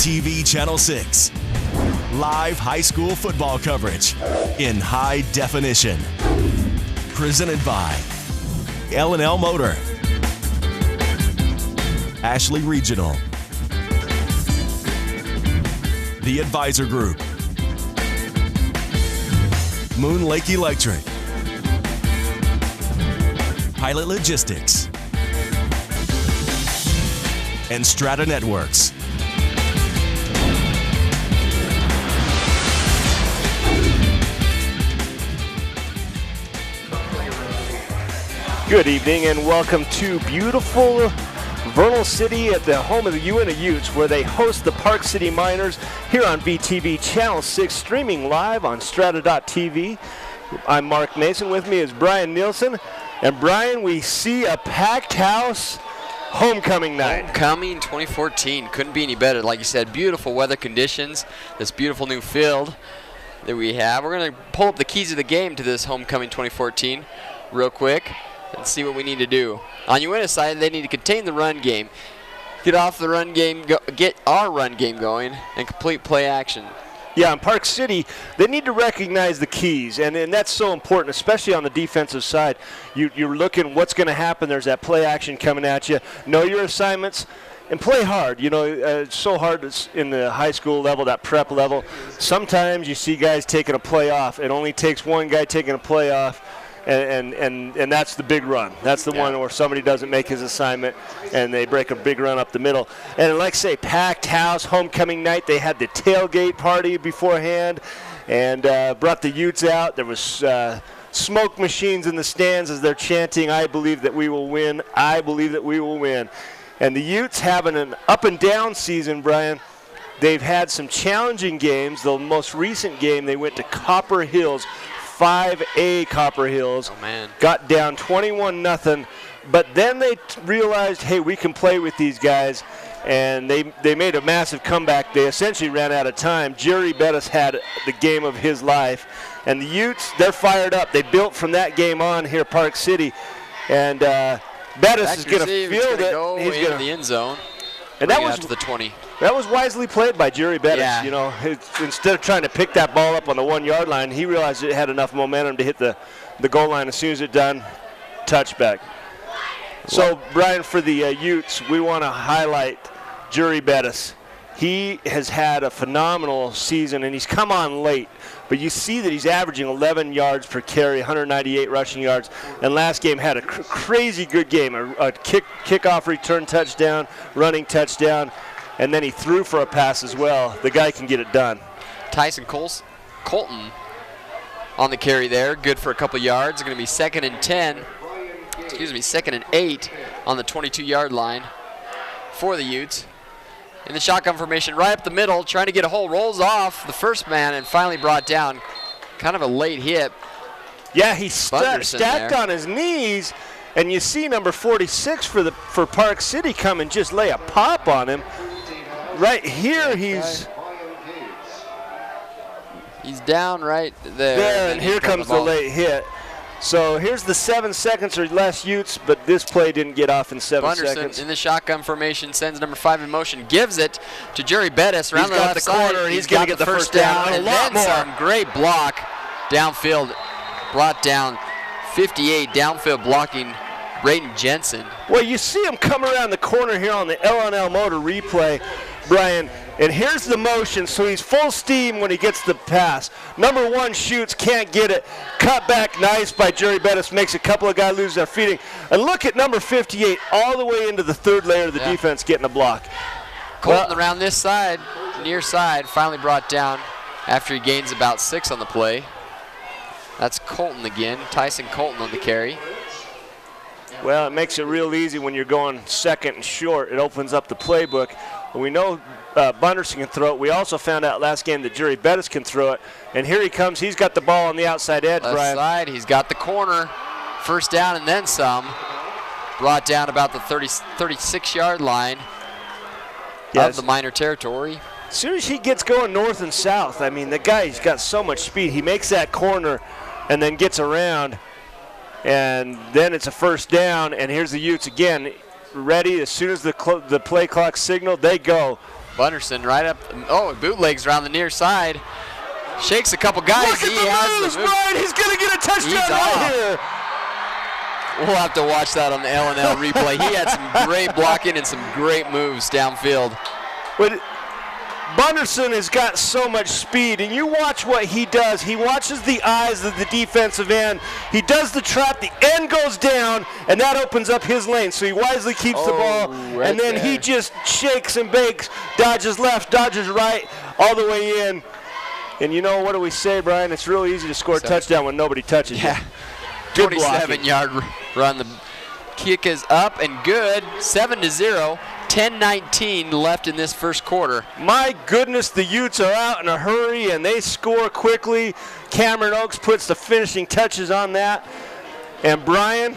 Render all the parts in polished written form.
VTV Channel 6. Live high school football coverage in high definition. Presented by L&L Motor, Ashley Regional, The Advisor Group, Moon Lake Electric, Pilot Logistics, and Strata Networks. Good evening and welcome to beautiful Vernal City at the home of the Uintah Utes, where they host the Park City Miners here on VTV Channel 6, streaming live on strata.tv. I'm Mark Mason. With me is Brian Nielsen. And Brian, we see a packed house homecoming night. Homecoming 2014. Couldn't be any better. Like you said, beautiful weather conditions, this beautiful new field that we have. We're going to pull up the keys of the game to this homecoming 2014 real quick and see what we need to do. On Uintah's side, they need to contain the run game, get off the run game, get our run game going, and complete play action. Yeah, in Park City, they need to recognize the keys, and that's so important, especially on the defensive side. You're looking what's going to happen. There's that play action coming at you. Know your assignments and play hard. You know, it's so hard in the high school level, that prep level. Sometimes you see guys taking a play off. It only takes one guy taking a play off, and that's the big run. That's the one where somebody doesn't make his assignment and they break a big run up the middle. And like I say, packed house, homecoming night. They had the tailgate party beforehand and brought the Utes out. There was smoke machines in the stands as they're chanting, "I believe that we will win. I believe that we will win." And the Utes having an up and down season, Brian. They've had some challenging games. The most recent game, they went to Copper Hills, 5A Copper Hills, got down 21-0, but then they realized, hey, we can play with these guys, and they made a massive comeback. They essentially ran out of time. Jerry Bettis had the game of his life, and the Utes, they're fired up. They built from that game on here, Park City, and Bettis is going to field it. He's going to the end zone. And that was to the 20. That was wisely played by Jerry Bettis. Yeah. You know, instead of trying to pick that ball up on the 1 yard line, he realized it had enough momentum to hit the goal line as soon as it done. Touchback. So, Brian, for the Utes, we want to highlight Jerry Bettis. He has had a phenomenal season, and he's come on late. But you see that he's averaging 11 yards per carry, 198 rushing yards. And last game had a crazy good game, a kickoff return touchdown, running touchdown. And then he threw for a pass as well. The guy can get it done. Tyson Colton on the carry there. Good for a couple yards. Going to be second and 8 on the 22-yard line for the Utes. In the shotgun formation, right up the middle, trying to get a hole. Rolls off the first man and finally brought down. Kind of a late hit. Yeah, he stacked on his knees. And you see number 46 for Park City come and just lay a pop on him. Right here, he's down right there. There, and here comes the late hit. So here's the 7 seconds or less Utes, but this play didn't get off in 7 seconds. In the shotgun formation, sends number 5 in motion, gives it to Jerry Bettis around the left corner. He's going to get the first down. And then some great block downfield, brought down 58, downfield blocking Braden Jensen. Well, you see him come around the corner here on the L&L Motor replay, Brian, and here's the motion, so he's full steam when he gets the pass. Number 1 shoots, can't get it. Cut back nice by Jerry Bettis, makes a couple of guys lose their feeding. And look at number 58 all the way into the third layer of the defense getting a block. Colton around this side, near side, finally brought down after he gains about 6 on the play. That's Colton again, Tyson Colton on the carry. Well, it makes it real easy when you're going second and short. It opens up the playbook. We know Bunderson can throw it. We also found out last game that Jerry Bettis can throw it. And here he comes. He's got the ball on the outside edge, Left Brian. Side. He's got the corner. First down and then some. Brought down about the 36-yard line of the Miner territory. As soon as he gets going north and south, I mean, the guy's got so much speed. He makes that corner and then gets around. And then it's a first down, and here's the Utes again, ready as soon as the play clock signal, they go. Bunderson right up. Oh, bootlegs around the near side. Shakes a couple guys. Look at the moves, Brian. He's going to get a touchdown right here. We'll have to watch that on the L&L replay. He had some great blocking and some great moves downfield. But Bunderson has got so much speed, and you watch what he does. He watches the eyes of the defensive end. He does the trap. The end goes down, and that opens up his lane. So he wisely keeps the ball, right and then he just shakes and bakes, dodges left, dodges right, all the way in. And you know, what do we say, Brian? It's really easy to score a touchdown when nobody touches you. 27-yard run. The kick is up and good. 7-0. 10-19 left in this first quarter. My goodness, the Utes are out in a hurry, and they score quickly. Cameron Oakes puts the finishing touches on that. And Brian,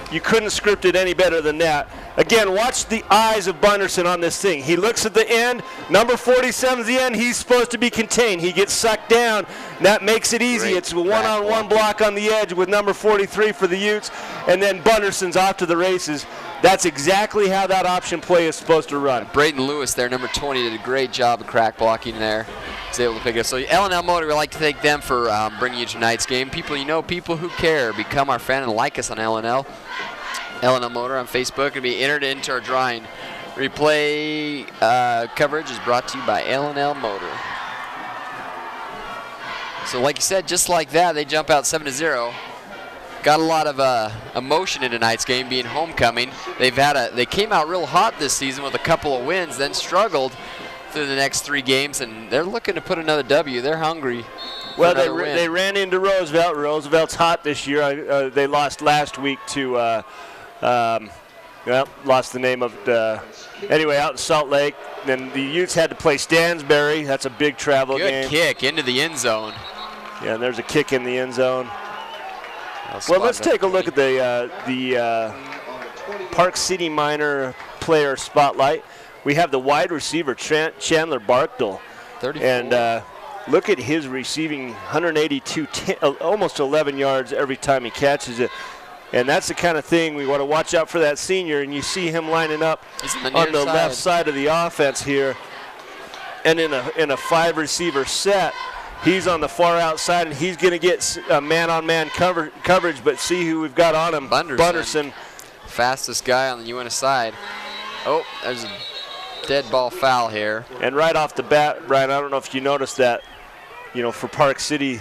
you couldn't script it any better than that. Again, watch the eyes of Bunderson on this thing. He looks at the end. Number 47 is the end. He's supposed to be contained. He gets sucked down. That makes it easy. It's a one-on-one block on the edge with number 43 for the Utes. And then Bunderson's off to the races. That's exactly how that option play is supposed to run. Braden Lewis there, number 20, did a great job of crack blocking there. Was able to pick it up. So L&L Motor, we'd like to thank them for bringing you tonight's game. People you know, people who care, become our fan and like us on L&L. L&L Motor on Facebook and be entered into our drawing. Replay coverage is brought to you by L&L Motor. So like you said, just like that, they jump out 7-0. Got a lot of emotion in tonight's game, being homecoming. They came out real hot this season with a couple of wins, then struggled through the next 3 games, and they're looking to put another W. They're hungry. Well, they ran into Roosevelt. Roosevelt's hot this year. They lost last week to, lost the name of anyway, out in Salt Lake. Then the Utes had to play Stansbury. That's a big travel game. Good kick into the end zone. Yeah, and there's a kick in the end zone. Well, let's take a look at the Park City Minor player spotlight. We have the wide receiver, Chandler Barkdale. 34. And look at his receiving, 182, almost 11 yards every time he catches it. And that's the kind of thing we want to watch out for that senior. And you see him lining up on the left side of the offense here. And in a 5-receiver set, he's on the far outside, and he's going to get man-on-man coverage. But see who we've got on him, Bunderson. Fastest guy on the Uintah side. Oh, there's a dead ball foul here. And right off the bat, Brian, I don't know if you noticed that, for Park City,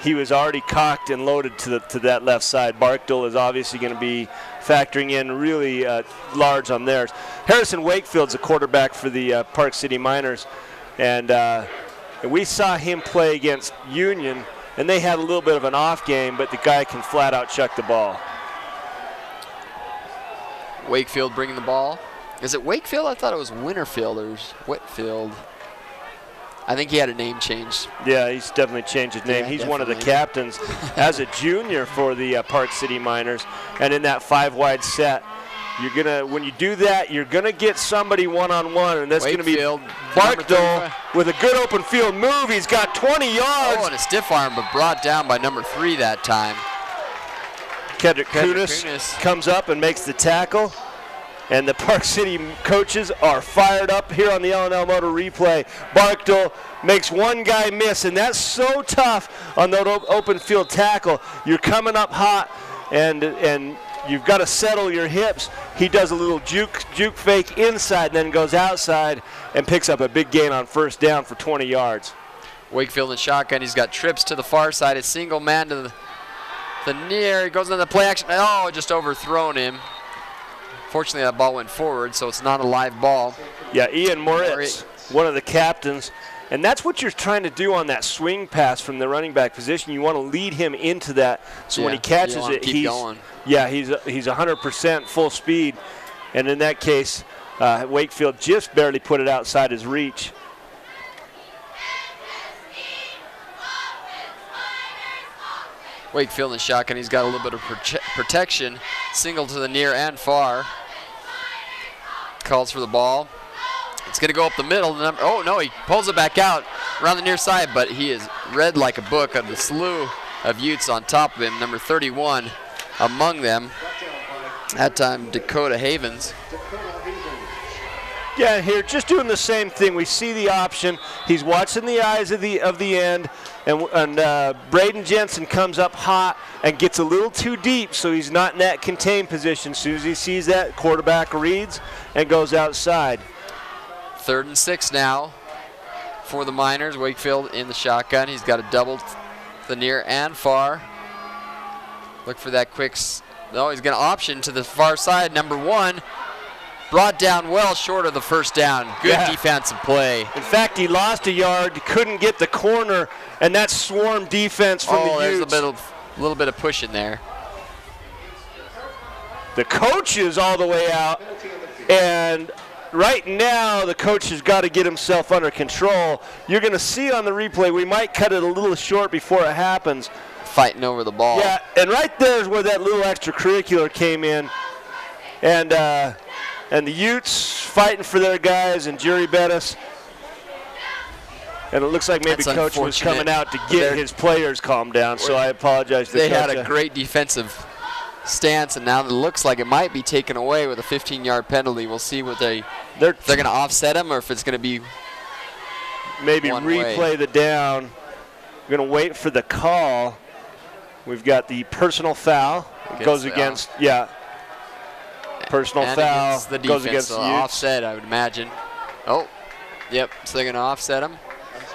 he was already cocked and loaded to that left side. Barkdale is obviously going to be factoring in really large on theirs. Harrison Wakefield's a quarterback for the Park City Miners, and we saw him play against Union, and they had a little bit of an off game, but the guy can flat out chuck the ball. Wakefield bringing the ball. Is it Wakefield? I thought it was Winterfield or Whitfield. I think he had a name change. Yeah, he's definitely changed his name. He's one of the captains as a junior for the Park City Miners. And in that 5-wide set, when you do that, you're gonna get somebody one-on-one, and that's gonna be Barkdale with a good open field move. He's got 20 yards. Oh, and a stiff arm, but brought down by number 3 that time. Kedrick Kunis comes up and makes the tackle. And the Park City coaches are fired up here on the L&L Motor replay. Barkdale makes one guy miss, and that's so tough on that open field tackle. You're coming up hot, and you've got to settle your hips. He does a little juke fake inside, and then goes outside and picks up a big gain on first down for 20 yards. Wakefield in shotgun. He's got trips to the far side. A single man to the near. He goes into the play action. Oh, just overthrown him. Fortunately, that ball went forward, so it's not a live ball. Yeah, Ian Moritz, one of the captains. And that's what you're trying to do on that swing pass from the running back position. You want to lead him into that, so when he catches it, he's 100% full speed. And in that case, Wakefield just barely put it outside his reach. Wakefield in shotgun. He's got a little bit of protection. Single to the near and far. Calls for the ball. It's going to go up the middle. Oh, no, he pulls it back out around the near side, but he is read like a book of the slew of Utes on top of him. Number 31 among them. That time, Dakota Havens. Yeah, here, just doing the same thing. We see the option. He's watching the eyes of the end, and Braden Jensen comes up hot and gets a little too deep, so he's not in that contained position. As soon as he sees that, quarterback reads and goes outside. 3rd and 6 now for the Miners. Wakefield in the shotgun. He's got a double the near and far. Look for that quick. No, he's going to option to the far side. Number 1. Brought down well short of the first down. Good defensive play. In fact, he lost a yard, couldn't get the corner, and that swarm defense from the Utes. There's a little bit of push in there. The coach is all the way out, and right now the coach has got to get himself under control. You're going to see on the replay, we might cut it a little short before it happens. Fighting over the ball. Yeah, and right there is where that little extracurricular came in. And the Utes fighting for their guys, and Jerry Bettis. And it looks like maybe Coach was coming out to get his players calmed down, so I apologize to Coach. They had a great defensive stance, and now it looks like it might be taken away with a 15-yard penalty. We'll see what if they're going to offset him or if it's going to be maybe replay the down. We're going to wait for the call. We've got the personal foul. It goes against, personal foul the defense, goes against the Utes. Offset, I would imagine. Oh, yep, so they're going to offset him.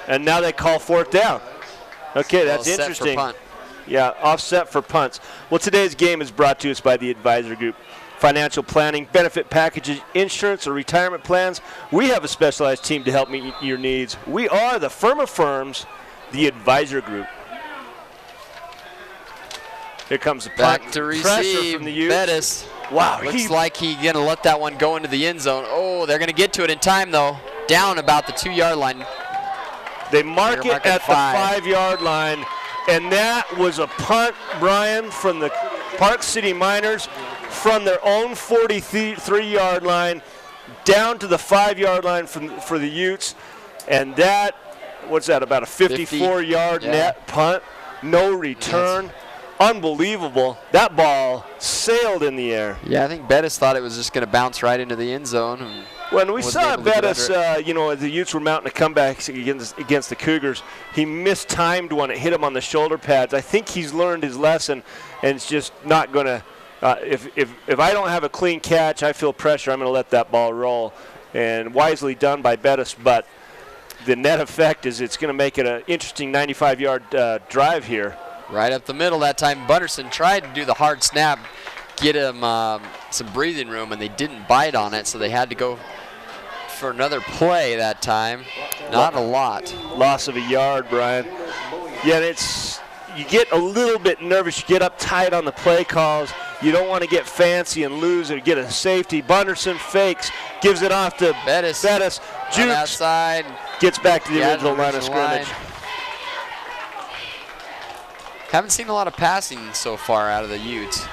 And now they call 4th down. Okay, that's set interesting. For punt. Yeah, offset for punts. Well, today's game is brought to us by the Advisor Group. Financial planning, benefit packages, insurance, or retirement plans. We have a specialized team to help meet your needs. We are the firm of firms, the Advisor Group. Here comes the punt. Back to receive. Pressure from the Utes. Bettis. Wow. Looks like he's going to let that one go into the end zone. Oh, they're going to get to it in time, though. Down about the 2-yard line. They mark it at the 5-yard line, and that was a punt, Brian, from the Park City Miners from their own 43-yard line down to the 5-yard line for the Utes. And that, what's that, about a 54-yard net punt, no return. Yes. Unbelievable. That ball sailed in the air. Yeah, I think Bettis thought it was just going to bounce right into the end zone. When we saw Bettis, the Utes were mounting a comeback against the Cougars, he mistimed one. It hit him on the shoulder pads. I think he's learned his lesson, and it's just not going to if I don't have a clean catch, I feel pressure, I'm going to let that ball roll. And wisely done by Bettis, but the net effect is it's going to make it an interesting 95-yard drive here. Right up the middle that time. Butterson tried to do the hard snap, get him some breathing room, and they didn't bite on it, so they had to go for another play that time. Not a lot. Loss of a yard, Brian. Yeah, you get a little bit nervous. You get uptight on the play calls. You don't want to get fancy and lose or get a safety. Bunderson fakes, gives it off to Bettis. Jukes outside. Gets back to the original line of scrimmage. Haven't seen a lot of passing so far out of the Utes.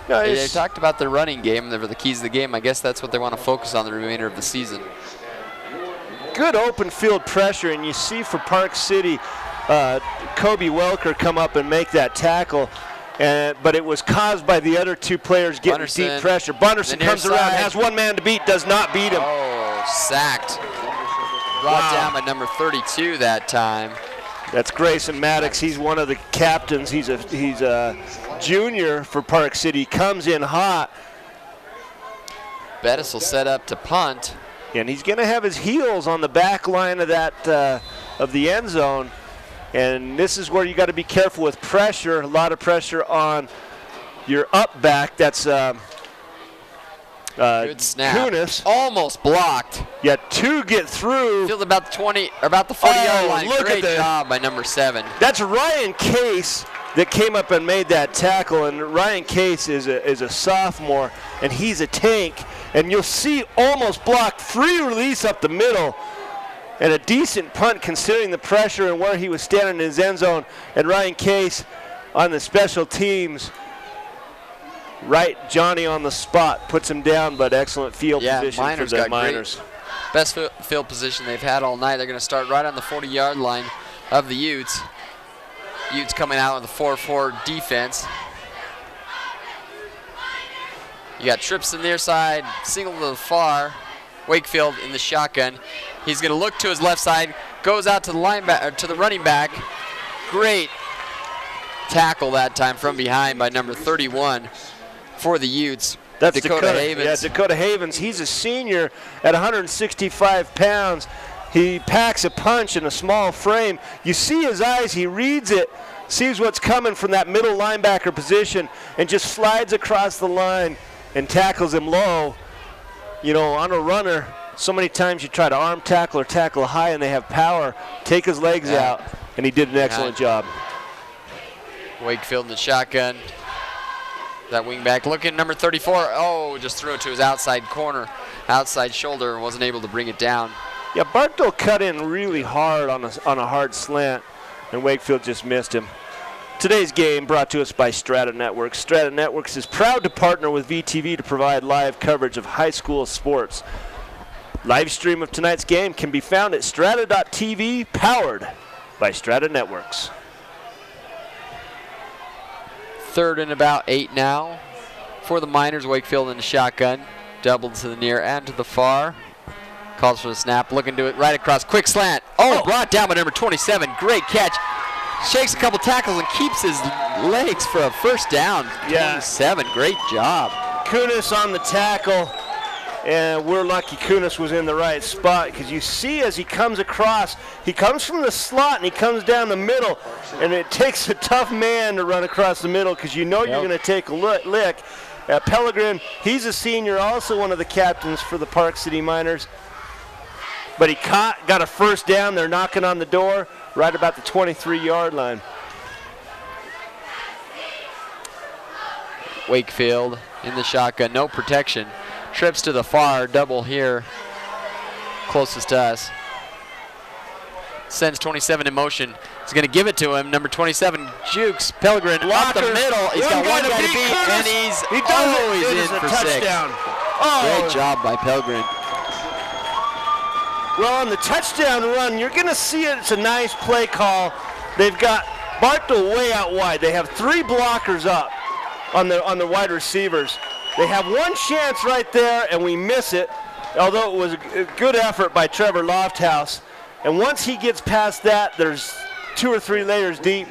No, they talked about their running game. They were the keys of the game. I guess that's what they want to focus on the remainder of the season. Good open field pressure, and you see for Park City, Kobe Welker come up and make that tackle, but it was caused by the other two players getting deep pressure. Bunderson comes around, has one man to beat, does not beat him. Oh, sacked. Brought down by number 32 that time. That's Grayson Maddox. He's one of the captains. He's a junior for Park City. Comes in hot. Bettis will set up to punt. And he's going to have his heels on the back line of that of the end zone. And this is where you got to be careful with pressure. A lot of pressure on your up back. That's good snap. Kunis. Almost blocked. Yeah, two get through. Field about the 40-yard line. Great job by number 7. That's Ryan Case that came up and made that tackle, and Ryan Case is a sophomore, and he's a tank. And you'll see almost blocked, free release up the middle, and a decent punt considering the pressure and where he was standing in his end zone. And Ryan Case on the special teams, right Johnny on the spot, puts him down, but excellent field position for the Miners. Best field position they've had all night. They're going to start right on the 40-yard line of the Utes. Utes coming out with a 4-4 defense. You got trips to the near side, single to the far. Wakefield in the shotgun. He's going to look to his left side, goes out to the linebacker, to the running back. Great tackle that time from behind by number 31 for the Utes. That's Dakota Havens. Yeah, Dakota Havens. He's a senior at 165 pounds. He packs a punch in a small frame. You see his eyes. He reads it, sees what's coming from that middle linebacker position, and just slides across the line and tackles him low. You know, on a runner, so many times you try to arm tackle or tackle high and they have power, take his legs out, and he did an excellent job. Wakefield in the shotgun. That wing back looking, number 34. Oh, just threw it to his outside corner, outside shoulder, and wasn't able to bring it down. Yeah, Bartow cut in really hard on a hard slant, and Wakefield just missed him. Today's game brought to us by Strata Networks. Strata Networks is proud to partner with VTV to provide live coverage of high school sports. Live stream of tonight's game can be found at strata.tv, powered by Strata Networks. 3rd and about 8 now for the Miners. Wakefield in the shotgun. Doubled to the near and to the far. Calls for the snap, looking to it right across. Quick slant. Oh, brought down by number 27. Great catch. Shakes a couple tackles and keeps his legs for a first down. 27, great job. Kunis on the tackle, and we're lucky Kunis was in the right spot, because you see as he comes across, he comes from the slot and he comes down the middle, and it takes a tough man to run across the middle, because you know you're going to take a lick. Pellegrin, he's a senior, also one of the captains for the Park City Miners. But he got a first down. They're knocking on the door right about the 23-yard line. Wakefield in the shotgun, no protection. Trips to the far, double here, closest to us. Sends 27 in motion. He's going to give it to him. Number 27, Jukes. Pellegrin up the middle. He's got one guy to beat, and he's in for touchdown. 6. Great job by Pellegrin. Well, on the touchdown run, you're going to see it. It's a nice play call. They've got Bartow way out wide. They have 3 blockers up on the wide receivers. They have one chance right there, and we miss it, although it was a good effort by Trevor Lofthouse. And once he gets past that, there's 2 or 3 layers deep,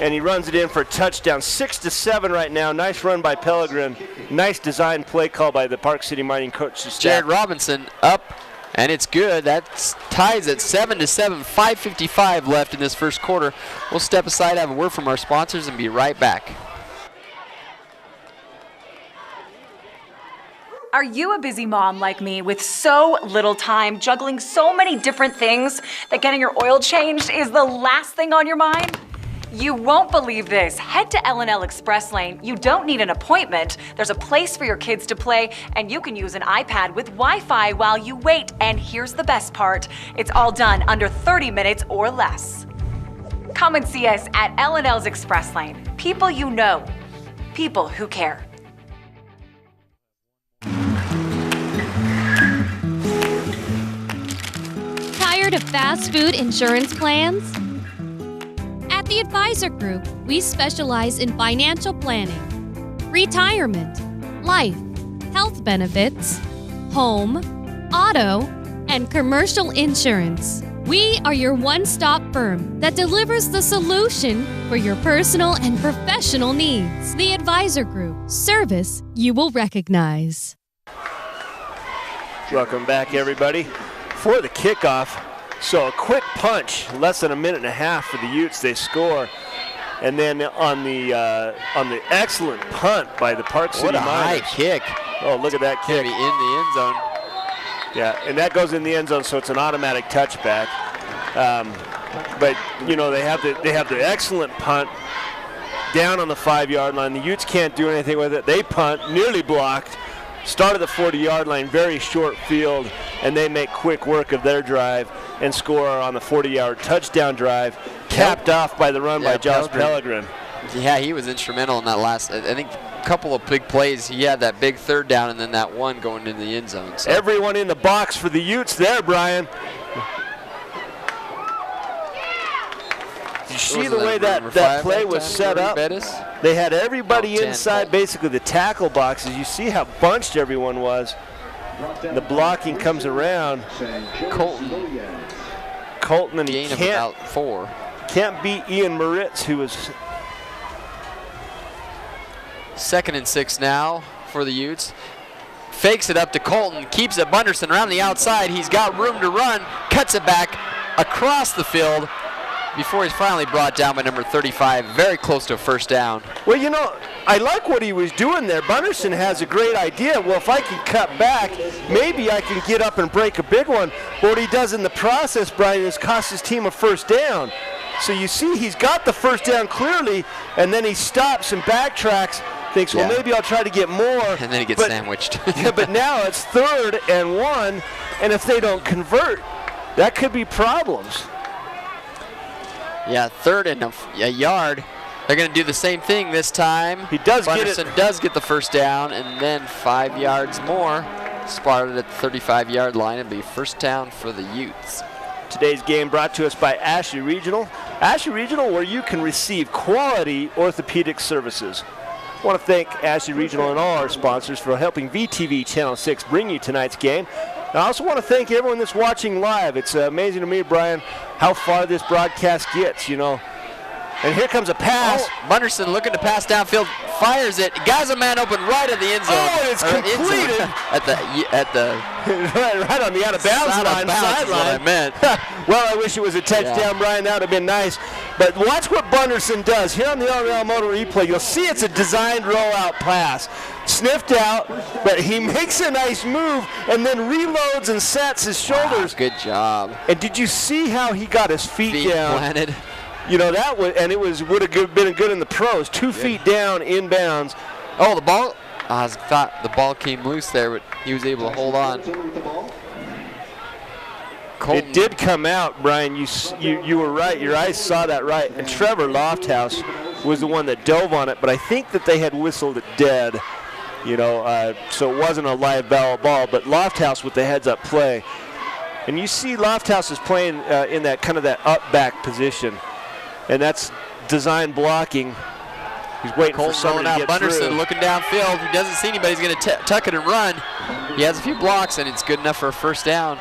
and he runs it in for a touchdown. 6-7 right now. Nice run by Pellegrin. Nice design play call by the Park City Mining coach. Jared Robinson up. And it's good. That ties at 7-7. 5:55 left in this first quarter. We'll step aside, have a word from our sponsors, and be right back. Are you a busy mom like me with so little time, juggling so many different things that getting your oil changed is the last thing on your mind? You won't believe this. Head to L&L Express Lane. You don't need an appointment. There's a place for your kids to play, and you can use an iPad with Wi-Fi while you wait. And here's the best part. It's all done under 30 minutes or less. Come and see us at L&L's Express Lane. People you know. People who care. Tired of fast food insurance plans? At the Advisor Group, we specialize in financial planning, retirement, life, health benefits, home, auto, and commercial insurance. We are your one-stop firm that delivers the solution for your personal and professional needs. The Advisor Group, service you will recognize. Welcome back, everybody. For the kickoff, so a quick punch, less than a minute and a half for the Utes. They score, and then on the excellent punt by the Park City Miners. What a high kick! Oh, look at that kick! In the end zone. Yeah, and that goes in the end zone, so it's an automatic touchback. But you know they have the excellent punt down on the 5-yard line. The Utes can't do anything with it. They punt, nearly blocked. Start at the 40-yard line, very short field, and they make quick work of their drive and score on the 40-yard touchdown drive, capped off by the run by Josh Pellegrin. Yeah, he was instrumental in that last, I think, a couple of big plays. He had that big 3rd down and then that one going in the end zone. So. Everyone in the box for the Utes there, Brian. You see the way that play was set up? They had everybody inside basically the tackle boxes. You see how bunched everyone was. The blocking comes around. Colton, and he gain of about 4. Can't beat Ian Moritz, who was 2nd and 6 now for the Utes. Fakes it up to Colton, keeps it Bunderson around the outside. He's got room to run, cuts it back across the field before he's finally brought down by number 35, very close to a first down. Well, you know, I like what he was doing there. Bunderson has a great idea. Well, if I can cut back, maybe I can get up and break a big one. But what he does in the process, Brian, is cost his team a first down. So you see he's got the first down clearly, and then he stops and backtracks, thinks, well, maybe I'll try to get more. And then he gets sandwiched. Yeah, but now it's 3rd and 1, and if they don't convert, that could be problems. Yeah, 3rd and a yard. They're going to do the same thing this time. He does Bunderson does get the first down, and then 5 yards more. Spotted at the 35-yard line. It'll be first down for the Utes. Today's game brought to us by Ashley Regional. Ashley Regional, where you can receive quality orthopedic services. I want to thank Ashley Regional and all our sponsors for helping VTV Channel 6 bring you tonight's game. And I also want to thank everyone that's watching live. It's amazing to me, Brian, how far this broadcast gets, you know. And here comes a pass. Oh, Bunderson looking to pass downfield, fires it. Got a man open right at the end zone. Oh, and it's completed. At the right on the out of bounds line, sideline. I meant. Well, I wish it was a touchdown, Brian. That would have been nice. But watch what Bunderson does. Here on the LML Motor replay, you'll see it's a designed rollout pass. Sniffed out, but he makes a nice move and then reloads and sets his shoulders. Wow, good job. And did you see how he got his feet down? Planted. You know, that would, and it would have been good in the pros. 2 feet down, inbounds. Oh, the ball. I thought the ball came loose there, but he was able to hold on. Colton. It did come out, Brian. You were right. Your eyes saw that right. And Trevor Lofthouse was the one that dove on it, but I think that they had whistled it dead. You know, so it wasn't a live ball, but Lofthouse with the heads-up play. And you see Lofthouse is playing in that kind of that up-back position. And that's design blocking. He's waiting for someone to get Bunderson through. Looking downfield. He doesn't see anybody. He's going to tuck it and run. He has a few blocks, and it's good enough for a first down.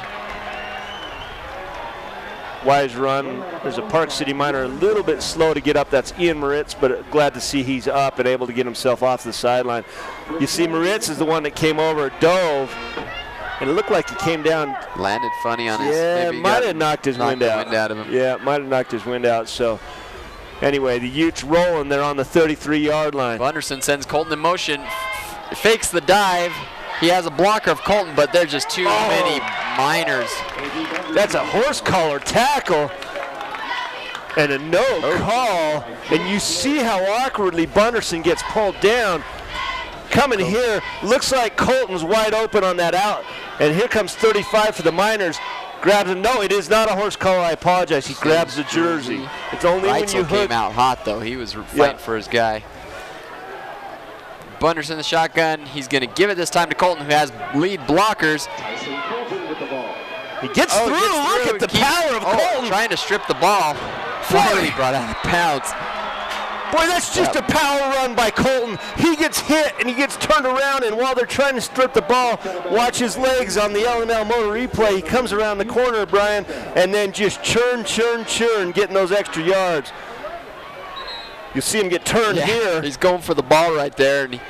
Wise run. There's a Park City Miner a little bit slow to get up. That's Ian Moritz, but glad to see he's up and able to get himself off the sideline. You see Moritz is the one that came over, dove, and it looked like he came down. Landed funny on his. Yeah, might have knocked his wind out. Wind out of him. Yeah, might have knocked his wind out. So anyway, the Utes rolling. They're on the 33-yard line. Bunderson sends Colton in motion, fakes the dive. He has a blocker of Colton, but there's just too many Miners. That's a horse collar tackle and a no call. And you see how awkwardly Bunderson gets pulled down. Coming here, looks like Colton's wide open on that out. And here comes 35 for the Miners. Grabs him. No, it is not a horse collar. I apologize. He grabs the jersey. It's only when you hook. Came out hot, though. He was fighting for his guy. Bunderson the shotgun. He's going to give it this time to Colton, who has lead blockers. He gets through. Look at the power of Colton. Trying to strip the ball. Finally brought out of bounds. Boy, that's just a power run by Colton. He gets hit and he gets turned around, and while they're trying to strip the ball, watch his legs on the LML Motor replay. He comes around the corner, Brian, and then just churn, getting those extra yards. You see him get turned here. He's going for the ball right there, and he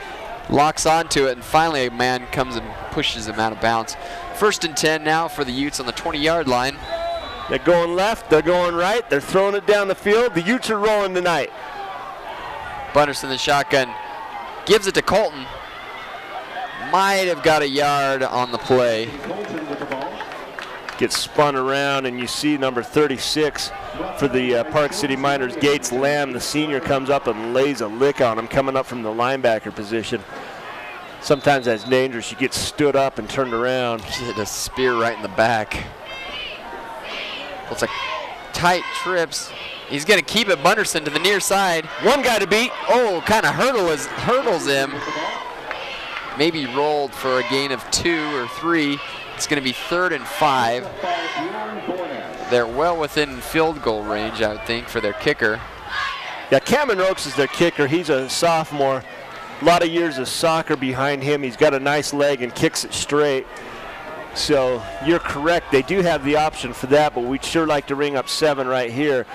locks onto it, and finally a man comes and pushes him out of bounds. 1st and 10 now for the Utes on the 20-yard line. They're going left, they're going right, they're throwing it down the field. The Utes are rolling tonight. Bunderson the shotgun gives it to Colton. Might have got a yard on the play. Gets spun around, and you see number 36 for the Park City Miners, Gates Lamb, the senior, comes up and lays a lick on him, coming up from the linebacker position. Sometimes that's dangerous. You get stood up and turned around. He hit a spear right in the back. Looks like tight trips. He's going to keep it, Bunderson, to the near side. One guy to beat. Oh, kind of hurdles him. Maybe rolled for a gain of 2 or 3. It's going to be 3rd and 5. They're well within field goal range, I would think, for their kicker. Yeah, Cameron Oakes is their kicker. He's a sophomore. A lot of years of soccer behind him. He's got a nice leg and kicks it straight. So you're correct. They do have the option for that, but we'd sure like to ring up 7 right here.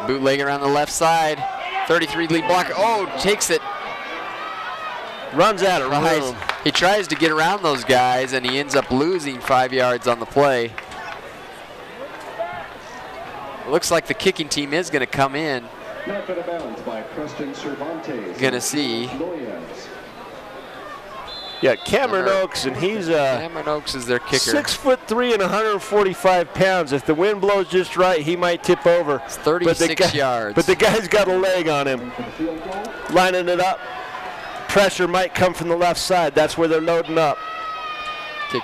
Bootleg around the left side. 33 lead blocker. Oh, takes it. Runs out of room. He tries to get around those guys, and he ends up losing 5 yards on the play. Looks like the kicking team is going to come in. Going to see. Yeah, Cameron Oaks, and he's Cameron Oaks is their kicker. 6'3" and 145 pounds. If the wind blows just right, he might tip over. It's 36 yards. But the guy's got a leg on him. Lining it up. Pressure might come from the left side. That's where they're loading up. Kick.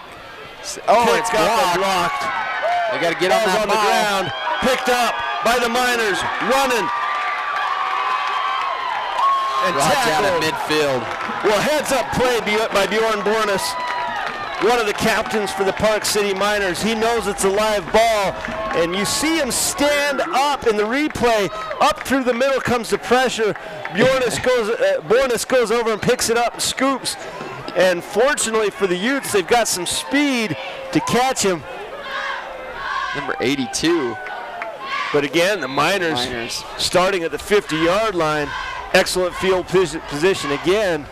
Oh, Kick it's blocked. They got to get on that on the ground. Picked up by the Miners. Running. And Brought down tackled. at midfield. Well, heads-up play by Bjorn Bornes, one of the captains for the Park City Miners. He knows it's a live ball, and you see him stand up in the replay. Up through the middle comes the pressure. Bornes goes over and picks it up and scoops. And fortunately for the Utes, they've got some speed to catch him. Number 82. But again, the Miners starting at the 50-yard line. Excellent field position again,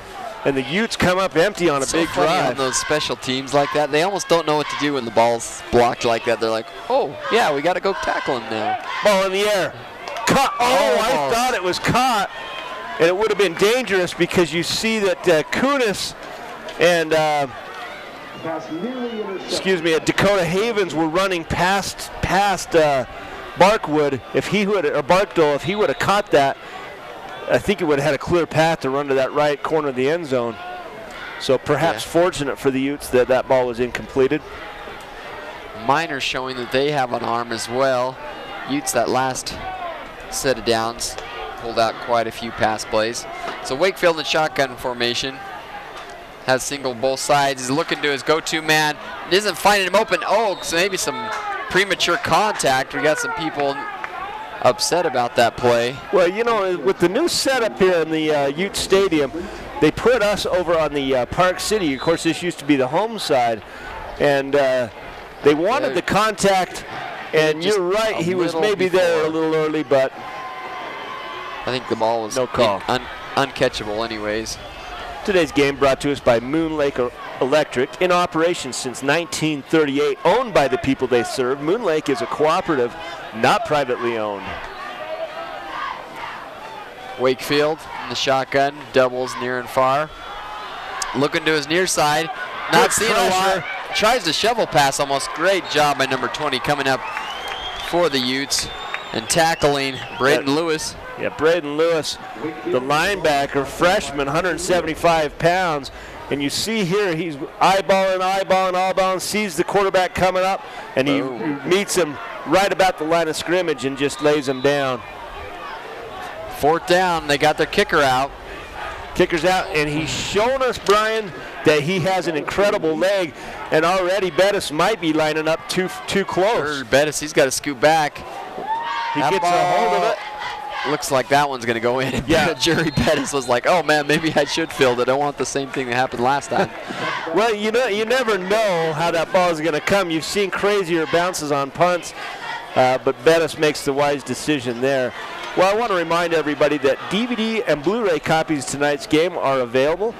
and the Utes come up empty on a big drive. On those special teams like that, they almost don't know what to do when the ball's blocked like that. They're like, oh, yeah, we got to go tackle him now. Ball in the air. Caught. Oh, I thought it was caught, and it would have been dangerous because you see that Kunis and Dakota Havens were running past Barkwood. Barkdale, if he would have caught that, I think he would have had a clear path to run to that right corner of the end zone. So perhaps fortunate for the Utes that that ball was incompleted. Miners showing that they have an arm as well. Utes, that last set of downs, pulled out quite a few pass plays. So Wakefield in shotgun formation. Has single both sides. He's looking to his go-to man. Isn't finding him open. Oh, so maybe some premature contact. We got some people upset about that play. Well, you know, with the new setup here in the Utes Stadium, they put us over on the Park City. Of course, this used to be the home side, and they wanted the contact. And you're right, he was maybe there a little early, but I think the ball was no call. Uncatchable, anyways. Today's game brought to us by Moon Lake Electric, in operation since 1938, owned by the people they serve. Moon Lake is a cooperative, not privately owned. Wakefield in the shotgun, doubles near and far. Looking to his near side, not seeing a lot. Tries to shovel pass almost. Great job by number 20 coming up for the Utes and tackling Braden Lewis. Yeah, Braden Lewis, the linebacker, freshman, 175 pounds. And you see here, he's eyeballing, sees the quarterback coming up, and he meets him right about the line of scrimmage and just lays him down. 4th down, they got their kicker out. Kicker's out, and he's shown us, Brian, that he has an incredible leg, and already Bettis might be lining up too close. Sure, Bettis, he's got to scoot back. He gets a hold of it. Looks like that one's going to go in. Yeah. Jerry Bettis was like, oh, man, maybe I should field it. I don't want the same thing that happened last time. Well, you never know how that ball is going to come. You've seen crazier bounces on punts, but Bettis makes the wise decision there. Well, I want to remind everybody that DVD and Blu-ray copies of tonight's game are available.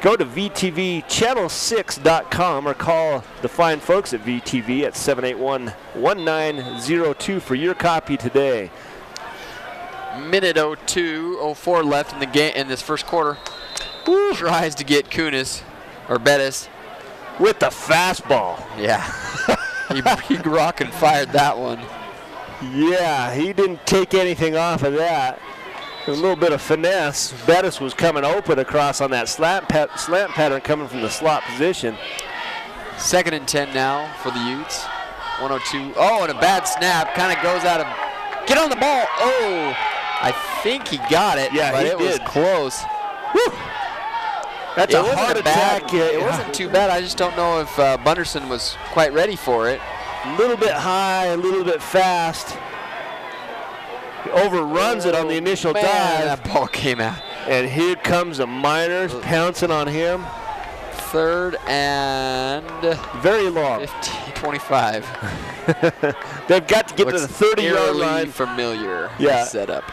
Go to VTVchannel6.com or call the fine folks at VTV at 781-1902 for your copy today. Minute 04 left in the game in this first quarter. Woo. Tries to get Kunis or Bettis with the fastball. Yeah, he rock and fired that one. Yeah, he didn't take anything off of that. A little bit of finesse. Bettis was coming open across on that slant pattern coming from the slot position. 2nd and 10 now for the Utes. 102. Oh, and a bad snap. Kind of goes out of. Get on the ball. Oh, I think he got it. Yeah, but he it did. was close. Woo. That's a heart attack. It wasn't too bad. I just don't know if Bunderson was quite ready for it. A little bit high, a little bit fast. He overruns it on the initial dive. That ball came out. And here comes the Miners pouncing on him. 3rd and very long. 25. They've got to get to the 30-yard line. Familiar setup.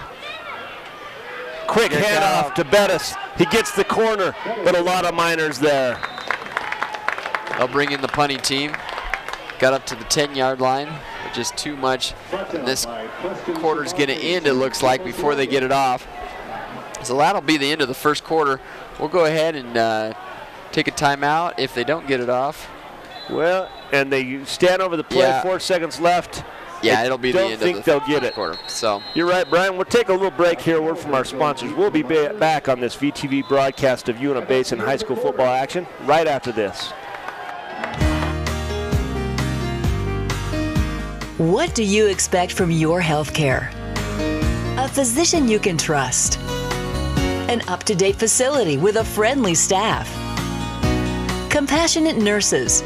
Quick handoff to Bettis. He gets the corner, but a lot of Miners there. They'll bring in the punting team. Got up to the 10-yard line, but just too much. And this quarter's going to end, it looks like, before they get it off. So that'll be the end of the first quarter. We'll go ahead and take a timeout if they don't get it off. Well, and they stand over the play, 4 seconds left. Yeah, it'll be the end of the don't think they'll get it. Quarter. So you're right, Brian. We'll take a little break here. Word from our sponsors. We'll be back on this VTV broadcast of Uintah Basin high school football action right after this. What do you expect from your health care? A physician you can trust. An up-to-date facility with a friendly staff. Compassionate nurses.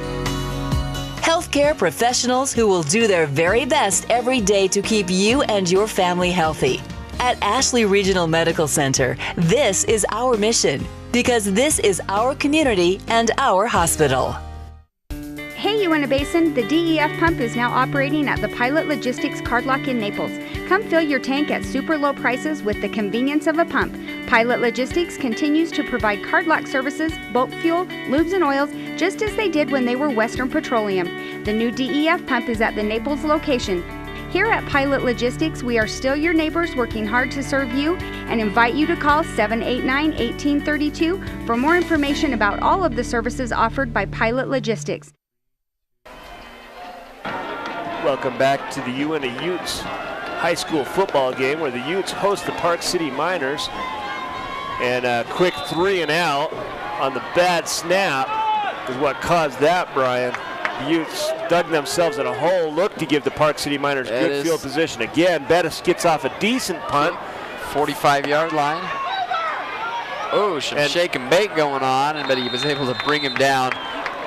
Healthcare professionals who will do their very best every day to keep you and your family healthy. At Ashley Regional Medical Center, this is our mission because this is our community and our hospital. Hey Uintah Basin, the DEF pump is now operating at the Pilot Logistics Card Lock in Naples. Come fill your tank at super low prices with the convenience of a pump. Pilot Logistics continues to provide card lock services, bulk fuel, lubes and oils, just as they did when they were Western Petroleum. The new DEF pump is at the Naples location. Here at Pilot Logistics, we are still your neighbors working hard to serve you and invite you to call 789-1832 for more information about all of the services offered by Pilot Logistics. Welcome back to the Uintah Utes high school football game where the Utes host the Park City Miners. And a quick 3 and out on the bad snap is what caused that, Brian. The Utes dug themselves in a hole, looked to give the Park City Miners good field position. Again, Bettis gets off a decent punt. 45-yard line. Oh, some shake and bake going on, but he was able to bring him down.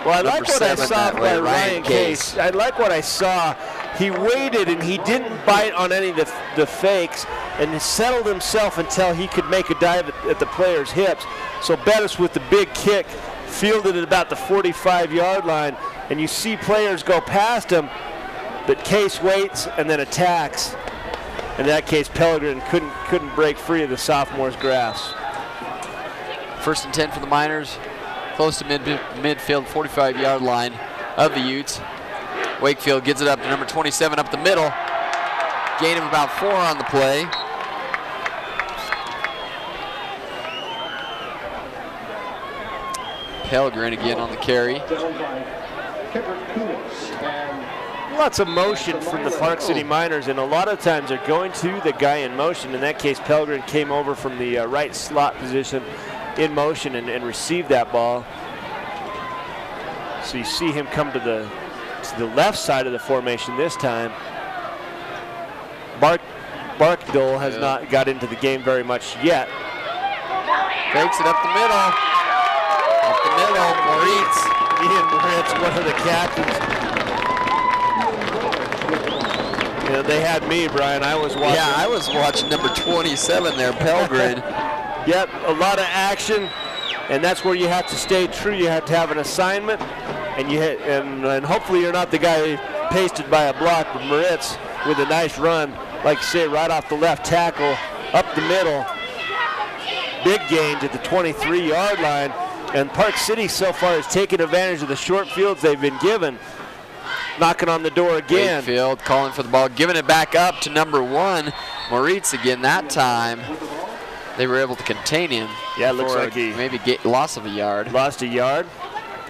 Well, I like what I saw by Ryan Case. I like what I saw. He waited and he didn't bite on any of the fakes and settled himself until he could make a dive at the player's hips. So Bettis with the big kick fielded at about the 45-yard line, and you see players go past him, but Case waits and then attacks. In that case, Pellegrin couldn't break free of the sophomore's grasp. 1st and 10 for the Miners. Close to midfield, 45-yard line of the Utes. Wakefield gets it up to number 27 up the middle. Gain of about 4 on the play. Pellegrin again on the carry. Lots of motion from the Park City Miners, and a lot of times they're going to the guy in motion. In that case, Pellegrin came over from the right slot position in motion and received that ball. So you see him come to the left side of the formation this time. Barkdole has not got into the game very much yet. Fakes it up the middle. Up the middle, Moritz. Ian Moritz, one of the captains. You know, they had me, Brian. I was watching. Yeah, I was watching number 27 there, Pellegrin. Yep, a lot of action, and that's where you have to stay true. You have to have an assignment, and and hopefully you're not the guy pasted by a block. But Moritz with a nice run, like you say, right off the left tackle, up the middle. Big gains at the 23-yard line, and Park City so far has taken advantage of the short fields they've been given. Knocking on the door again. Wakefield calling for the ball, giving it back up to number 1, Moritz again that time. They were able to contain him. Yeah, it looks like he maybe loss of a yard. Lost a yard.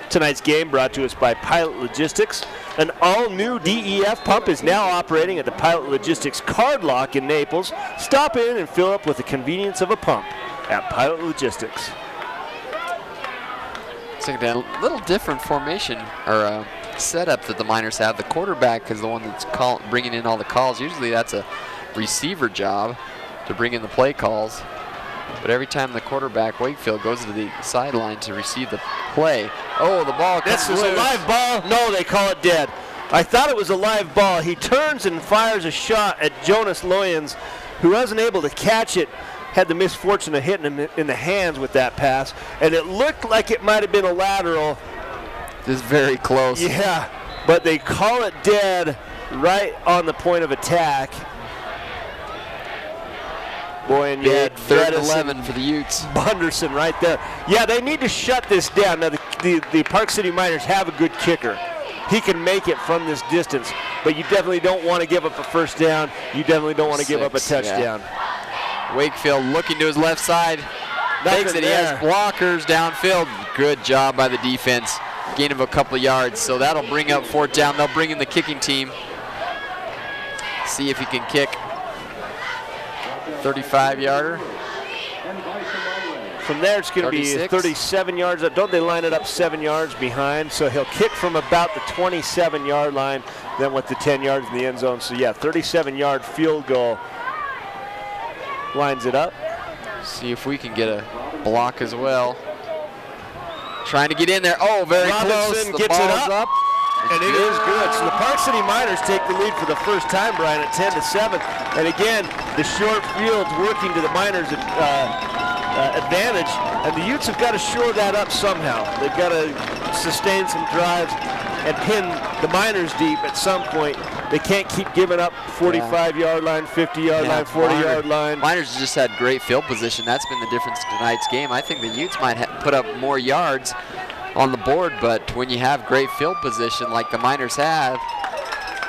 Tonight's game brought to us by Pilot Logistics. An all-new DEF pump is now operating at the Pilot Logistics Card Lock in Naples. Stop in and fill up with the convenience of a pump at Pilot Logistics. It's like a little different formation or setup that the Miners have. The quarterback is the one that's bringing in all the calls. Usually that's a receiver job to bring in the play calls. But every time the quarterback, Wakefield, goes to the sideline to receive the play. Oh, the ball comes This is a live ball. No, they call it dead. I thought it was a live ball. He turns and fires a shot at Jonas Loyens, who wasn't able to catch it had the misfortune of hitting him in the hands with that pass, and it looked like it might have been a lateral. Just very close. Yeah, but they call it dead right on the point of attack. Boy, and Big yet, 3rd and 11 for the Utes. Bunderson right there. Yeah, they need to shut this down. Now, the Park City Miners have a good kicker. He can make it from this distance, but you definitely don't want to give up a first down. You definitely don't want to give up a touchdown. Yeah. Wakefield looking to his left side. Takes it. He has blockers downfield. Good job by the defense. Gain of a couple of yards, so that'll bring up 4th down. They'll bring in the kicking team. See if he can kick. 35-yarder. From there, it's going to be 37 yards. Don't they line it up 7 yards behind? So he'll kick from about the 27-yard line, then with the 10 yards in the end zone. So, yeah, 37-yard field goal lines it up. See if we can get a block as well. Trying to get in there. Oh, very Robinson close. Gets it up. And it is good. So the Park City Miners take the lead for the first time, Brian, at 10-7. And again, the short field's working to the Miners' advantage. And the Utes have got to shore that up somehow. They've got to sustain some drives and pin the Miners deep at some point. They can't keep giving up 45-yard line, 50-yard line, 40-yard line. Miners just had great field position. That's been the difference in tonight's game. I think the Utes might put up more yards on the board, but when you have great field position like the Miners have,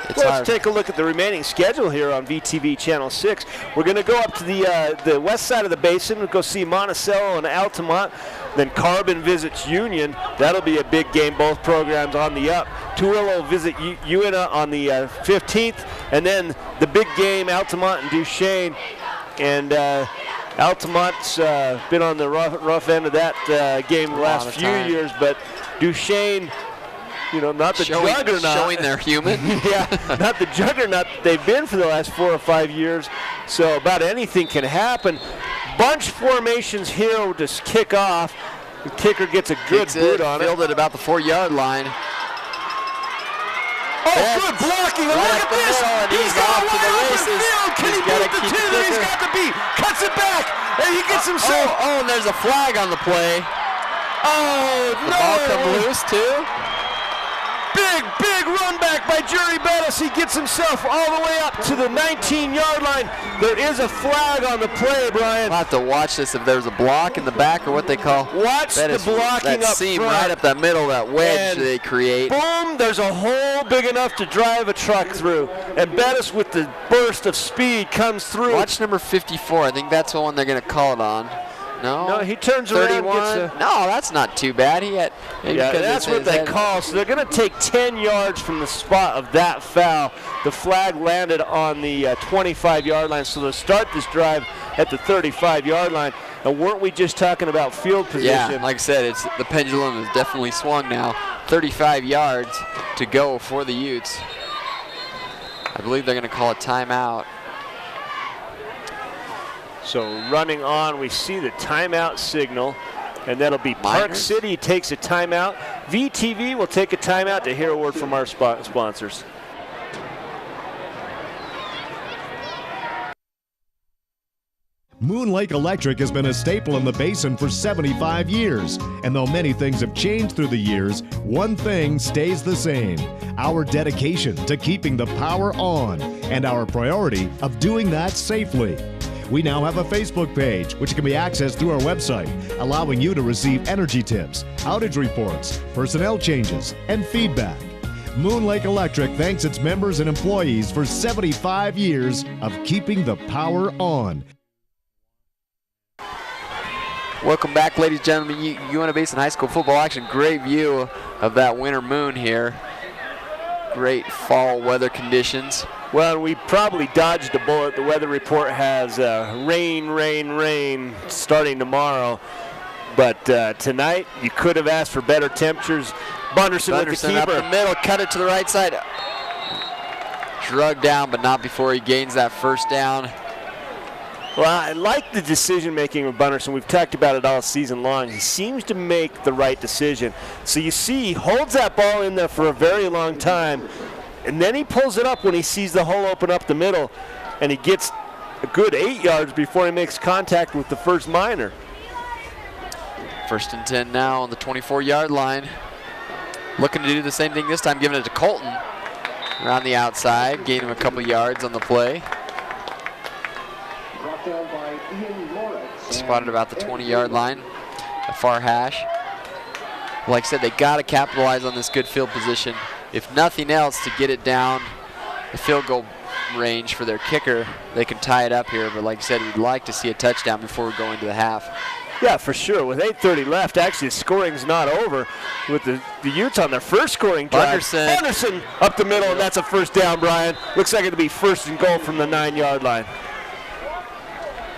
it's hard. Let's take a look at the remaining schedule here on VTV Channel 6. We're going to go up to the west side of the basin. We'll go see Monticello and Altamont. Then Carbon visits Union. That'll be a big game, both programs on the up. Tooele will visit Uintah on the 15th. And then the big game, Altamont and Duchesne. And Altamont's been on the rough end of that game the last few years, but Duchesne, you know, not the juggernaut. Showing they're human. Yeah, not the juggernaut that they've been for the last 4 or 5 years. So about anything can happen. Bunch formations here will just kick off. The kicker gets a good boot on it. Fielded about the 4-yard line. Oh, good blocking. Look at this. He's off to the races. Can he beat the 2 that he's got to beat? Cuts it back. And he gets himself. Oh, and there's a flag on the play. Oh, no. The ball come loose, too. Big run back by Jerry Bettis. He gets himself all the way up to the 19-yard line. There is a flag on the play, Brian. We'll have to watch this if there's a block in the back or what they call. Watch the blocking that up seam front. right up that middle, that wedge And they create. Boom, there's a hole big enough to drive a truck through. And Bettis with the burst of speed comes through. Watch number 54. I think that's the one they're going to call it on. No, he turns 31. around. Gets no, that's not too bad. He had. Yeah, that's what they call. So they're going to take 10 yards from the spot of that foul. The flag landed on the 25-yard line, so they'll start this drive at the 35-yard line. And weren't we just talking about field position? Yeah, like I said, the pendulum has definitely swung now. 35 yards to go for the Utes. I believe they're going to call a timeout. So running on, we see the timeout signal, and that'll be Park City takes a timeout. VTV will take a timeout to hear a word from our sponsors. Moon Lake Electric has been a staple in the basin for 75 years. And though many things have changed through the years, one thing stays the same: our dedication to keeping the power on and our priority of doing that safely. We now have a Facebook page, which can be accessed through our website, allowing you to receive energy tips, outage reports, personnel changes, and feedback. Moon Lake Electric thanks its members and employees for 75 years of keeping the power on. Welcome back, ladies and gentlemen. Uintah Basin High School football action. Great view of that winter moon here. Great fall weather conditions. Well, we probably dodged a bullet. The weather report has rain starting tomorrow. But tonight, you could have asked for better temperatures. Bunderson with the keeper. Up the middle, cut it to the right side. Drug down, but not before he gains that first down. Well, I like the decision-making of Bunderson. We've talked about it all season long. He seems to make the right decision. So you see, he holds that ball in there for a very long time, and then he pulls it up when he sees the hole open up the middle, and he gets a good 8 yards before he makes contact with the first Miner. 1st and 10 now on the 24-yard line. Looking to do the same thing this time, giving it to Colton around the outside, gain him a couple yards on the play. Spotted about the 20-yard line, a far hash. Like I said, they got to capitalize on this good field position. If nothing else, to get it down the field goal range for their kicker, they can tie it up here. But like I said, we'd like to see a touchdown before we go into the half. Yeah, for sure. With 8:30 left, actually the scoring's not over. With the Utes on their first scoring drive. Bunderson up the middle, and that's a first down, Brian. Looks like it'll be 1st and goal from the 9-yard line.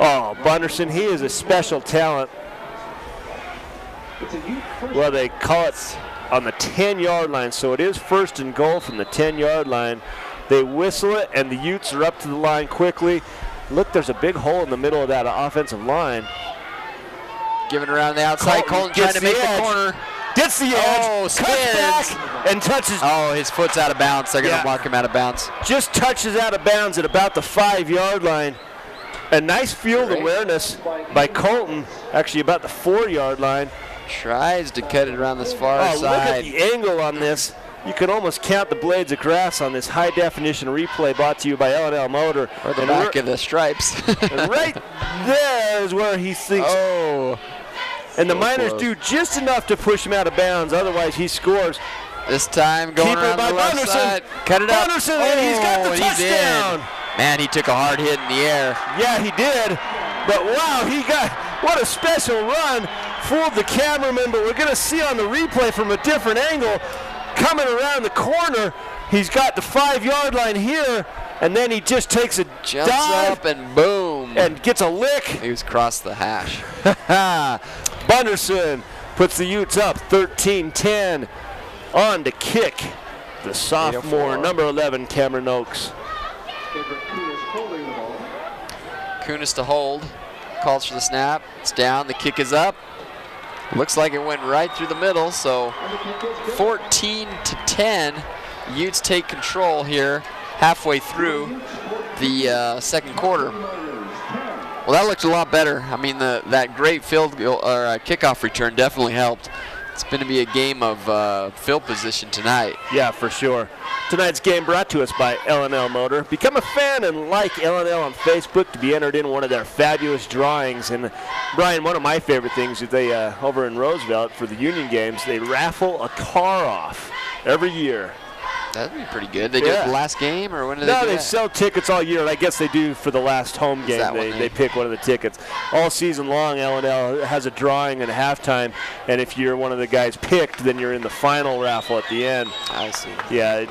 Oh, Bunderson, he is a special talent. Well, they call it on the 10-yard line, so it is 1st and goal from the 10-yard line. They whistle it, and the Utes are up to the line quickly. Look, there's a big hole in the middle of that offensive line. Giving around the outside, Colton trying to make the corner. Gets the edge, oh, cuts back, and touches. Oh, his foot's out of bounds. They're going to mark him out of bounds. Just touches out of bounds at about the 5-yard line. A nice field awareness by Colton, actually about the 4-yard line. Tries to cut it around this far side. Look at the angle on this. You can almost count the blades of grass on this high-definition replay brought to you by L&L Motor. Or the back of the stripes. And right there is where he thinks. Oh. And the Miners do just enough to push him out of bounds. Otherwise, he scores. This time going around the left side. Cut it up. Bunderson, and he's got the touchdown. Man, he took a hard hit in the air. Yeah, he did. But wow, what a special run. Fooled the cameraman, but we're going to see on the replay from a different angle. Coming around the corner, he's got the 5-yard line here, and then he just takes a jumps dive up and boom. And gets a lick. He was across the hash. Bunderson puts the Utes up 13-10. On to kick the sophomore, number 11, Cameron Oakes. Kunis to hold. Calls for the snap. It's down. The kick is up. Looks like it went right through the middle, so 14-10. Utes take control here halfway through the second quarter. Well, that looked a lot better. I mean, that great field goal or kickoff return definitely helped. It's going to be a game of field position tonight. Yeah, for sure. Tonight's game brought to us by L&L Motor. Become a fan and like L&L on Facebook to be entered in one of their fabulous drawings. And Brian, one of my favorite things is they over in Roosevelt for the Union games, they raffle a car off every year. That'd be pretty good. They do it the last game, or when do they do No, that? they sell tickets all year, and I guess they do for the last home game. They pick one of the tickets. All season long, L&L has a drawing and a halftime, and if you're one of the guys picked, then you're in the final raffle at the end. I see. Yeah,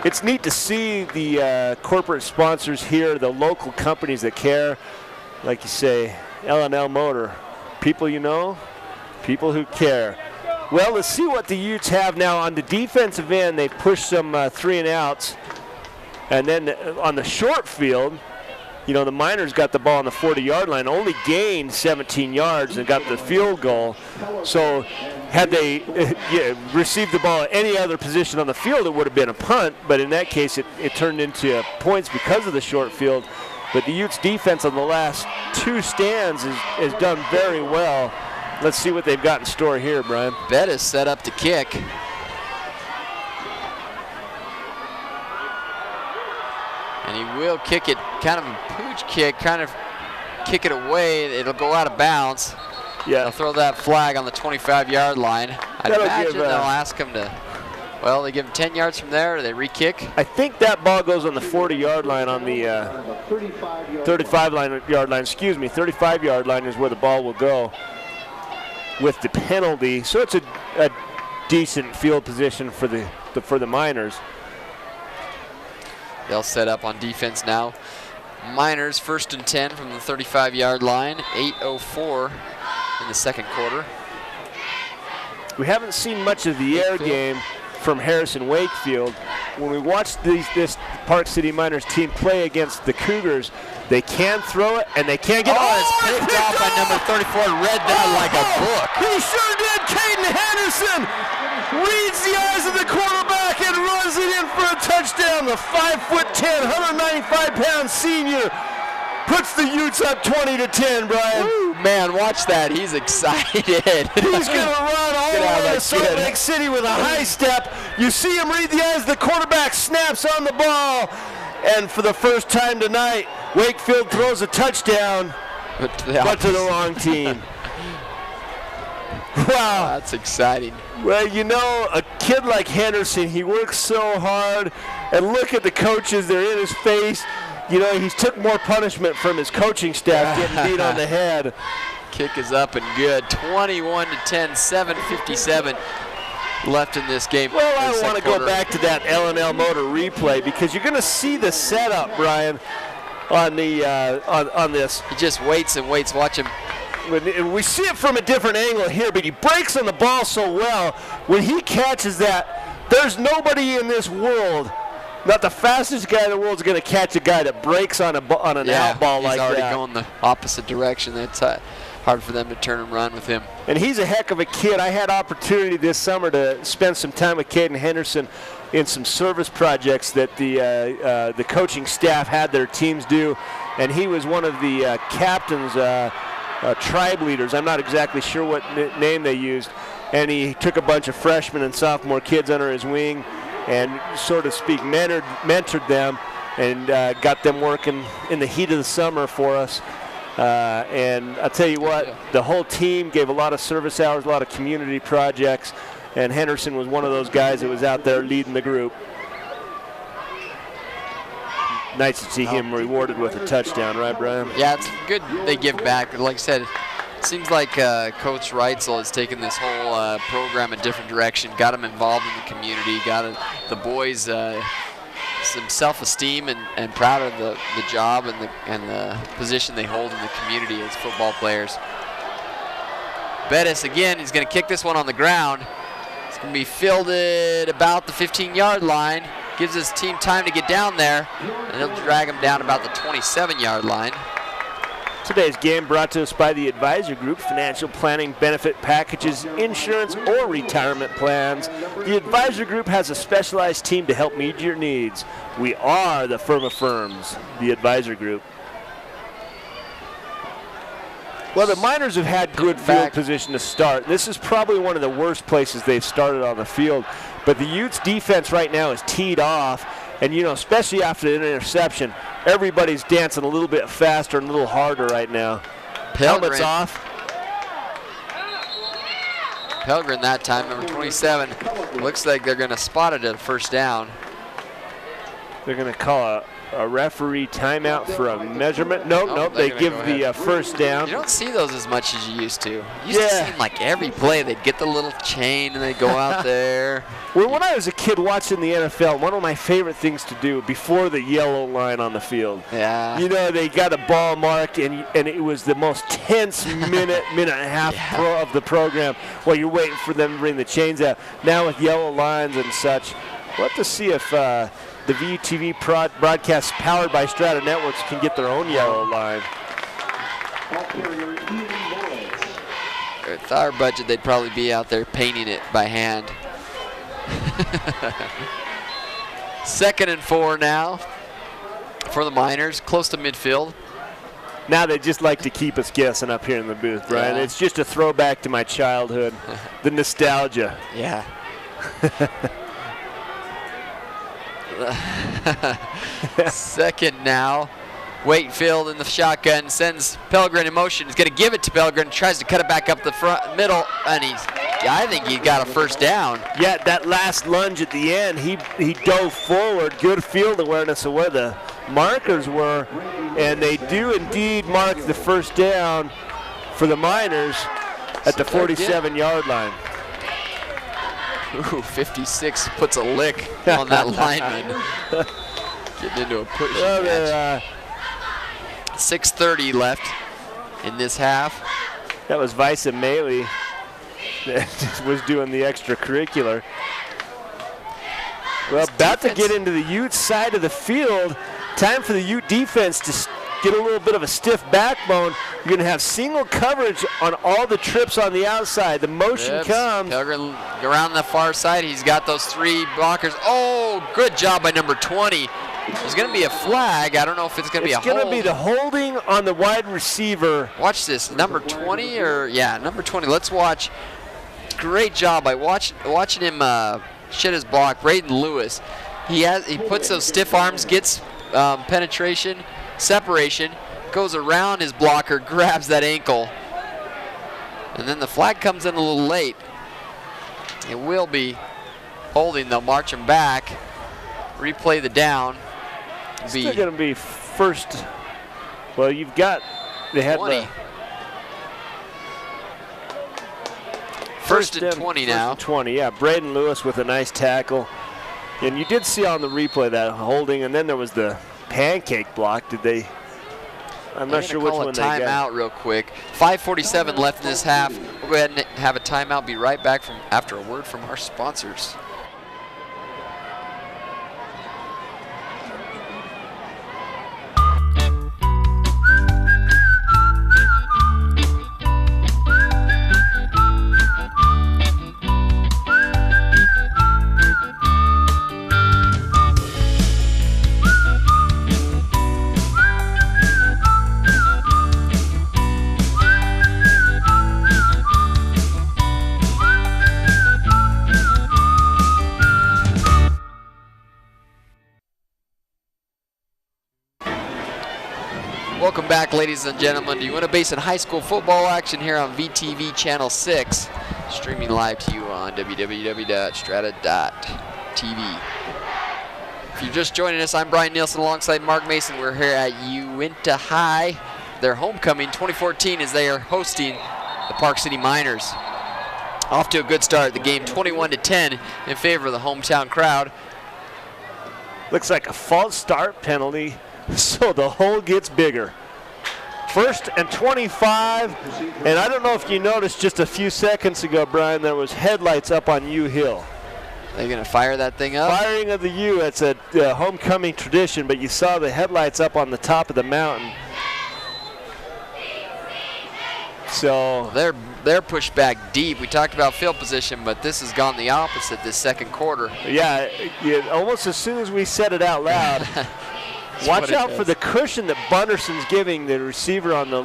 it's neat to see the corporate sponsors here, the local companies that care. Like you say, L&L Motor, people you know, people who care. Well, let's see what the Utes have now. On the defensive end, they pushed some 3-and-outs. And then on the short field, you know, the Miners got the ball on the 40-yard line, only gained 17 yards and got the field goal. So had they received the ball at any other position on the field, it would have been a punt. But in that case, it turned into points because of the short field. But the Utes defense on the last 2 stands has done very well. Let's see what they've got in store here, Brian. Bettis set up to kick. And he will kick it, kind of a pooch kick, kind of kick it away. It'll go out of bounds. Yeah. They'll throw that flag on the 25-yard line. I'd imagine they'll ask him to, well, they give him 10 yards from there, or they re-kick. I think that ball goes on the 40-yard line on the 35-yard line. Excuse me, 35-yard line is where the ball will go with the penalty. So it's a decent field position for the Miners. They'll set up on defense now. Miners 1st and 10 from the 35-yard line. 8:04 in the second quarter. We haven't seen much of the air game from Harrison Wakefield. When we watched this Park City Miners team play against the Cougars, they can throw it and they can't get it. Oh, it's picked off by number 34. Read that like a book. He sure did. Caden Henderson reads the eyes of the quarterback and runs it in for a touchdown. The 5'10", 195-pound senior puts the Utes up 20-10, Brian. Woo, man, watch that. He's excited. He's going to run all the way to Salt Lake City with a high step. You see him read the eyes. The quarterback snaps on the ball. And for the first time tonight, Wakefield throws a touchdown, but to the wrong team. Wow. That's exciting. Well, you know, a kid like Henderson, he works so hard. And look at the coaches. They're in his face. You know, he's took more punishment from his coaching staff getting beat on the head. Kick is up and good. 21-10, 7:57 left in this game. Well, I want to go back to that L&L Motor replay because you're going to see the setup, Brian, on the on this. He just waits and waits. Watch him. We see it from a different angle here, but he breaks on the ball so well. When he catches that, there's nobody in this world. Not the fastest guy in the world is going to catch a guy that breaks on an out ball like that. He's already going the opposite direction. It's hard for them to turn and run with him. And he's a heck of a kid. I had opportunity this summer to spend some time with Caden Henderson in some service projects that the coaching staff had their teams do. And he was one of the captain's tribe leaders. I'm not exactly sure what name they used. And he took a bunch of freshmen and sophomore kids under his wing and, so to speak, mentored them and got them working in the heat of the summer for us. And I'll tell you what, the whole team gave a lot of service hours, a lot of community projects, and Henderson was one of those guys that was out there leading the group. Nice to see him rewarded with a touchdown, right, Brian? Yeah, it's good they give back. Like I said, it seems like Coach Reitzel has taken this whole program a different direction, got them involved in the community, got the boys some self-esteem and proud of the job and the position they hold in the community as football players. Bettis again, he's going to kick this one on the ground. It's going to be fielded about the 15-yard line. Gives his team time to get down there, and he'll drag him down about the 27-yard line. Today's game brought to us by the Advisor Group, financial planning, benefit packages, insurance, or retirement plans. The Advisor Group has a specialized team to help meet your needs. We are the firm of firms, the Advisor Group. Well, the Miners have had good field position to start. This is probably one of the worst places they've started on the field. But the Utes defense right now is teed off. And, you know, especially after the interception, everybody's dancing a little bit faster and a little harder right now. Helmets off. Pelgrin that time, number 27. Looks like they're going to spot it at first down. They're going to call a referee timeout for a measurement. Nope, they give the first down. You don't see those as much as you used to. You used to see them like every play. They'd get the little chain and they'd go out there. Well, when I was a kid watching the NFL, one of my favorite things to do before the yellow line on the field. Yeah. You know, they got a ball marked, and it was the most tense minute and a half of the program while you're waiting for them to bring the chains out. Now with yellow lines and such, we'll have to see if the VTV broadcasts powered by Strata Networks can get their own yellow line. With our budget, they'd probably be out there painting it by hand. 2nd and 4 now for the Miners, close to midfield. Now they just like to keep us guessing up here in the booth, Brian. Yeah. It's just a throwback to my childhood, the nostalgia. Yeah. Second now. Wakefield in the shotgun, sends Pelgrin in motion. He's going to give it to Pelgrin, tries to cut it back up the front middle, and I think he got a first down. Yeah, that last lunge at the end, he dove forward. Good field awareness of where the markers were, and they do indeed mark the first down for the Miners at the 47-yard line. Ooh, 56 puts a lick on that lineman. Getting into a push match. 6:30 left in this half. That was Visa Maley that was doing the extracurricular. Well, about to get into the Ute side of the field. Time for the Ute defense to get a little bit of a stiff backbone. You're going to have single coverage on all the trips on the outside. The motion comes. Pelgrin around the far side. He's got those 3 blockers. Oh, good job by number 20. There's going to be a flag. I don't know if it's going to be a hold. It's going to be the holding on the wide receiver. Watch this. Number 20 or, yeah, number 20. Let's watch. Great job by watching him shed his block. Braden Lewis. He puts those stiff arms, gets penetration, separation, goes around his blocker, grabs that ankle. And then the flag comes in a little late. It will be holding. They'll march him back, replay the down. Still going to be first. Well, you've got they had 20. First and 20 now. First and 20, yeah. Braden Lewis with a nice tackle. And you did see on the replay that holding, and then there was the pancake block. Did they? I'm not sure which one they got. Timeout real quick. 5:47 left in this half. We'll go ahead and have a timeout. Be right back after a word from our sponsors. Welcome back, ladies and gentlemen, to Uintah Basin High School football action here on VTV Channel 6, streaming live to you on www.strata.tv. If you're just joining us, I'm Brian Nielsen alongside Mark Mason. We're here at Uintah High, their homecoming 2014, as they are hosting the Park City Miners. Off to a good start, the game 21-10 in favor of the hometown crowd. Looks like a false start penalty, so the hole gets bigger. First and 25, and I don't know if you noticed just a few seconds ago, Brian, there was headlights up on U Hill. They're going to fire that thing up? Firing of the U, it's a homecoming tradition, but you saw the headlights up on the top of the mountain. So they're pushed back deep. We talked about field position, but this has gone the opposite this second quarter. Yeah, almost as soon as we said it out loud. Watch out for the cushion that Bunderson's giving the receiver on the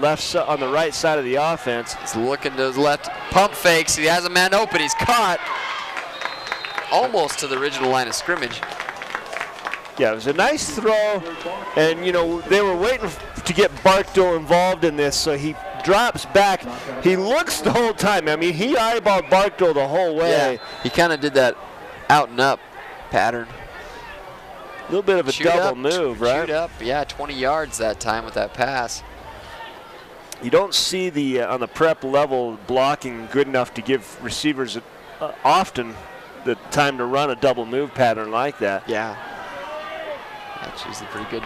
on the right side of the offense. He's looking to his left, pump fakes. He has a man open. He's caught almost to the original line of scrimmage. Yeah, it was a nice throw, and you know they were waiting to get Barkdale involved in this, so he drops back. He looks the whole time. I mean, he eyeballed Barkdale the whole way. Yeah, he kind of did that out and up pattern. A little bit of a double move, right? Shoot up, yeah, 20 yards that time with that pass. You don't see the on the prep level blocking good enough to give receivers often the time to run a double move pattern like that. Yeah, that's usually pretty good.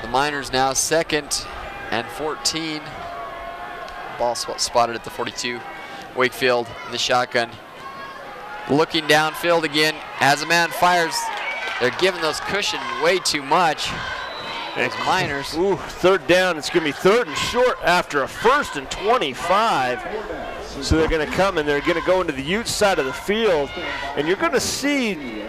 The Miners now 2nd and 14. Ball spotted at the 42. Wakefield in the shotgun. Looking downfield again as a man fires. They're giving those cushion way too much. Those Miners. Ooh, third down. It's going to be 3rd and short after a 1st and 25. So they're going to come and they're going to go into the Utes side of the field. And you're going to see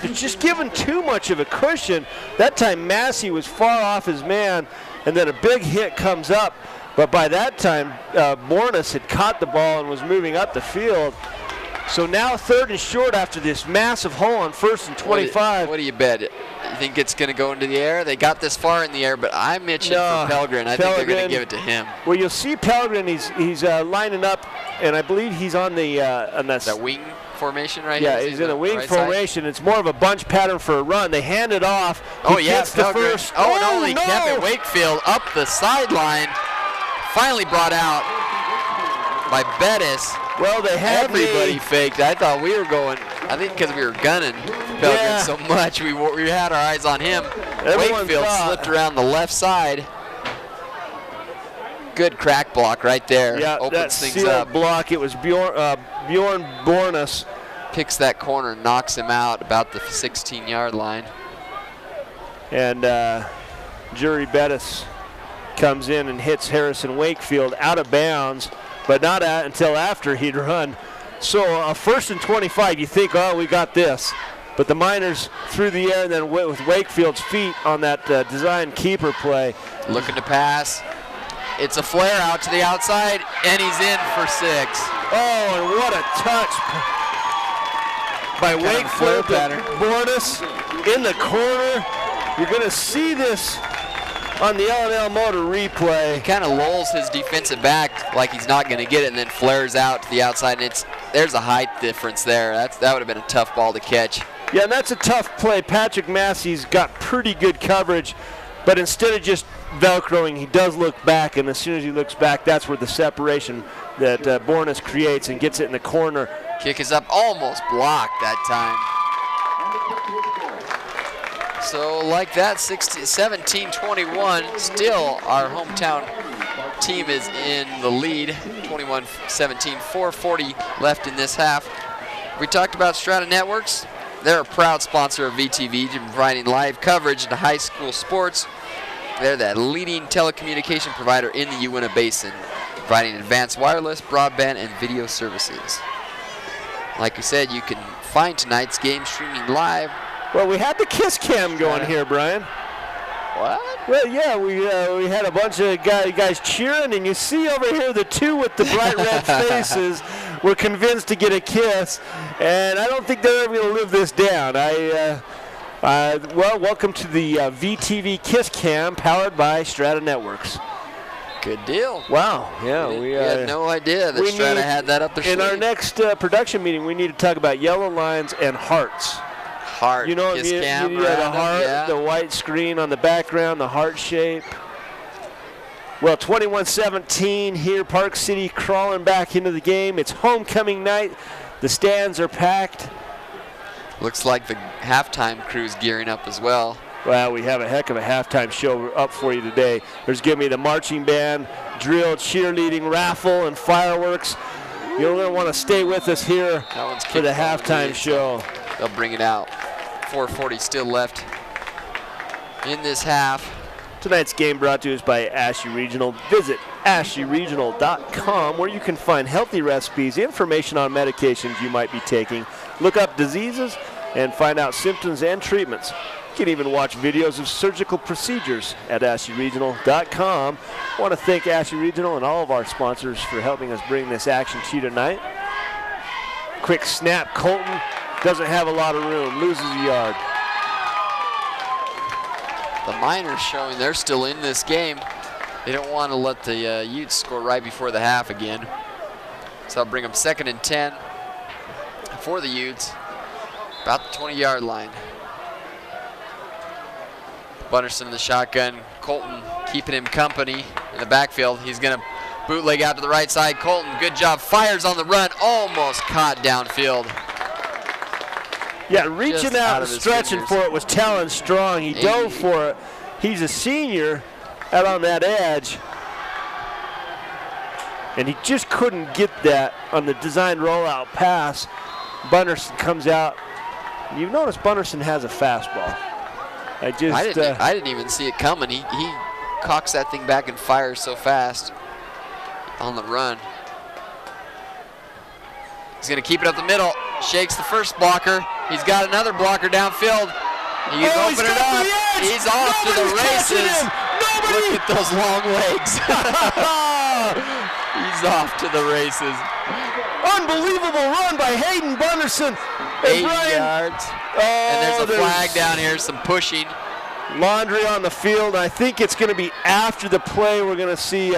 they're just giving too much of a cushion. That time Massey was far off his man, and then a big hit comes up. But by that time, Bornas had caught the ball and was moving up the field. So now 3rd and short after this massive hole on 1st and 25. What do you bet? You think it's going to go into the air? They got this far in the air, but I'm itching for Pelgrin. I think they're going to give it to him. Well, you'll see Pelgrin. He's lining up, and I believe he's on the that wing formation right here. Yeah, he's in a wing formation. It's more of a bunch pattern for a run. They hand it off. He gets the first. Oh, no, they kept it. Wakefield up the sideline. Finally brought out by Bettis. Well, they had everybody faked. I thought we were going. I think because we were gunning Pelgrin so much, we had our eyes on him. Wakefield slipped around the left side. Good crack block right there. Yeah, opens that things up. Block. It was Bjorn Bornas. Picks that corner, knocks him out about the 16-yard line. And Jury Bettis comes in and hits Harrison Wakefield out of bounds, but not until after he'd run. So 1st and 25, you think, oh, we got this. But the Miners through the air, and then with Wakefield's feet on that design keeper play. Looking to pass. It's a flare out to the outside, and he's in for 6. Oh, and what a touch by Wakefield to Bornas in the corner. You're going to see this on the L&L Motor replay. He kind of lulls his defensive back like he's not going to get it, and then flares out to the outside, and there's a height difference there. That would have been a tough ball to catch. Yeah, and that's a tough play. Patrick Massey's got pretty good coverage, but instead of just Velcroing, he does look back, and as soon as he looks back, that's where the separation that Bornas creates and gets it in the corner. Kick is up, almost blocked that time. So like that, 17-21, still our hometown team is in the lead, 21-17, 4:40 left in this half. We talked about Strata Networks. They're a proud sponsor of VTV, providing live coverage into high school sports. They're that leading telecommunication provider in the Uintah Basin, providing advanced wireless, broadband, and video services. Like we said, you can find tonight's game streaming live. Well, we had the kiss cam going here, Brian. What? Well, yeah, we had a bunch of guys cheering, and you see over here the two with the bright red faces were convinced to get a kiss, and I don't think they're ever going to live this down. Well, welcome to the VTV Kiss Cam, powered by Strata Networks. Good deal. Wow, yeah. We had no idea that Strata had that up their sleeve. In our next production meeting, we need to talk about yellow lines and hearts. Heart, you know, kiss cam the heart, yeah. The white screen on the background, the heart shape. Well, 21-17 here, Park City crawling back into the game. It's homecoming night. The stands are packed. Looks like the halftime crew's gearing up as well. Well, we have a heck of a halftime show up for you today. There's going to be the marching band, drill, cheerleading, raffle, and fireworks. You're going to want to stay with us here for the halftime show. They'll bring it out. 4:40 still left in this half. Tonight's game brought to us by Ashley Regional. Visit ashleyregional.com where you can find healthy recipes, information on medications you might be taking, look up diseases, and find out symptoms and treatments. You can even watch videos of surgical procedures at ashleyregional.com. I want to thank Ashley Regional and all of our sponsors for helping us bring this action to you tonight. Quick snap, Colton doesn't have a lot of room, loses a yard. The Miners showing they're still in this game. They don't want to let the Utes score right before the half again. So I'll bring them 2nd and 10 for the Utes, about the 20-yard line. Bunderson in the shotgun. Colton keeping him company in the backfield. He's going to bootleg out to the right side. Colton, good job, fires on the run, almost caught downfield. Yeah, reaching out and stretching for it was Talon Strong. He dove for it. He's a senior out on that edge. And he just couldn't get that on the design rollout pass. Bunderson comes out. You've noticed Bunderson has a fastball. I didn't even see it coming. He cocks that thing back and fires so fast on the run. He's going to keep it up the middle. Shakes the first blocker. He's got another blocker downfield. He can open it up. He's off to the races. Look at those long legs. He's off to the races. Unbelievable run by Hayden Bunderson. 8 yards. And there's a flag down here, some pushing. Laundry on the field. I think it's going to be after the play we're going to see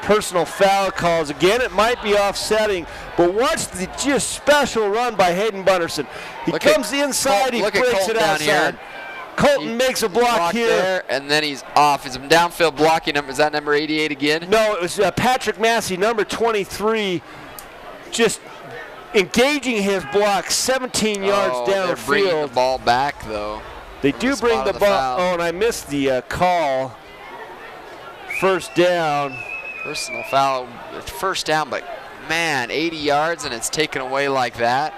personal foul calls. Again, it might be offsetting, but watch the just special run by Hayden Bunderson. He comes inside, he breaks it outside. Colton makes a block here. There, and then he's off. Is downfield blocking him. Is that number 88 again? No, it was Patrick Massey, number 23, just engaging his block 17 yards downfield. They're bringing the ball back, though. They do bring the ball. Oh, and I missed the call. First down. Personal foul, first down, but man, 80 yards and it's taken away like that.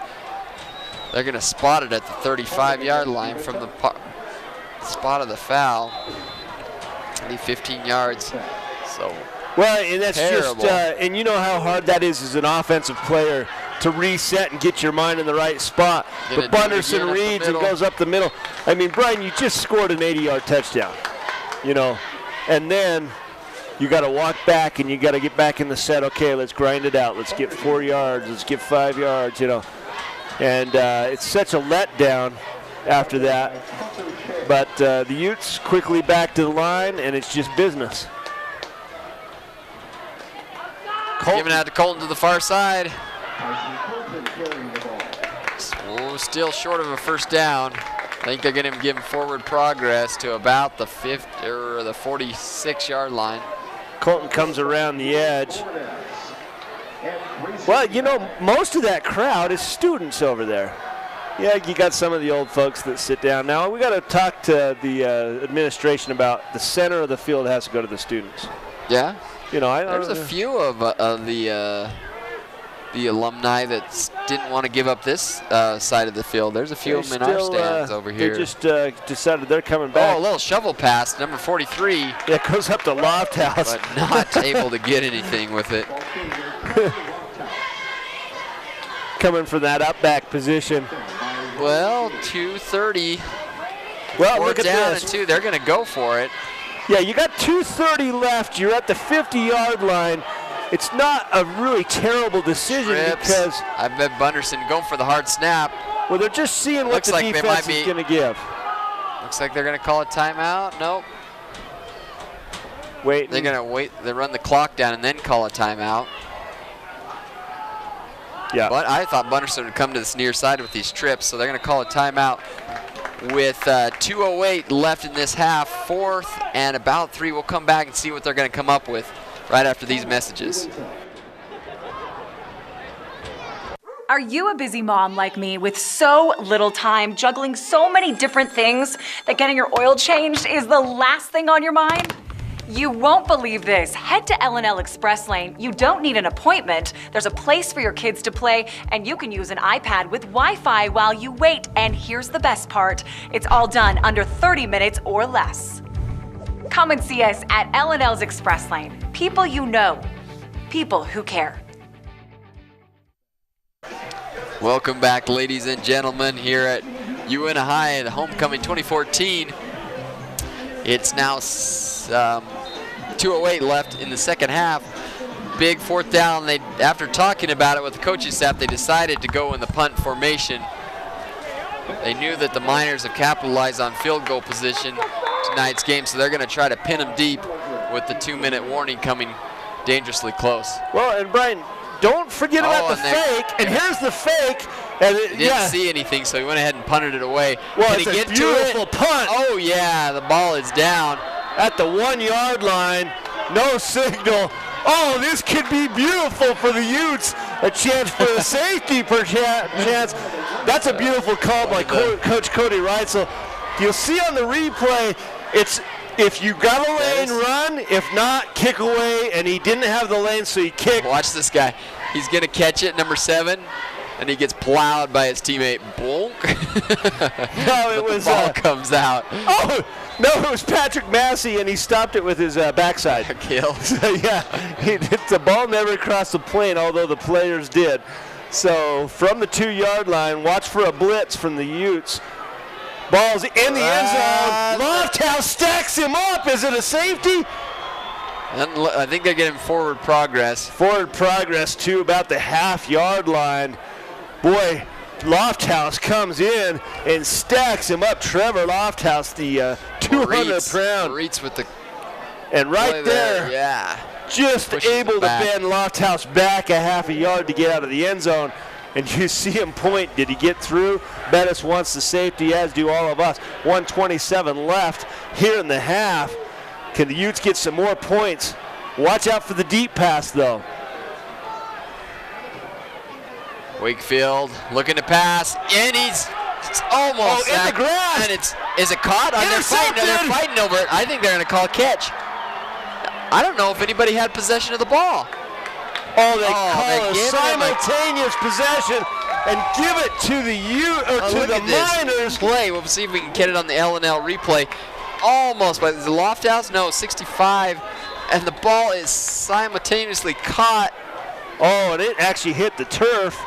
They're going to spot it at the 35-yard line from the spot of the foul. Only 15 yards. So well, and that's terrible. just, and you know how hard that is as an offensive player to reset and get your mind in the right spot. But Bunderson reads and goes up the middle. I mean, Brian, you just scored an 80-yard touchdown, and then you got to walk back and you got to get back in the set. Okay, let's grind it out. Let's get 4 yards. Let's get 5 yards, And it's such a letdown after that. But the Utes quickly back to the line, and it's just business. Giving out to Colton to the far side. Still short of a first down. I think they're going to give him forward progress to about the 46-yard line. Colton comes around the edge. Well, most of that crowd is students over there. Yeah, you got some of the old folks that sit down. Now, we got to talk to the administration about the center of the field has to go to the students. Yeah? There's a few of the alumni that didn't want to give up this side of the field. There's a few of them in our stands over here. They just decided they're coming back. Oh, a little shovel pass, number 43. Yeah, it goes up to Lofthouse. But not able to get anything with it. Coming from that up back position. Well, 2:30. Well, look at down this. And 2. They're going to go for it. Yeah, you got 2:30 left. You're at the 50-yard line. It's not a really terrible decision because I bet Bunderson going for the hard snap. Well, they're just seeing what the defense is going to give. Looks like they're going to call a timeout. Nope. Wait. They're going to wait. They run the clock down and then call a timeout. Yeah. But I thought Bunderson would come to this near side with these trips, so they're going to call a timeout with 2:08 left in this half. 4th and about 3. We'll come back and see what they're going to come up with right after these messages. Are you a busy mom like me with so little time, juggling so many different things that getting your oil changed is the last thing on your mind? You won't believe this. Head to L&L Express Lane. You don't need an appointment. There's a place for your kids to play, and you can use an iPad with Wi-Fi while you wait. And here's the best part. It's all done under 30 minutes or less. Come and see us at L&L's Express Lane. People you know. People who care. Welcome back, ladies and gentlemen, here at Uintah High, the homecoming 2014. It's now 2:08 left in the second half. Big 4th down. After talking about it with the coaching staff, they decided to go in the punt formation. They knew that the Miners have capitalized on field goal position tonight's game, so they're going to try to pin them deep with the 2-minute warning coming dangerously close. Well, and Brian, don't forget about the fake. And here's the fake. And he didn't see anything, so he went ahead and punted it away. Well, Can it's he get a beautiful to it? punt. Oh, yeah, the ball is down. At the 1-yard line, no signal. Oh, this could be beautiful for the Utes. A chance for a safety chance. That's a beautiful call by Coach Cody Reitzel. You'll see on the replay, it's if you got a lane, run. If not, kick away. And he didn't have the lane, so he kicked. Watch this guy. He's going to catch it, number 7. And he gets plowed by his teammate. Bonk. No, it was. The ball comes out. Oh, no, it was Patrick Massey, and he stopped it with his backside. Kill. So, yeah, the ball never crossed the plane, although the players did. So from the 2-yard line, watch for a blitz from the Utes. Ball's in the end zone. Lofthouse stacks him up. Is it a safety? I think they're getting forward progress. Forward progress to about the half-yard line. Boy, Lofthouse comes in and stacks him up. Trevor Lofthouse, the 200-pound. Reitz with the and right there, yeah, just pushes able to back. bend Lofthouse back a half a yard to get out of the end zone. And you see him point. Did he get through? Bettis wants the safety, as do all of us. 1:27 left here in the half. Can the Utes get some more points? Watch out for the deep pass, though. Wakefield looking to pass, and he's almost in the grass. And is it caught? They're fighting over it. I think they're going to call a catch. I don't know if anybody had possession of the ball. Oh, they call a simultaneous possession and give it to the Miners. Play. We'll see if we can get it on the L&L replay. Almost, but is it Lofthouse? No, 65, and the ball is simultaneously caught. Oh, and it actually hit the turf.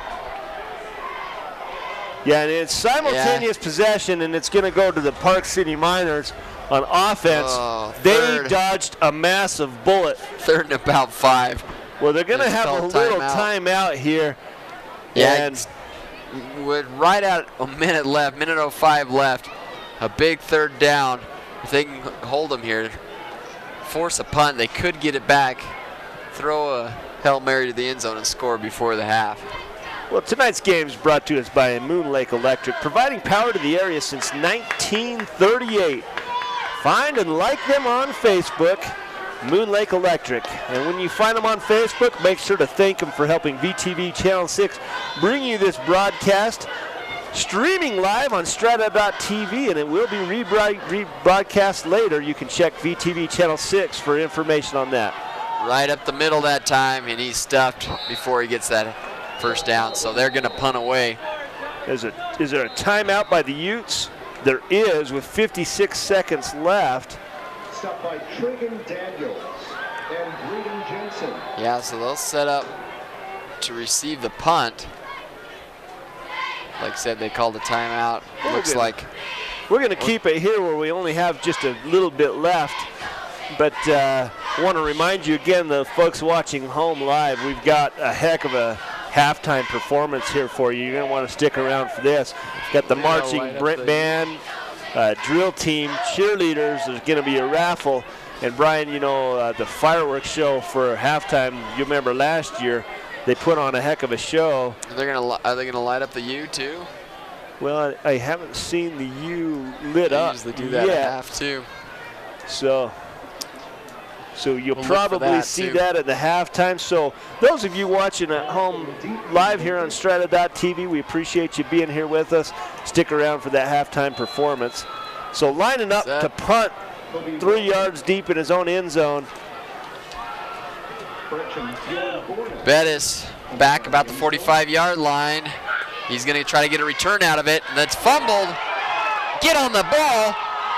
Yeah, and it's simultaneous possession, and it's going to go to the Park City Miners on offense. They dodged a massive bullet. 3rd and about 5. Well, they're going to have a little timeout here. Yeah, and with right at a minute left, minute 05 left, a big 3rd down. If they can hold them here, force a punt, they could get it back, throw a Hail Mary to the end zone and score before the half. Well, tonight's game is brought to us by Moon Lake Electric, providing power to the area since 1938. Find and like them on Facebook, Moon Lake Electric. And when you find them on Facebook, make sure to thank them for helping VTV Channel 6 bring you this broadcast. Streaming live on strata.tv, and it will be rebroadcast later. You can check VTV Channel 6 for information on that. Right up the middle that time, and he's stuffed before he gets that first down, so they're going to punt away. Is there a timeout by the Utes? There is, with 56 seconds left. Stopped by Trigan Daniels and Breeden Jensen. Yeah, so they'll set up to receive the punt. Like I said, they called a timeout. Looks like we're going to keep it here where we only have just a little bit left. But I want to remind you again, the folks watching home live, we've got a heck of a halftime performance here for you. You're going to want to stick around for this. We've got the marching band, drill team, cheerleaders. There's going to be a raffle. And Brian, you know, the fireworks show for halftime, you remember last year, they put on a heck of a show. Are they gonna light up the U too? Well, I haven't seen the U lit up. They usually do that at half too. So you'll probably see that at the halftime. So those of you watching at home live here on strata.tv, we appreciate you being here with us. Stick around for that halftime performance. So lining up to punt 3 yards deep in his own end zone. Bettis back about the 45-yard line. He's going to try to get a return out of it. That's fumbled. Get on the ball.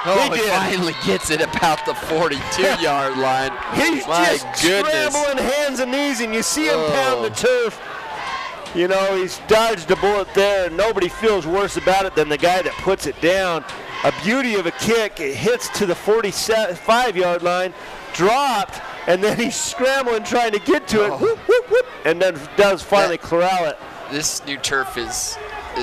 Oh, he finally gets it about the 42-yard line. He's just scrambling hands and knees, and you see him pound the turf. You know, he's dodged a bullet there, and nobody feels worse about it than the guy that puts it down. A beauty of a kick. It hits to the 45-yard line, dropped, and then he's scrambling trying to get to it, whoop, whoop, whoop, and then does finally corral it. This new turf is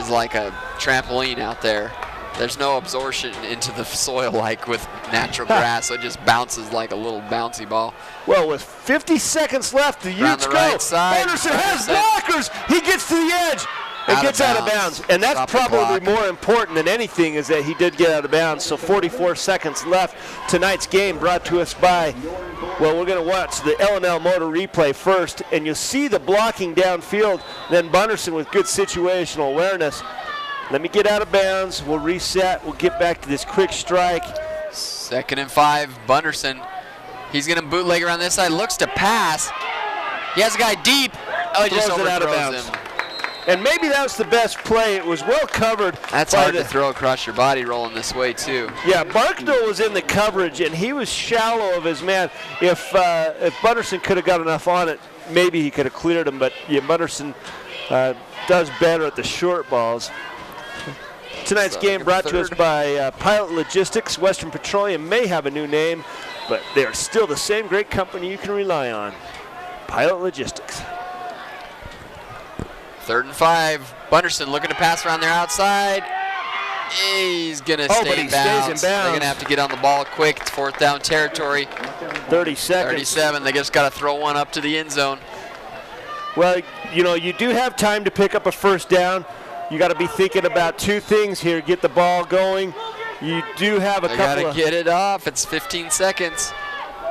like a trampoline out there. There's no absorption into the soil like with natural grass, so it just bounces like a little bouncy ball. Well, with 50 seconds left, the Utes go. Right side, Anderson has blockers. He gets to the edge and gets out of bounds. And that's probably more important than anything, is that he did get out of bounds. So 44 seconds left. Tonight's game brought to us by, well, we're going to watch the L&L Motor replay first, and you'll see the blocking downfield. Then Bunderson with good situational awareness. Let me get out of bounds. We'll reset. We'll get back to this quick strike. 2nd and 5, Bunderson. He's going to bootleg around this side. Looks to pass. He has a guy deep. Oh, he just overthrows him. And maybe that was the best play. It was well covered. That's hard to throw across your body rolling this way, too. Yeah, Barkdale was in the coverage, and he was shallow of his man. If Bunderson could have got enough on it, maybe he could have cleared him. But yeah, Bunderson does better at the short balls. Tonight's game brought to us by Pilot Logistics. Western Petroleum may have a new name, but they are still the same great company you can rely on. Pilot Logistics. 3rd and 5. Bunderson looking to pass around there outside. He's going to stay in bounds. They're going to have to get on the ball quick. It's 4th down territory. 30 seconds. 37. They just got to throw one up to the end zone. Well, you know, you do have time to pick up a first down. You got to be thinking about two things here. Get the ball going. You do have a couple of... They got to get it off. It's 15 seconds.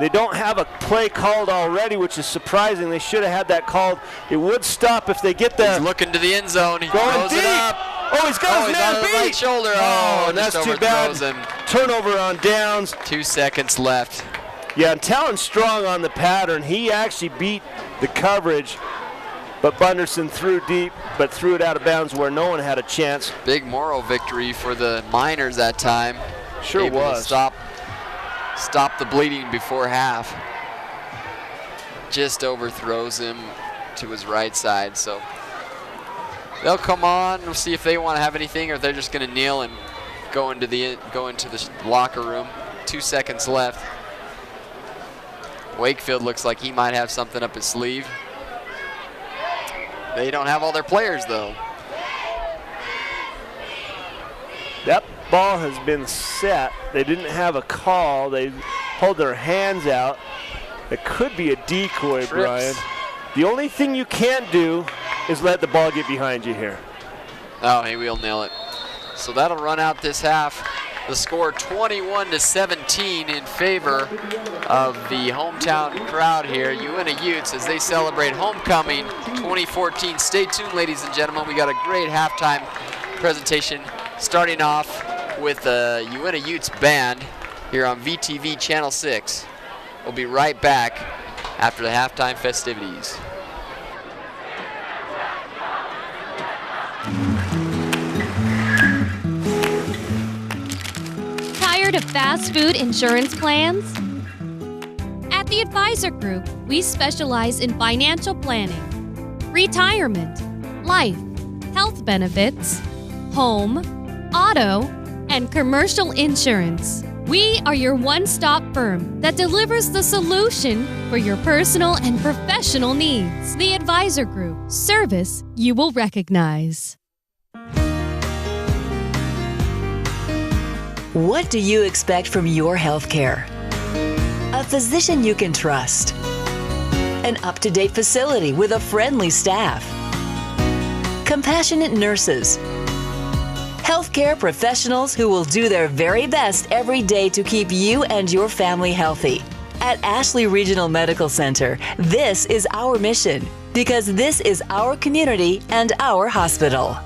They don't have a play called already, which is surprising. They should have had that called. It would stop if they get there. He's looking to the end zone. He throws it up. Oh, he's got his man beat. Right shoulder. Oh, and that's too bad. Him. Turnover on downs. 2 seconds left. Yeah, and Talon strong on the pattern. He actually beat the coverage. But Bunderson threw deep, but threw it out of bounds where no one had a chance. Big moral victory for the Miners that time. Sure Able was. To stop the bleeding before half. Just overthrows him to his right side. So they'll come on. We'll see if they want to have anything or if they're just going to kneel and go into the locker room. 2 seconds left. Wakefield looks like he might have something up his sleeve. They don't have all their players, though. That ball has been set. They didn't have a call. They hold their hands out. It could be a decoy, Trips. Brian. The only thing you can't do is let the ball get behind you here. Oh, he will nail it. So that'll run out this half. The score 21-17 in favor of the hometown crowd here, Uintah Utes, as they celebrate homecoming 2014. Stay tuned, ladies and gentlemen. We got a great halftime presentation starting off with the Uintah Utes band here on VTV Channel 6. We'll be right back after the halftime festivities. Tired of fast food insurance plans? At the Advisor Group, we specialize in financial planning, retirement, life, health benefits, home, auto, and commercial insurance. We are your one-stop firm that delivers the solution for your personal and professional needs. The Advisor Group. Service you will recognize. What do you expect from your health care? A physician you can trust. An up-to-date facility with a friendly staff. Compassionate nurses. Healthcare professionals who will do their very best every day to keep you and your family healthy. At Ashley Regional Medical Center, this is our mission because this is our community and our hospital.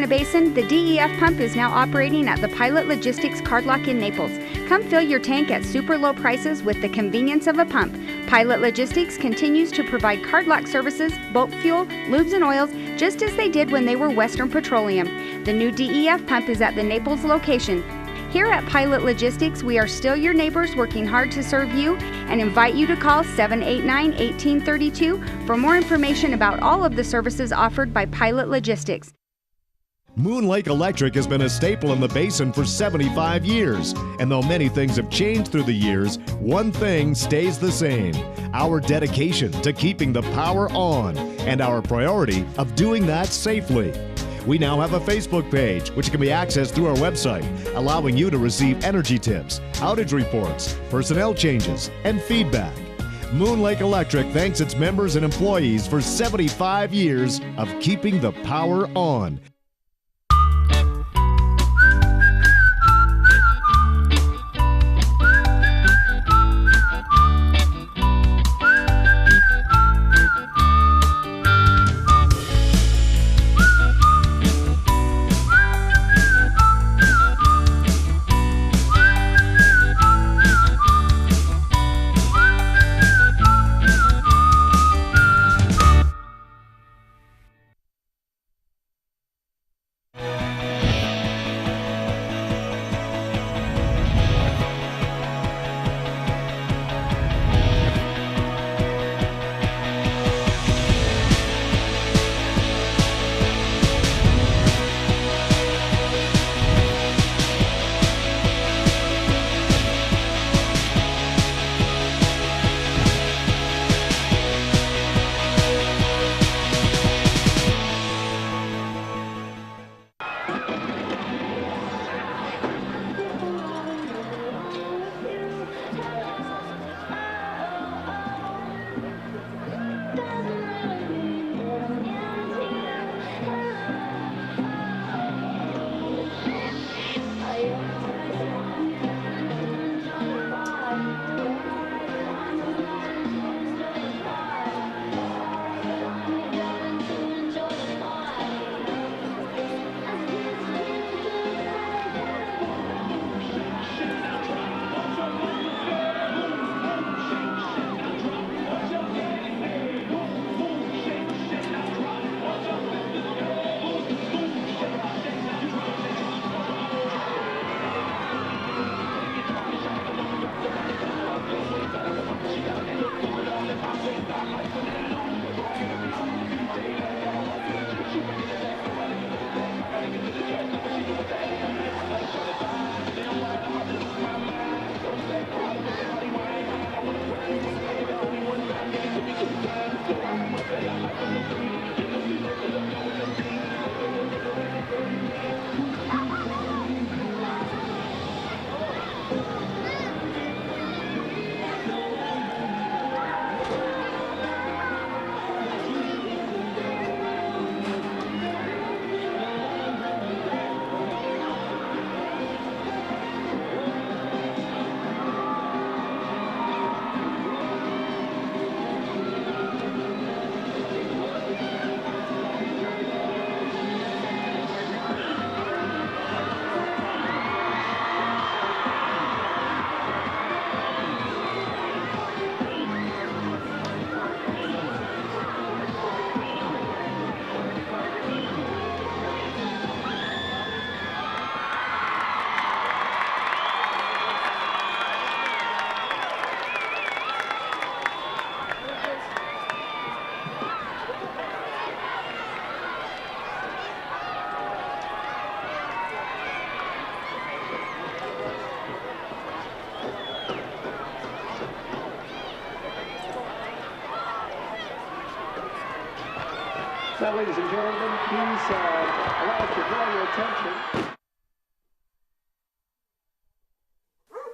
Uintah Basin, the DEF pump is now operating at the Pilot Logistics Card Lock in Naples. Come fill your tank at super low prices with the convenience of a pump. Pilot Logistics continues to provide card lock services, boat fuel, lubes and oils, just as they did when they were Western Petroleum. The new DEF pump is at the Naples location. Here at Pilot Logistics, we are still your neighbors working hard to serve you and invite you to call 789-1832 for more information about all of the services offered by Pilot Logistics. Moon Lake Electric has been a staple in the basin for 75 years. And though many things have changed through the years, one thing stays the same: our dedication to keeping the power on and our priority of doing that safely. We now have a Facebook page, which can be accessed through our website, allowing you to receive energy tips, outage reports, personnel changes, and feedback. Moon Lake Electric thanks its members and employees for 75 years of keeping the power on. Now, ladies and gentlemen, please allow us to draw your attention.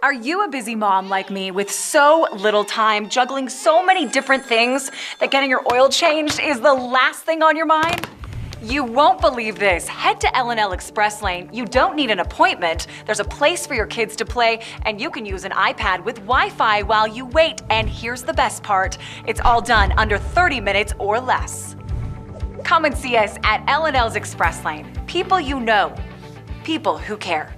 Are you a busy mom like me with so little time, juggling so many different things that getting your oil changed is the last thing on your mind? You won't believe this. Head to L&L Express Lane. You don't need an appointment. There's a place for your kids to play, and you can use an iPad with Wi-Fi while you wait. And here's the best part. It's all done under 30 minutes or less. Come and see us at L&L's Express Lane. People you know, people who care.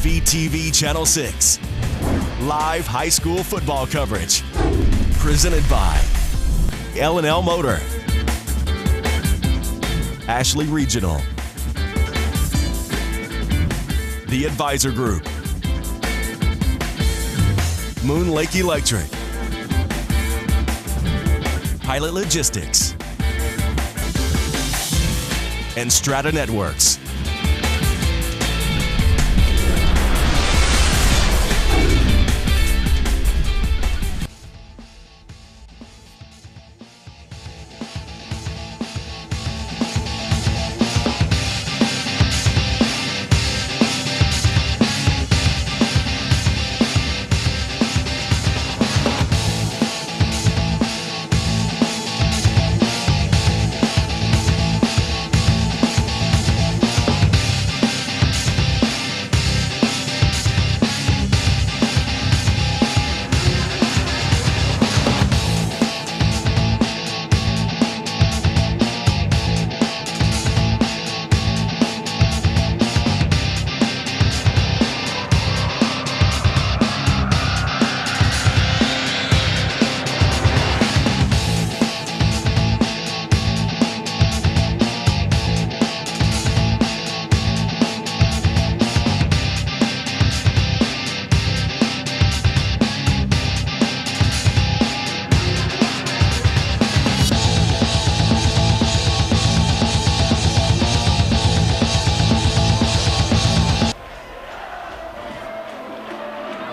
VTV Channel 6. Live high school football coverage. Presented by L&L Motor, Ashley Regional, The Advisor Group, Moon Lake Electric, Pilot Logistics, and Strata Networks.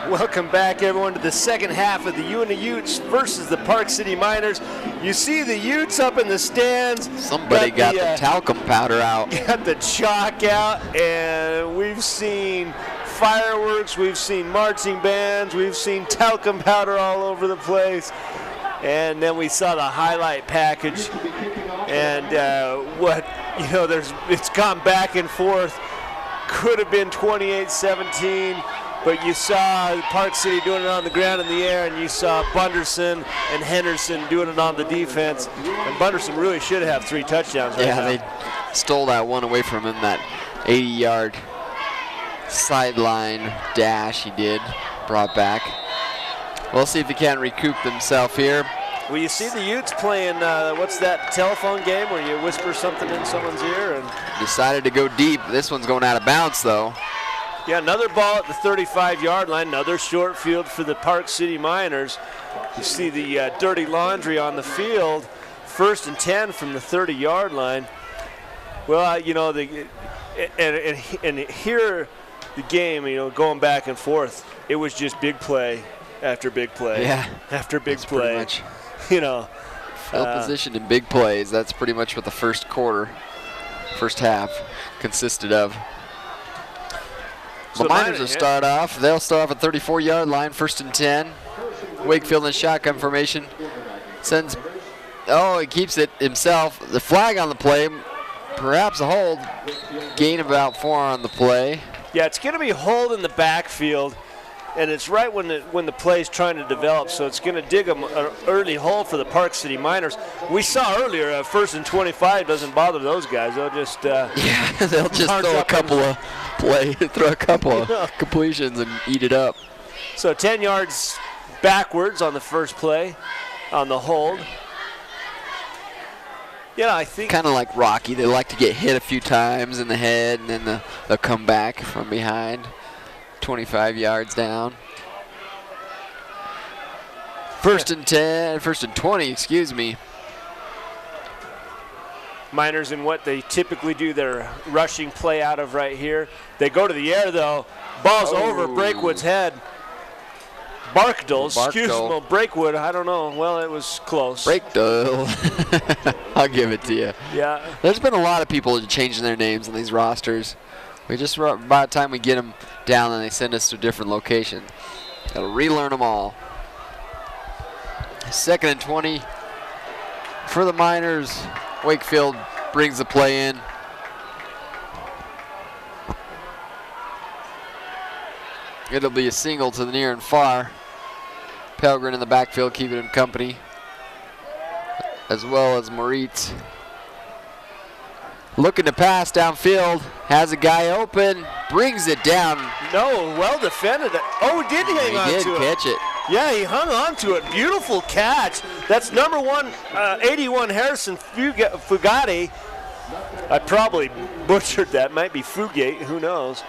Welcome back, everyone, to the second half of the Uintah Utes versus the Park City Miners. You see the Utes up in the stands. Somebody got the talcum powder out. Got the chalk out, and we've seen fireworks, we've seen marching bands, we've seen talcum powder all over the place. And then we saw the highlight package, and it's gone back and forth. Could have been 28-17. But you saw Park City doing it on the ground in the air, and you saw Bunderson and Henderson doing it on the defense. And Bunderson really should have 3 touchdowns right now. They stole that one away from him, that 80-yard sideline dash he did, brought back. We'll see if he can recoup himself here. Well, you see the Utes playing, what's that telephone game where you whisper something in someone's ear? And decided to go deep. This one's going out of bounds, though. Yeah, another ball at the 35-yard line, another short field for the Park City Miners. You see the dirty laundry on the field. 1st and 10 from the 30-yard line. Well, you know, and here the game, you know, going back and forth, it was just big play after big play. Yeah. After big That's play. pretty much you know. Well positioned in big plays. That's pretty much what the first half consisted of. So the Miners will start off. They'll start off at 34-yard line, 1st and 10. Wakefield in shotgun formation. Sends, he keeps it himself. The flag on the play, perhaps a hold. Gain of about 4 on the play. Yeah, it's going to be hold in the backfield, and it's right when the play's trying to develop, so it's going to dig an early hole for the Park City Miners. We saw earlier, 1st and 25 doesn't bother those guys. They'll just they'll just throw a couple of throw a couple of completions and eat it up. So 10 yards backwards on the first play on the hold. Yeah, I think kind of like Rocky. They like to get hit a few times in the head, and then they'll come back from behind. 25 yards down. 1st and 20, excuse me. Miners in what they typically do their rushing play out of right here. They go to the air though. Ball's over Breakwood's head. Barkdale, excuse me, Breakwood, I don't know. Well, it was close. Breakdale. I'll give it to you. Yeah. There's been a lot of people changing their names on these rosters. We just, by the time we get them down, and they send us to a different location. Gotta relearn them all. 2nd and 20 for the Miners. Wakefield brings the play in. It'll be a single to the near and far. Pelgrin in the backfield keeping him company, as well as Moritz. Looking to pass downfield, has a guy open, brings it down. No, well defended. Oh, did hang on to it. He did catch it. Yeah, he hung on to it. Beautiful catch. That's number 81 Harrison Fugate. I probably butchered that. Might be Fugate, who knows.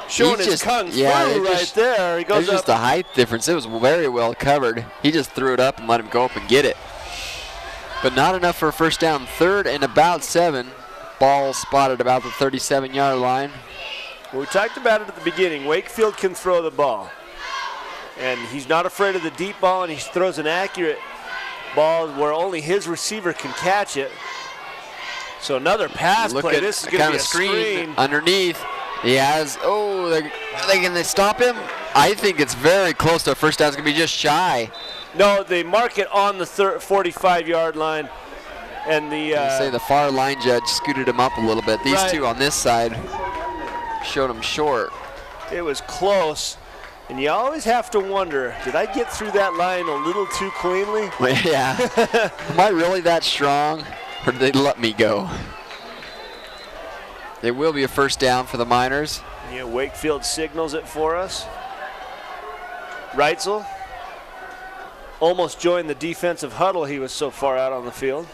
Showing his kung fu right there. He goes There's just a height difference. It was very well covered. He just threw it up and let him go up and get it. But not enough for a first down. 3rd and about 7. Ball spotted about the 37-yard line. Well, we talked about it at the beginning. Wakefield can throw the ball. And he's not afraid of the deep ball, and he throws an accurate ball where only his receiver can catch it. So another pass play. This is going to be a screen. Underneath. He has, can they stop him? I think it's very close to a first down. It's going to be just shy. No, they mark it on the 45-yard line. And the far line judge scooted him up a little bit. These two on this side showed him short. It was close. And you always have to wonder, did I get through that line a little too cleanly? Yeah. Am I really that strong? Or did they let me go? It will be a first down for the Miners. Yeah, Wakefield signals it for us. Reitzel almost joined the defensive huddle. He was so far out on the field.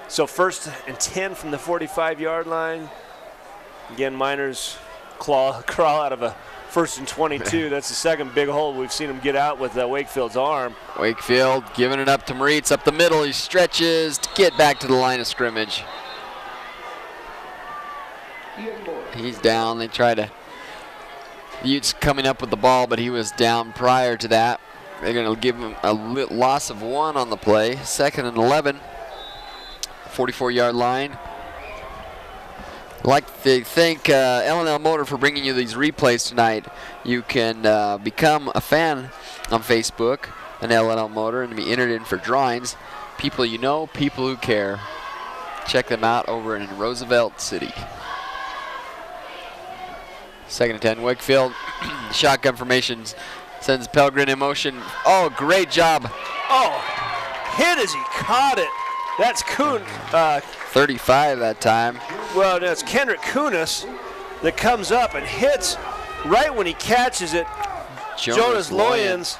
So 1st and 10 from the 45-yard line. Again, Miners crawl out of a 1st and 22. That's the second big hole we've seen him get out with Wakefield's arm. Wakefield giving it up to Moritz up the middle. He stretches to get back to the line of scrimmage. He's down. They try to. Utes coming up with the ball, but he was down prior to that. They're going to give him a loss of 1 on the play. 2nd and 11. 44-yard line. I'd like to thank L&L Motor for bringing you these replays tonight. You can become a fan on Facebook, an L&L Motor, and be entered in for drawings. People you know, people who care. Check them out over in Roosevelt City. 2nd and 10, Wakefield. Shotgun formations. Sends Pelgrin in motion. Oh, great job. Oh, hit as he caught it. That's 35 that time. Well, that's Kendrick Kunis that comes up and hits right when he catches it. Jonas Loyens.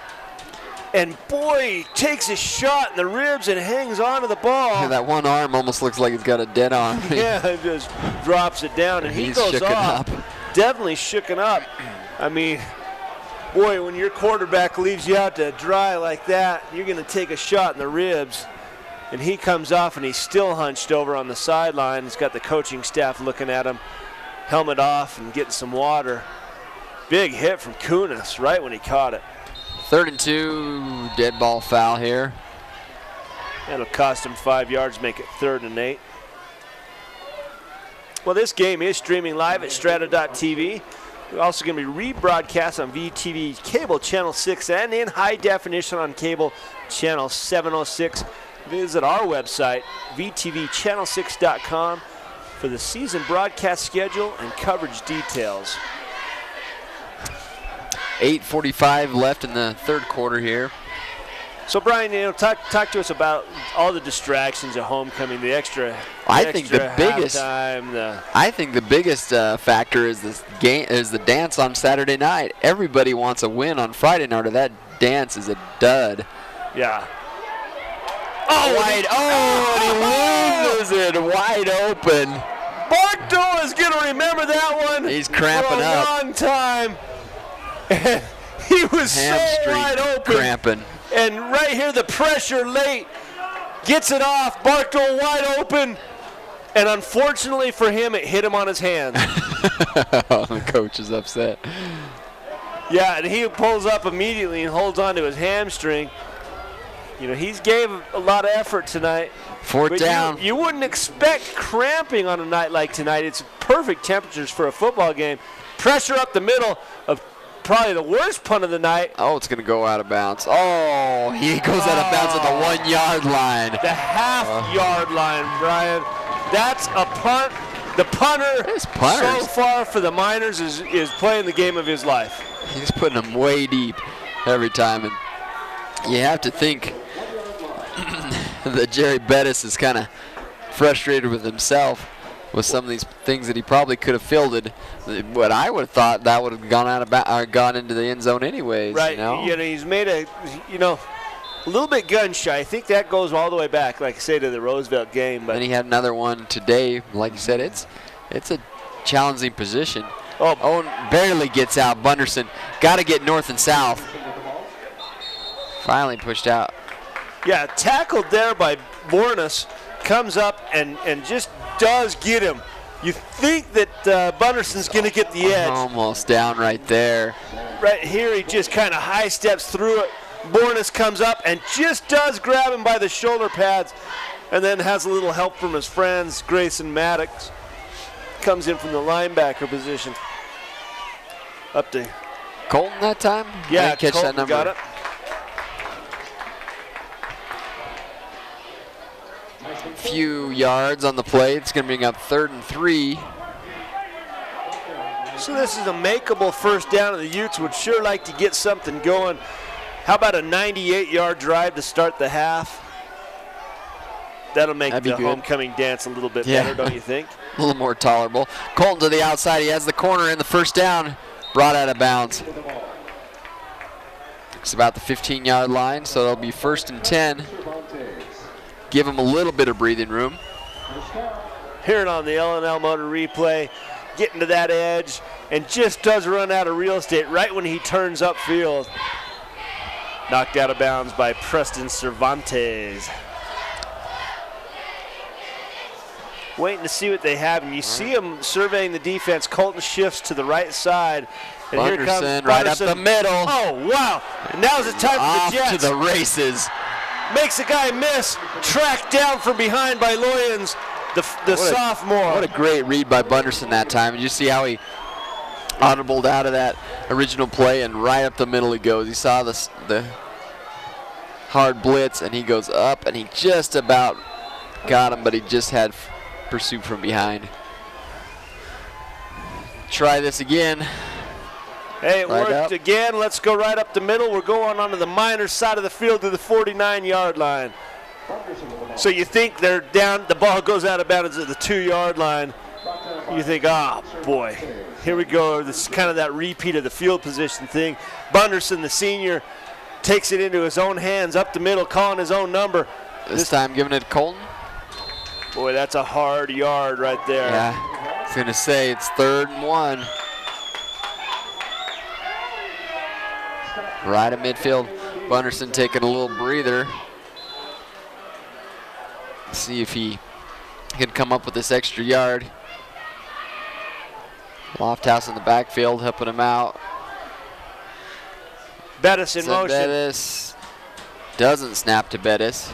And boy, he takes a shot in the ribs and hangs onto the ball. Yeah, that one arm almost looks like it's got a dead arm. Yeah, just drops it down, and he goes shooken off. up. Definitely shooken up. I mean, boy, when your quarterback leaves you out to dry like that, you're going to take a shot in the ribs. And he comes off, and he's still hunched over on the sideline. He's got the coaching staff looking at him, helmet off and getting some water. Big hit from Kunis right when he caught it. 3rd and 2, dead ball foul here. That'll cost him 5 yards, make it 3rd and 8. Well, this game is streaming live at strata.tv. We're also going to be rebroadcast on VTV Cable Channel 6 and in high definition on Cable Channel 706. Visit our website, vtvchannel6.com, for the season broadcast schedule and coverage details. 8:45 left in the 3rd quarter here. So, Brian, talk to us about all the distractions at homecoming, the extra. I think the biggest factor is this game, is the dance on Saturday night. Everybody wants a win on Friday night, or that dance is a dud. Yeah. Oh, and he loses it wide open. Bartow is going to remember that one. He's cramping for a up. long time. And he was Hamstring so wide open. Cramping. And right here, the pressure late. Gets it off. Bartow wide open. And unfortunately for him, it hit him on his hands. The coach is upset. Yeah, and he pulls up immediately and holds on to his hamstring. You know, he's gave a lot of effort tonight. 4th down. You wouldn't expect cramping on a night like tonight. It's perfect temperatures for a football game. Pressure up the middle of probably the worst punt of the night. Oh, it's going to go out of bounds. Oh, he goes out of bounds at the 1 yard line. The half-yard line, Brian. That's a punt. The punter so far for the Miners is playing the game of his life. He's putting them way deep every time. And you have to think that Jerry Bettis is kind of frustrated with himself with some of these things that he probably could have fielded. What I would have thought that would have gone into the end zone anyways. Right. You know? He's made a little bit gun shy. I think that goes all the way back, like I say, to the Roosevelt game. But then he had another one today. Like you said, it's a challenging position. Owen barely gets out. Bunderson got to get north and south. Finally pushed out. Yeah, tackled there by Bornas. Comes up and just does get him. You think that Bunderson's going to get the edge. Almost down right there. Right here, he just kind of high steps through it. Bornas comes up and just does grab him by the shoulder pads, and then has a little help from his friends. Grayson Maddox comes in from the linebacker position. Up to Colton that time? Yeah, I didn't catch Colton that number. got it. Few yards on the play. It's going to bring up 3rd and 3. So this is a makeable first down, and the Utes would sure like to get something going. How about a 98-yard drive to start the half? That'll make the homecoming dance a little bit better, don't you think? A little more tolerable. Colton to the outside. He has the corner in the first down. Brought out of bounds. It's about the 15-yard line, so it'll be 1st and 10. Give him a little bit of breathing room. Hear it on the L&L Motor replay. Getting to that edge and just does run out of real estate right when he turns upfield. Knocked out of bounds by Preston Cervantes. Waiting to see what they have, and you see him surveying the defense. Colton shifts to the right side. And here comes Bunderson right up the middle. Oh, wow. And now's the time for the Jets. Off to the races. Makes a guy miss. Tracked down from behind by Loyens, the sophomore. What a great read by Bunderson that time. And you see how he audibled out of that original play, and right up the middle he goes. He saw the hard blitz, and he goes up, and he just about got him, but he just had pursuit from behind. Try this again. Hey, it worked again. Let's go right up the middle. We're going onto the Miners side of the field to the 49-yard line. So you think they're down, the ball goes out of bounds at the 2-yard line. You think, oh boy, here we go. This is kind of that repeat of the field position thing. Bunderson, the senior, takes it into his own hands, up the middle, calling his own number. This time giving it to Colton. Boy, that's a hard yard right there. Yeah, I was going to say it's 3rd and 1. Right at midfield. Bunderson taking a little breather. See if he can come up with this extra yard. Lofthouse in the backfield helping him out. Bettis in motion. Bettis doesn't snap to Bettis.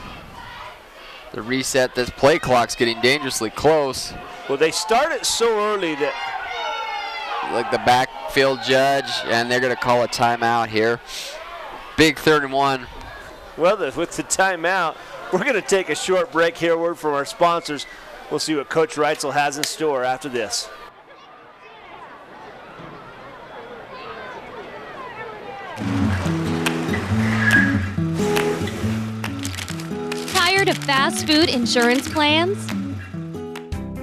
The reset, this play clock's getting dangerously close. Well, they start it so early that like the backfield judge, and they're going to call a timeout here. Big 3rd and 1. Well, with the timeout, we're going to take a short break here. Word from our sponsors. We'll see what Coach Reitzel has in store after this. Tired of fast food insurance plans?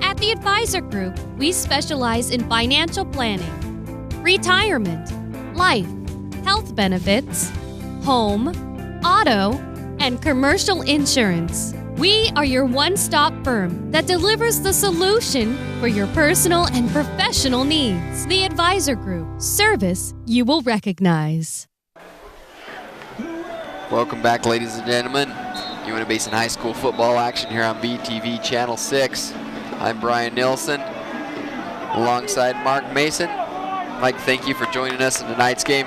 At the Advisor Group, we specialize in financial planning, retirement, life, health benefits, home, auto, and commercial insurance. We are your one-stop firm that delivers the solution for your personal and professional needs. The Advisor Group, service you will recognize. Welcome back, ladies and gentlemen. Uintah Basin High School football action here on BTV Channel 6. I'm Brian Nilsson, alongside Mark Mason. Mike, thank you for joining us in tonight's game.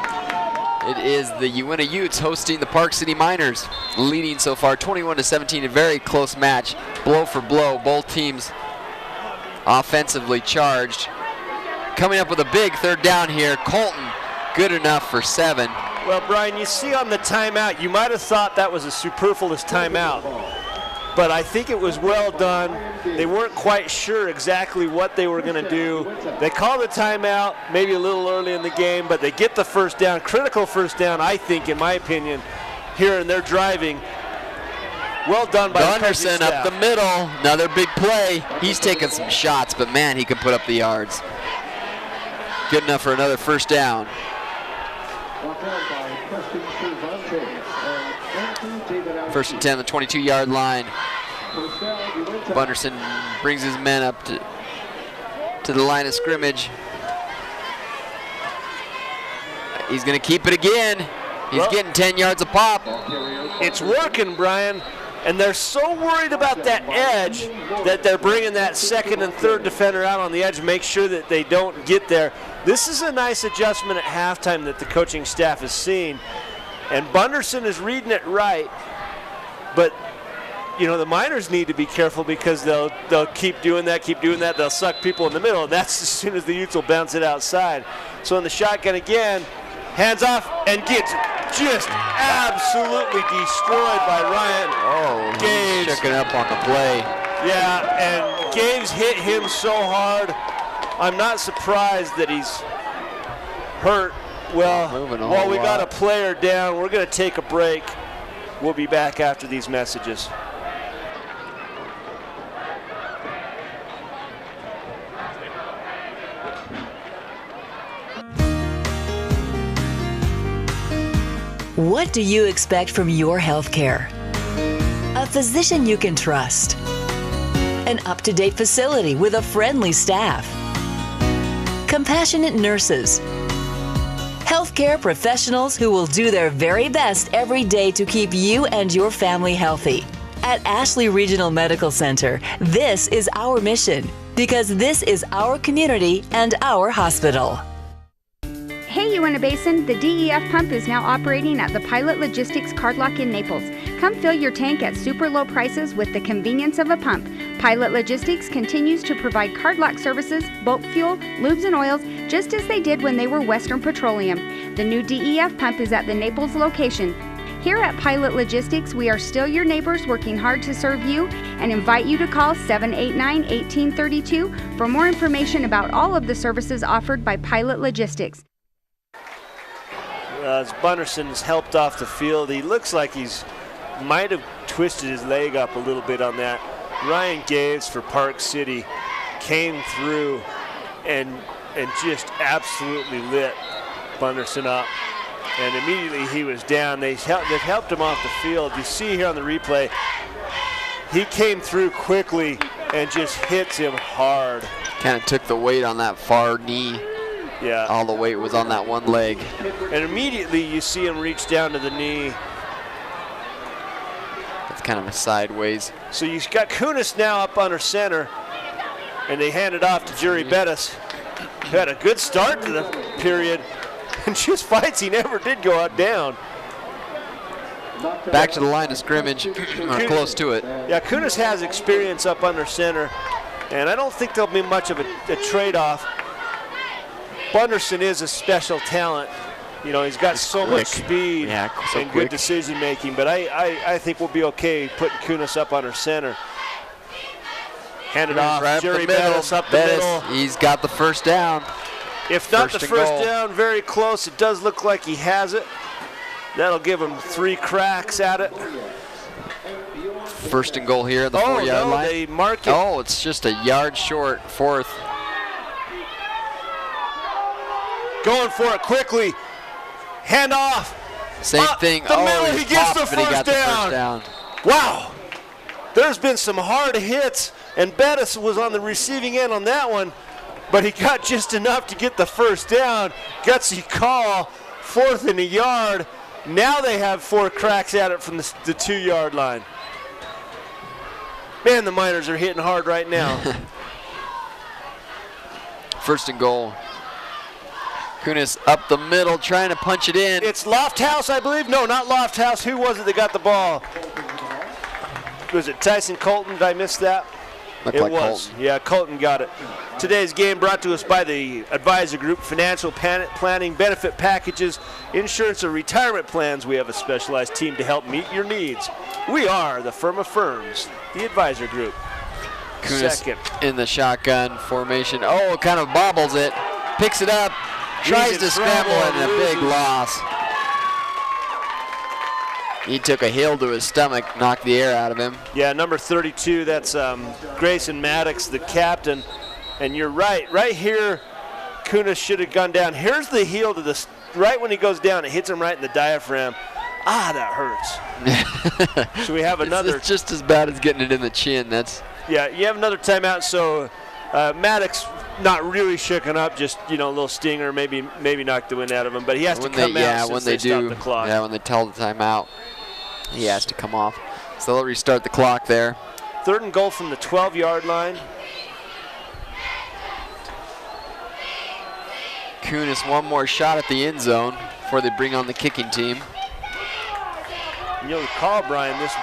It is the Uintah Utes hosting the Park City Miners, leading so far 21-17, a very close match, blow for blow. Both teams offensively charged. Coming up with a big 3rd down here. Colton, good enough for 7. Well, Brian, you see on the timeout, you might have thought that was a superfluous timeout, but I think it was well done. They weren't quite sure exactly what they were going to do. They called a timeout maybe a little early in the game, but they get the 1st down, critical 1st down, I think, in my opinion, here, and they're driving. Well done by Gunderson up the middle. Another big play. He's taking some shots, but man, he can put up the yards. Good enough for another 1st down. 1st and 10, the 22-yard line. Bunderson brings his men up to the line of scrimmage. He's going to keep it again. He's getting 10 yards a pop. It's working, Brian. And they're so worried about that edge that they're bringing that 2nd and 3rd defender out on the edge, make sure that they don't get there. This is a nice adjustment at halftime that the coaching staff has seen. And Bunderson is reading it right. But, you know, the Miners need to be careful because they'll keep doing that. They'll suck people in the middle, and that's as soon as the Utes will bounce it outside. So in the shotgun again, hands off, and gets just absolutely destroyed by Ryan Gaves. Checking up on the play. Yeah, and Gaves hit him so hard. I'm not surprised that he's hurt. Well, while we got a player down, we're going to take a break. We'll be back after these messages. What do you expect from your health care? A physician you can trust. An up-to-date facility with a friendly staff. Compassionate nurses. Healthcare professionals who will do their very best every day to keep you and your family healthy. At Ashley Regional Medical Center, this is our mission because this is our community and our hospital. Hey Uintah Basin, the DEF pump is now operating at the Pilot Logistics Card Lock in Naples. Come fill your tank at super low prices with the convenience of a pump. Pilot Logistics continues to provide card lock services, bulk fuel, lubes and oils, just as they did when they were Western Petroleum. The new DEF pump is at the Naples location. Here at Pilot Logistics, we are still your neighbors working hard to serve you and invite you to call 789-1832 for more information about all of the services offered by Pilot Logistics. As Bunderson's helped off the field, he looks like he's might have twisted his leg up a little bit on that. Ryan Gaves for Park City came through and just absolutely lit Bunderson up. And immediately he was down. They've helped him off the field. You see here on the replay, he came through quickly and just hits him hard. Kind of took the weight on that far knee. Yeah. All the weight was on that one leg. And immediately you see him reach down to the knee. It's kind of a sideways. So you've got Kunis now up under center, and they hand it off to Jerry Bettis, who had a good start to the period, and just fights he never did go out down. Back to the line of scrimmage, or close to it. Yeah, Kunis has experience up under center, and I don't think there'll be much of a trade-off. Bunderson is a special talent. You know, he's got so much speed and good decision making, but I think we'll be okay putting Kunis up under center. Hand it off, right Jerry Bettis up the middle. He's got the first down. If not the first down, very close. It does look like he has it. That'll give him 3 cracks at it. First and goal here at the 4-yard line. They mark it. Oh, it's just a yard short, 4th. Going for it quickly. Hand off. Same thing. The middle, he gets the first down. Wow. There's been some hard hits, and Bettis was on the receiving end on that one, but he got just enough to get the first down. Gutsy call, 4th and a yard. Now they have 4 cracks at it from the 2-yard line. Man, the Miners are hitting hard right now. First and goal. Kunis up the middle, trying to punch it in. It's Lofthouse, I believe. No, not Lofthouse. Who was it that got the ball? Was it Tyson Colton? Did I miss that? Looked like was. Colton. Yeah, Colton got it. Today's game brought to us by the Advisor Group, financial planning, benefit packages, insurance, or retirement plans. We have a specialized team to help meet your needs. We are the firm of firms, the Advisor Group. Kunis Second. In the shotgun formation. Oh, kind of bobbles it. Picks it up. Tries to scramble and a big loss. He took a heel to his stomach, knocked the air out of him. Yeah, number 32, that's Grayson Maddox, the captain. And you're right. Right here, Kunis should have gone down. Here's the heel to the, right when he goes down, it hits him right in the diaphragm. Ah, that hurts. So we have another. It's just as bad as getting it in the chin. Yeah, you have another timeout. So Maddox not really shooken up, just a little stinger, maybe knock the wind out of him. But he has to come out since they stop the clock. Yeah, when they tell the timeout, he has to come off. So they'll restart the clock there. 3rd and goal from the 12-yard line. Kunis one more shot at the end zone before they bring on the kicking team. You'll recall, Brian, this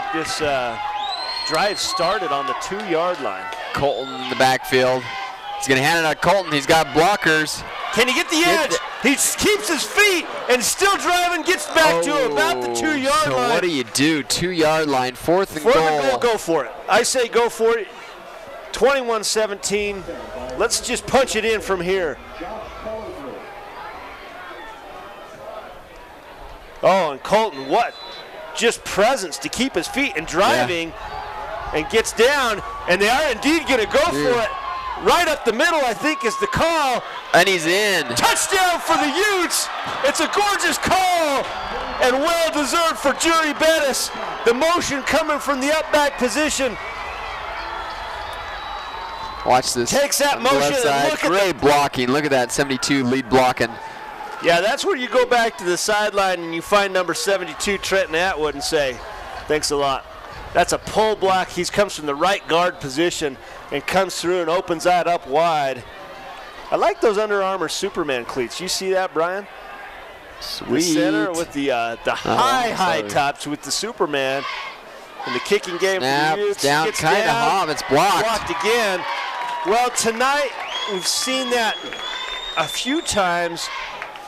drive started on the 2-yard line. Colton in the backfield. He's going to hand it out to Colton. He's got blockers. Can he get the edge? He keeps his feet and still driving, gets back to about the 2-yard line. So what do you do? 2-yard line, 4th and goal. 4th and goal, go for it. I say go for it. 21-17. Let's just punch it in from here. Oh, and Colton, what? Just presence to keep his feet and driving, and gets down, and they are indeed going to go for it. Right up the middle, I think, is the call. And he's in. Touchdown for the Utes. It's a gorgeous call, and well-deserved for Jerry Bettis. The motion coming from the up-back position. Watch this. Takes that motion and look at great blocking. Look at that, 72 lead blocking. Yeah, that's where you go back to the sideline and you find number 72, Trenton Atwood, and say, thanks a lot. That's a pull block. He comes from the right guard position and comes through and opens that up wide. I like those Under Armour Superman cleats. You see that, Brian? Sweet. The center with the high tops with the Superman. And the kicking game for the Utes. Down, kind of hop. It's blocked. Blocked again. Well, tonight we've seen that a few times.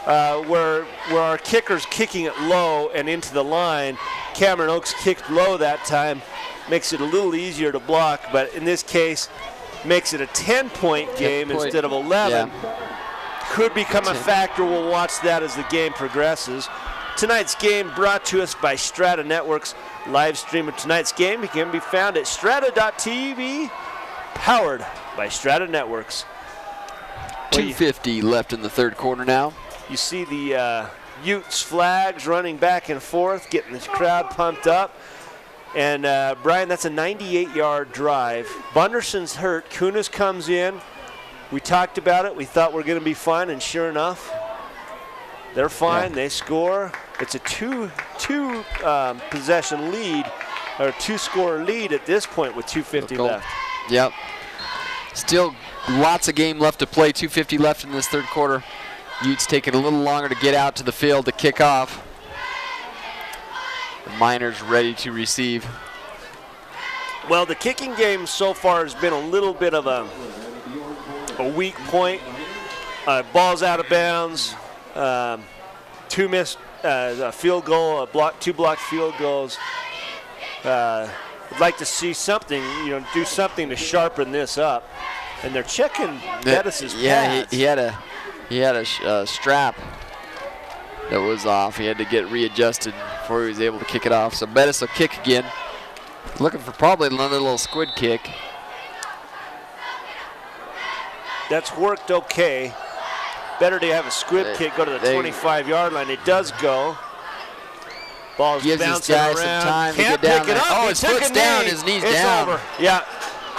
Where our kicker's kicking it low and into the line. Cameron Oaks kicked low that time. Makes it a little easier to block, but in this case, makes it a 10-point game instead of 11. Yeah. Could become a factor. We'll watch that as the game progresses. Tonight's game brought to us by Strata Networks. Live stream of tonight's game can be found at strata.tv, powered by Strata Networks. 2:50 left in the third quarter now. You see the Utes flags running back and forth, getting the crowd pumped up. And Brian, that's a 98-yard drive. Bunderson's hurt. Kunis comes in. We talked about it. We thought we're going to be fine, and sure enough, they're fine. Yeah. They score. It's a two-possession lead, or two-score lead at this point with 2:50 left. Yep. Still lots of game left to play. 2:50 left in this third quarter. Utes taking a little longer to get out to the field to kick off. The Miners ready to receive. Well, the kicking game so far has been a little bit of a weak point. Ball's out of bounds. Two missed a field goal, two blocked field goals. I'd like to see something, do something to sharpen this up. And they're checking Bettis's pads. Yeah, he had a strap that was off. He had to get readjusted before he was able to kick it off. So Bettis will kick again. Looking for probably another little squid kick. That's worked okay. Better to have a squib kick go to the 25-yard line. It does go. Ball's bouncing around. Some time to get down there. Oh, his foot's down, his knee's down. Over. Yeah.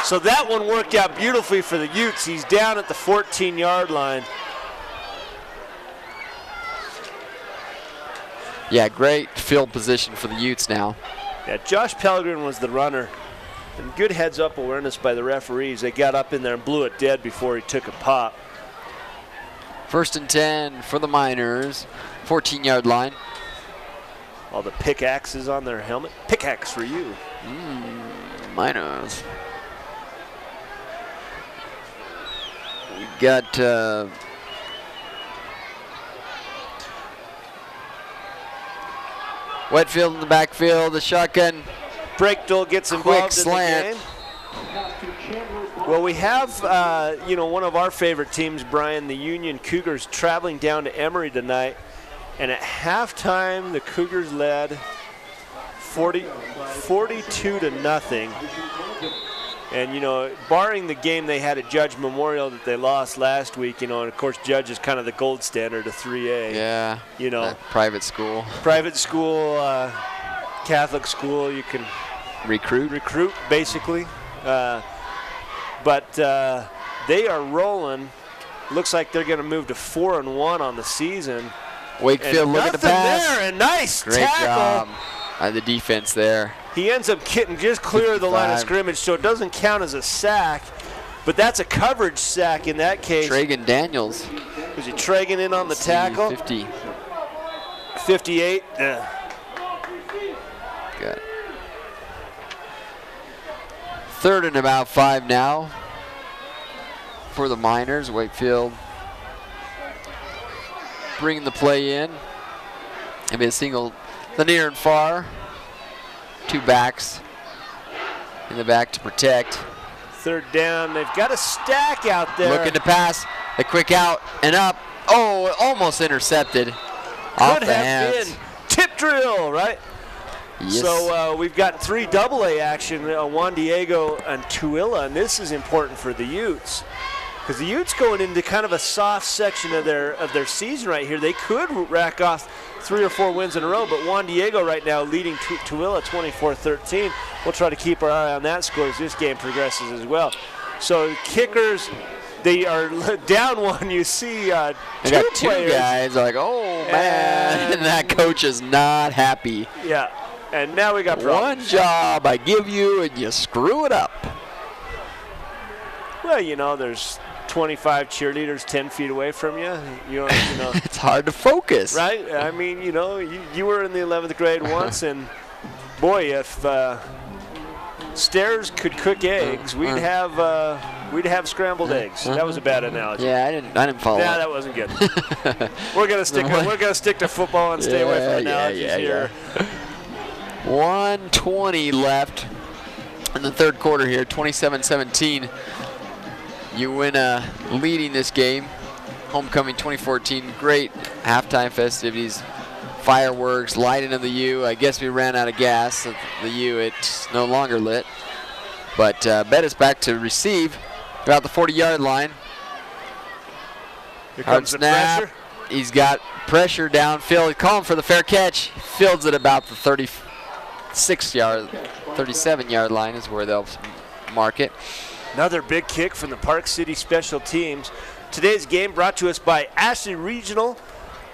So that one worked out beautifully for the Utes. He's down at the 14-yard line. Yeah, great field position for the Utes now. Yeah, Josh Pellegrin was the runner. And good heads-up awareness by the referees. They got up in there and blew it dead before he took a pop. 1st and 10 for the Miners. 14-yard line. All the pickaxes on their helmet. Pickaxe for you. Miners. We got Whitefield in the backfield, the shotgun. Breakdale gets involved in the game. Well, we have, one of our favorite teams, Brian, the Union Cougars, traveling down to Emory tonight. And at halftime, the Cougars led 42-0. And, barring the game they had at Judge Memorial that they lost last week, and of course, Judge is kind of the gold standard of 3A. Yeah. Private school. Private school, Catholic school, you can recruit, basically. But they are rolling. Looks like they're going to move to 4-1 on the season. Wakefield looking to pass. There, and nice Great tackle. Job by the defense there. He ends up getting just clear of the line of scrimmage, so it doesn't count as a sack. But that's a coverage sack in that case. Tragan Daniels. Was he Tragan in on the tackle? 50. 58. Good. Third and about 5 now for the Miners. Wakefield bringing the play in. Maybe a single, the near and far. 2 backs in the back to protect. Third down. They've got a stack out there. Looking to pass. The quick out and up. Oh, almost intercepted. Off the hands. Been tip drill, right? Yes. So we've got 3 AA action, Juan Diego and Tooele, and this is important for the Utes. Because the Utes going into kind of a soft section of their season right here. They could rack off 3 or 4 wins in a row, but Juan Diego right now leading Tooele 24-13. We'll try to keep our eye on that score as this game progresses as well. So kickers, they are down 1. You see they got 2 players. guys like, oh man, and that coach is not happy. Yeah, and now we got problems. One job I give you and you screw it up. Well, there's 25 cheerleaders 10 feet away from you. It's hard to focus. Right? I mean, you were in the 11th grade once, and boy, if stairs could cook eggs, we'd have scrambled eggs. That was a bad analogy. Yeah, I didn't follow. Yeah, that wasn't good. We're gonna stick to football and stay away from analogies here. 1:20 left in the third quarter here. 27-17. Uintah leading this game. Homecoming 2014. Great halftime festivities fireworks, lighting of the U. I guess we ran out of gas at the U. It's no longer lit. But Bettis back to receive about the 40-yard line. Here comes the snap. pressure. He's got pressure downfield. He's calling for the fair catch. Fields it about the 37-yard line is where they'll mark it. Another big kick from the Park City Special Teams. Today's game brought to us by Ashley Regional.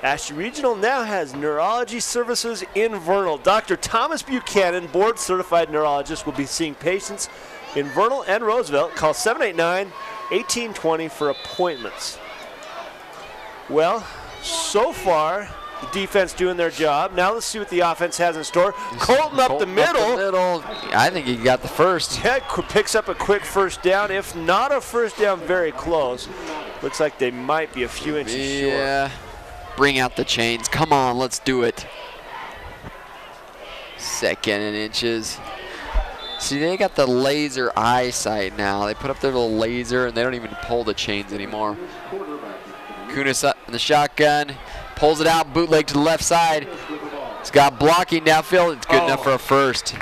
Ashley Regional now has neurology services in Vernal. Dr. Thomas Buchanan, board-certified neurologist, will be seeing patients in Vernal and Roosevelt. Call 789-1820 for appointments. Well, so far, the defense doing their job. Now let's see what the offense has in store. Colton up the middle. I think he got the first. Yeah, picks up a quick first down. If not a first down, very close. Looks like they might be a few inches short. Yeah. Bring out the chains. Come on, let's do it. 2nd and inches. See, they got the laser eyesight now. They put up their little laser, and they don't even pull the chains anymore. Kunis up in the shotgun. Pulls it out, bootleg to the left side. He's got blocking downfield. It's good enough for a first.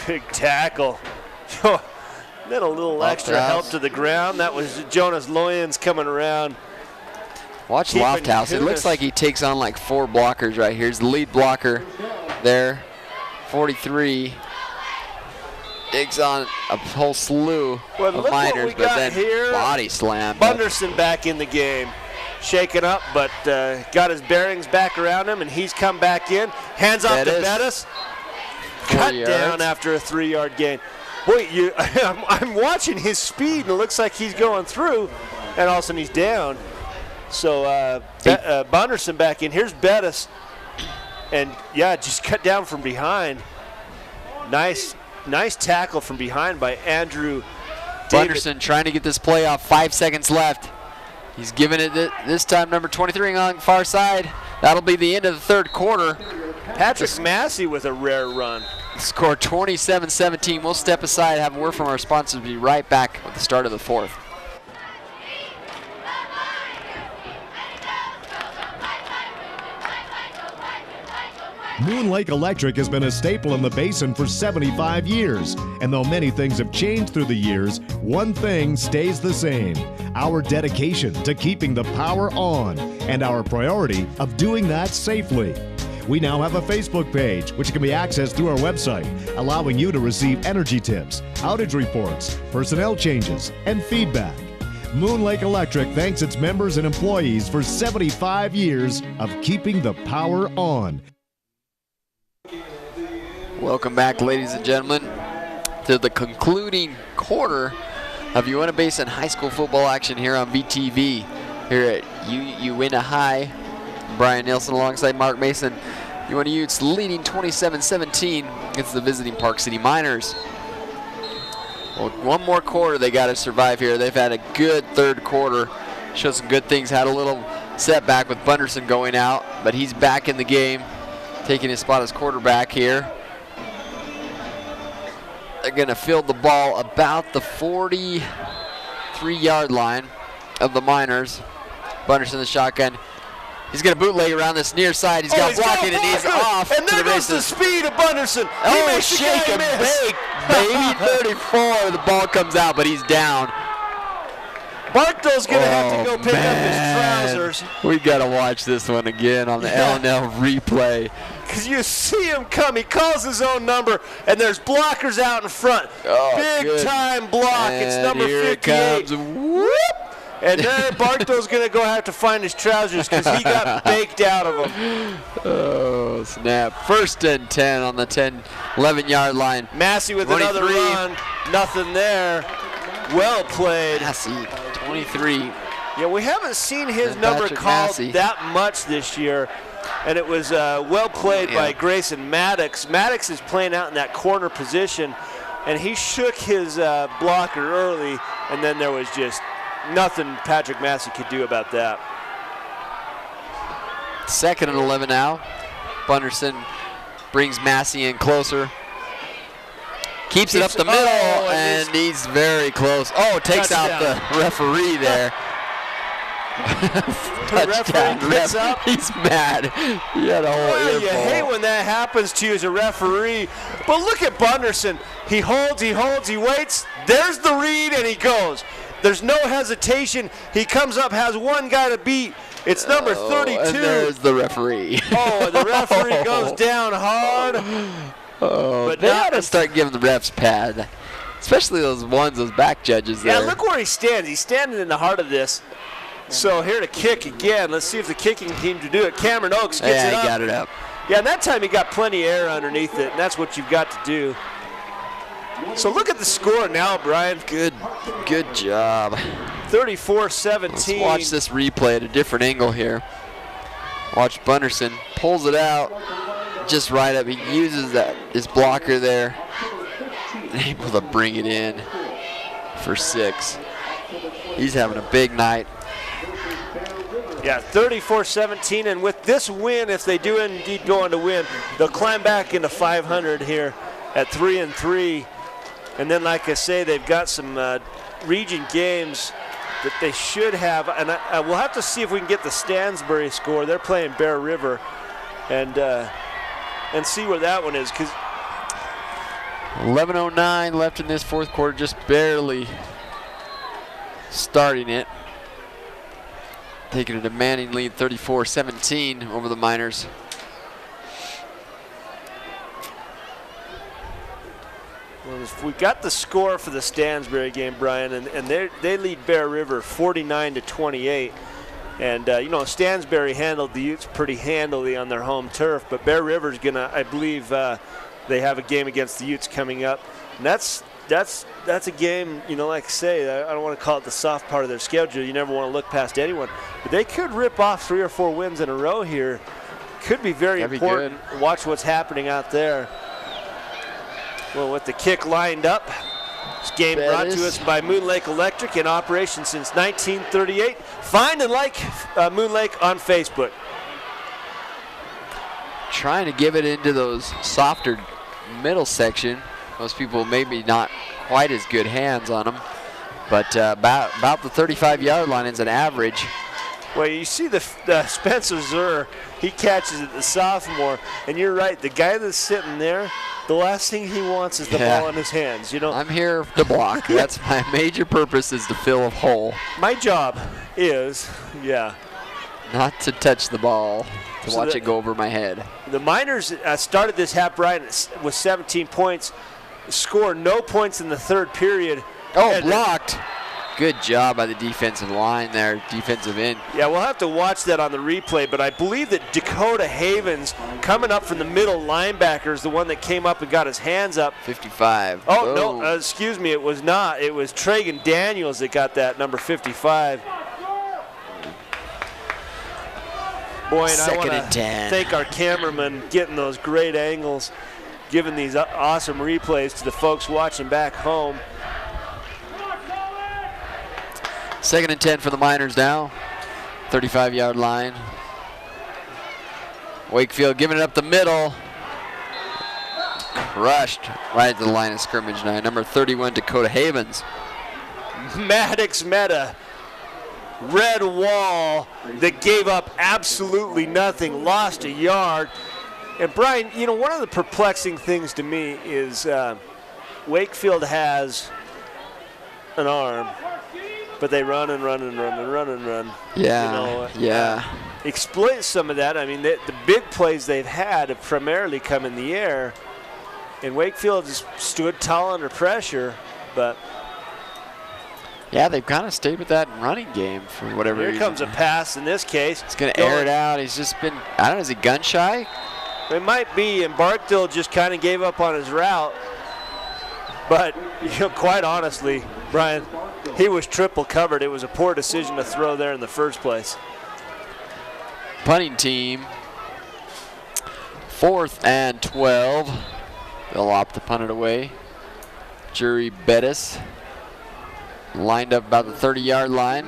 Big tackle. Then a little extra help to the ground. That was Jonas Loyens coming around. Watch Lofthouse. It looks like he takes on like 4 blockers right here. He's the lead blocker there. 43. Takes on a whole slew of minors, but then here. Body slam. Bunderson back in the game. Shaken up, but got his bearings back around him, and he's come back in. Hands off to Bettis. Cut down after a 3-yard gain. Boy, I'm watching his speed, and it looks like he's going through, and all of a sudden he's down. So Bunderson back in. Here's Bettis, and yeah, just cut down from behind. Nice tackle from behind by Andrew Bunderson trying to get this play off. 5 seconds left. He's giving it this time, number 23 on the far side. That'll be the end of the 3rd quarter. Patrick Massey with a rare run. Score 27-17. We'll step aside, have a word from our sponsors. We'll be right back with the start of the 4th. Moon Lake Electric has been a staple in the basin for 75 years. And though many things have changed through the years, one thing stays the same: our dedication to keeping the power on and our priority of doing that safely. We now have a Facebook page, which can be accessed through our website, allowing you to receive energy tips, outage reports, personnel changes, and feedback. Moon Lake Electric thanks its members and employees for 75 years of keeping the power on. Welcome back, ladies and gentlemen, to the concluding quarter of Uintah Basin High School football action here on VTV here at Uintah High. Brian Nielsen alongside Mark Mason. Uintah Utes leading 27-17 against the visiting Park City Miners. Well, one more quarter they got to survive here. They've had a good 3rd quarter. Showed some good things. Had a little setback with Bunderson going out, but he's back in the game, taking his spot as quarterback here. They're going to field the ball about the 43-yard line of the Miners. Bunderson in the shotgun. He's going to bootleg around this near side. He's got blocking, and he's off. And there goes the speed of Bunderson. Oh, shake and bake, baby. 34. The ball comes out, but he's down. Barthel's going to have to go pick up his trousers. We got to watch this one again on the L&L replay. Because you see him come. He calls his own number, and there's blockers out in front. Big time block. And it's number here 58. It comes. Whoop. And there Barthel's going to go have to find his trousers because he got baked out of them. Oh, snap. 1st and 10 on the 11-yard line. Massey with 23. Another run. Nothing there. Well played. Massey, 23. Yeah, we haven't seen his number called that much this year. And it was well played by Grayson Maddox. Maddox is playing out in that corner position, and he shook his blocker early, and then there was just nothing Patrick Massey could do about that. 2nd and 11 now. Bunderson brings Massey in closer. Keeps it up the middle, and he's very close. Oh, takes out the referee there. Touchdown. referee gets up. He's mad. He had a whole Well, you earful. hate when that happens to you as a referee. But look at Bunderson. He holds, he waits. There's the read, and he goes. There's no hesitation. He comes up, has one guy to beat. It's number 32. And there's the referee. Oh, the referee goes down hard. Oh, but they ought to start giving the refs pad. Especially those back judges there. Yeah, look where he stands. He's standing in the heart of this. So here to kick again. Let's see if the kicking team can do it. Cameron Oakes gets it up. Yeah, he got it up. Yeah, and that time he got plenty of air underneath it, and that's what you've got to do. So look at the score now, Brian. Good job. 34-17. Let's watch this replay at a different angle here. Watch Bunderson pulls it out just right up. He uses his blocker there, able to bring it in for 6. He's having a big night. Yeah, 34-17, and with this win, if they do indeed go on to win, they'll climb back into 500 here at 3-3. And then, like I say, they've got some region games that they should have, and we'll have to see if we can get the Stansbury score. They're playing Bear River, and see where that one is. 'Cause 11:09 left in this fourth quarter, just barely starting it. Taking a demanding lead, 34-17 over the Miners. Well, we got the score for the Stansbury game, Brian, and they lead Bear River 49-28. And, Stansbury handled the Utes pretty handily on their home turf, but Bear River's going to, I believe, they have a game against the Utes coming up. And that's a game, like I say, I don't want to call it the soft part of their schedule. You never want to look past anyone. But they could rip off 3 or 4 wins in a row here. Could be very important. Watch what's happening out there. Well, with the kick lined up, this game brought to us by Moon Lake Electric, in operation since 1938. Find and like Moon Lake on Facebook. Trying to give it into those softer middle section. Most people maybe not quite as good hands on them, but about the 35-yard line is an average. Well, you see the Spencer Zur, he catches it, the sophomore, and you're right, the guy that's sitting there, the last thing he wants is the ball in his hands. I'm here to block. That's my major purpose, is to fill a hole. My job is, not to touch the ball, to watch it go over my head. The Miners started this half, Brian, with 17 points, scored no points in the third period. Oh, blocked. Good job by the defensive line there, defensive end. Yeah, we'll have to watch that on the replay, but I believe that Dakota Havens, coming up from the middle linebacker, is the one that came up and got his hands up. 55. Oh, no, excuse me, it was not. It was Tragan Daniels that got that, number 55. Boy, and I want to thank our cameraman getting those great angles, giving these awesome replays to the folks watching back home. 2nd and 10 for the Miners now. 35-yard line. Wakefield giving it up the middle. Crushed right at the line of scrimmage now. Number 31, Dakota Havens. Maddox Meta, red wall that gave up absolutely nothing, lost a yard. And Brian, one of the perplexing things to me is Wakefield has an arm, but they run and run and run and run and run. Yeah, exploit some of that. I mean, the big plays they've had have primarily come in the air, and Wakefield just stood tall under pressure, but yeah, they've kind of stayed with that running game for whatever reason. Here comes a pass in this case. He's going to air it out. He's just been, I don't know, is he gun shy? It might be, and Barkdale just kind of gave up on his route. But, quite honestly, Brian, he was triple covered. It was a poor decision to throw there in the first place. Punting team, 4th and 12. They'll opt to punt it away. Jury Bettis lined up about the 30-yard line.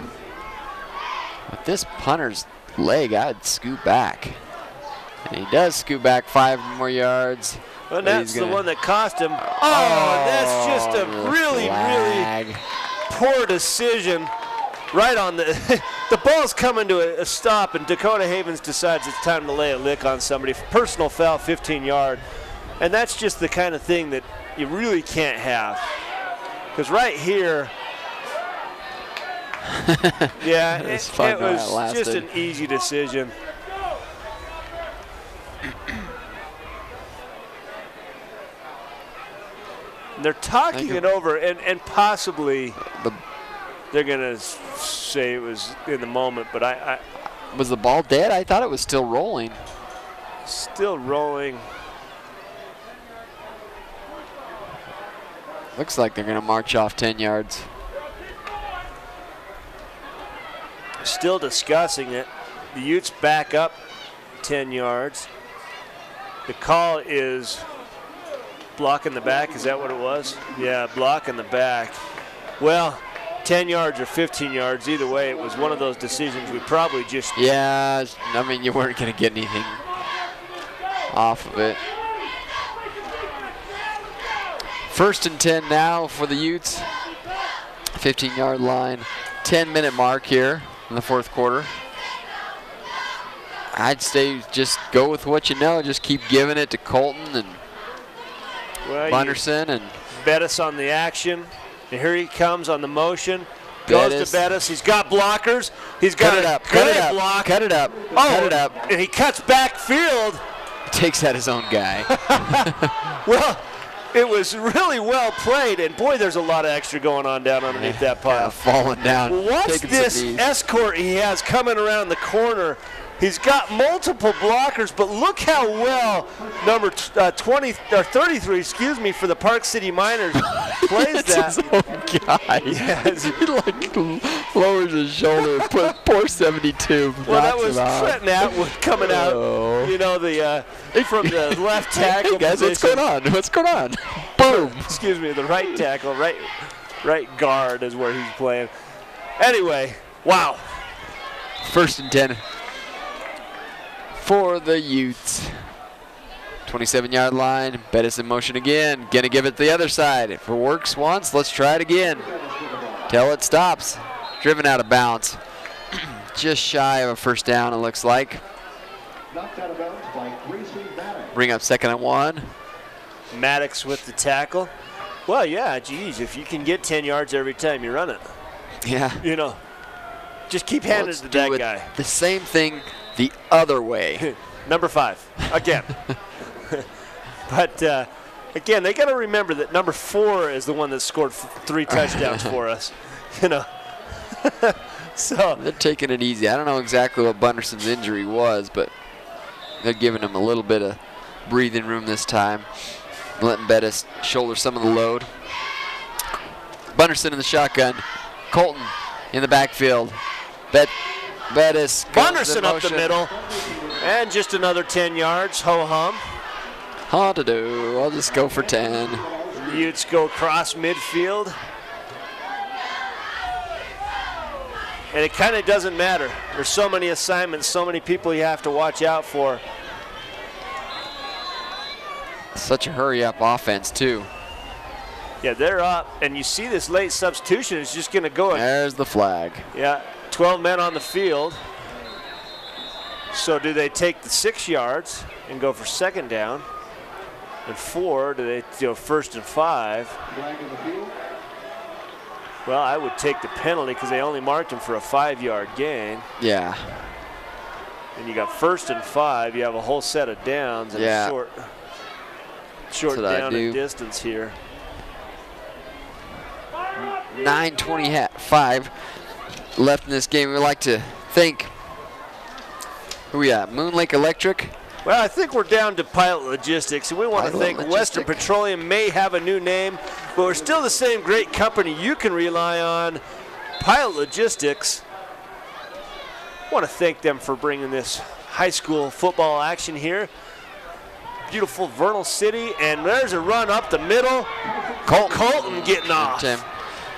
With this punter's leg, I'd scoot back. And he does scoot back 5 more yards. Well, that's the one that cost him. Oh, that's just a really, really poor decision. right on the the ball's coming to a stop, and Dakota Havens decides it's time to lay a lick on somebody. Personal foul, 15-yard. And that's just the kind of thing that you really can't have. Because right here, yeah, it was just an easy decision. And they're talking it over, and possibly they're going to say it was in the moment, but I was the ball dead? I thought it was still rolling. Still rolling. Looks like they're going to march off 10 yards. Still discussing it. The Utes back up 10 yards. The call is block in the back. Is that what it was? Yeah, block in the back. Well, 10 yards or 15 yards, either way, it was one of those decisions we probably just... Yeah, I mean, you weren't going to get anything off of it. 1st and 10 now for the Utes. 15-yard line. 10-minute mark here in the 4th quarter. I'd say just go with what you know. Just keep giving it to Colton and Bunderson. And Bettis on the action. And here he comes on the motion. Goes to Bettis. He's got blockers. He's got it up. Cut it up. Block. Cut it up. Oh, cut it up. And he cuts backfield. Takes out his own guy. Well, it was really well played, and boy, there's a lot of extra going on down underneath that pile. Falling down. Watch this escort he has coming around the corner. He's got multiple blockers, but look how well number 20 or 33, excuse me, for the Park City Miners plays that. His own guy. Yes. He like lowers his shoulder. Poor 72. Well, that was Trenton Atwood coming out. You know, from the left tackle. Hey guys, position. what's going on? What's going on? Boom. Excuse me, the right tackle, right guard is where he's playing. Anyway, wow. 1st and 10. For the Utes. 27-yard line. Bettis in motion again. Gonna give it the other side. If it works once, let's try it again. Till it stops. Driven out of bounds. Just shy of a 1st down, it looks like. Bring up 2nd and 1. Maddox with the tackle. Well, yeah, geez, if you can get 10 yards every time you run it. Yeah. You know, just keep handing it to that guy. The same thing the other way. Number 5, again. But, again, they got to remember that number 4 is the one that scored 3 touchdowns for us. You know. So they're taking it easy. I don't know exactly what Bunderson's injury was, but they're giving him a little bit of breathing room this time. Letting Bettis shoulder some of the load. Bunderson in the shotgun. Colton in the backfield. Bettis. Bunderson up the middle. And just another 10 yards. Ho-hum. Hard to do. I'll just go for 10. The Utes go across midfield. And it kind of doesn't matter. There's so many assignments, so many people you have to watch out for. Such a hurry-up offense, too. Yeah, they're up, and you see this late substitution is just going to go. There's the flag. Yeah, 12 men on the field. So do they take the 6 yards and go for 2nd down? And 4, do they go 1st and 5? Well, I would take the penalty because they only marked him for a 5-yard gain. Yeah. And you got 1st and 5. You have a whole set of downs and a short down and distance here. 9:25 left in this game. We'd like to thank, who we got? Moon Lake Electric. Well, I think we're down to Pilot Logistics, and we want to thank Western Petroleum. May have a new name, but we're still the same great company you can rely on. Pilot Logistics. I want to thank them for bringing this high school football action here. Beautiful Vernal City, and there's a run up the middle. Colton getting off.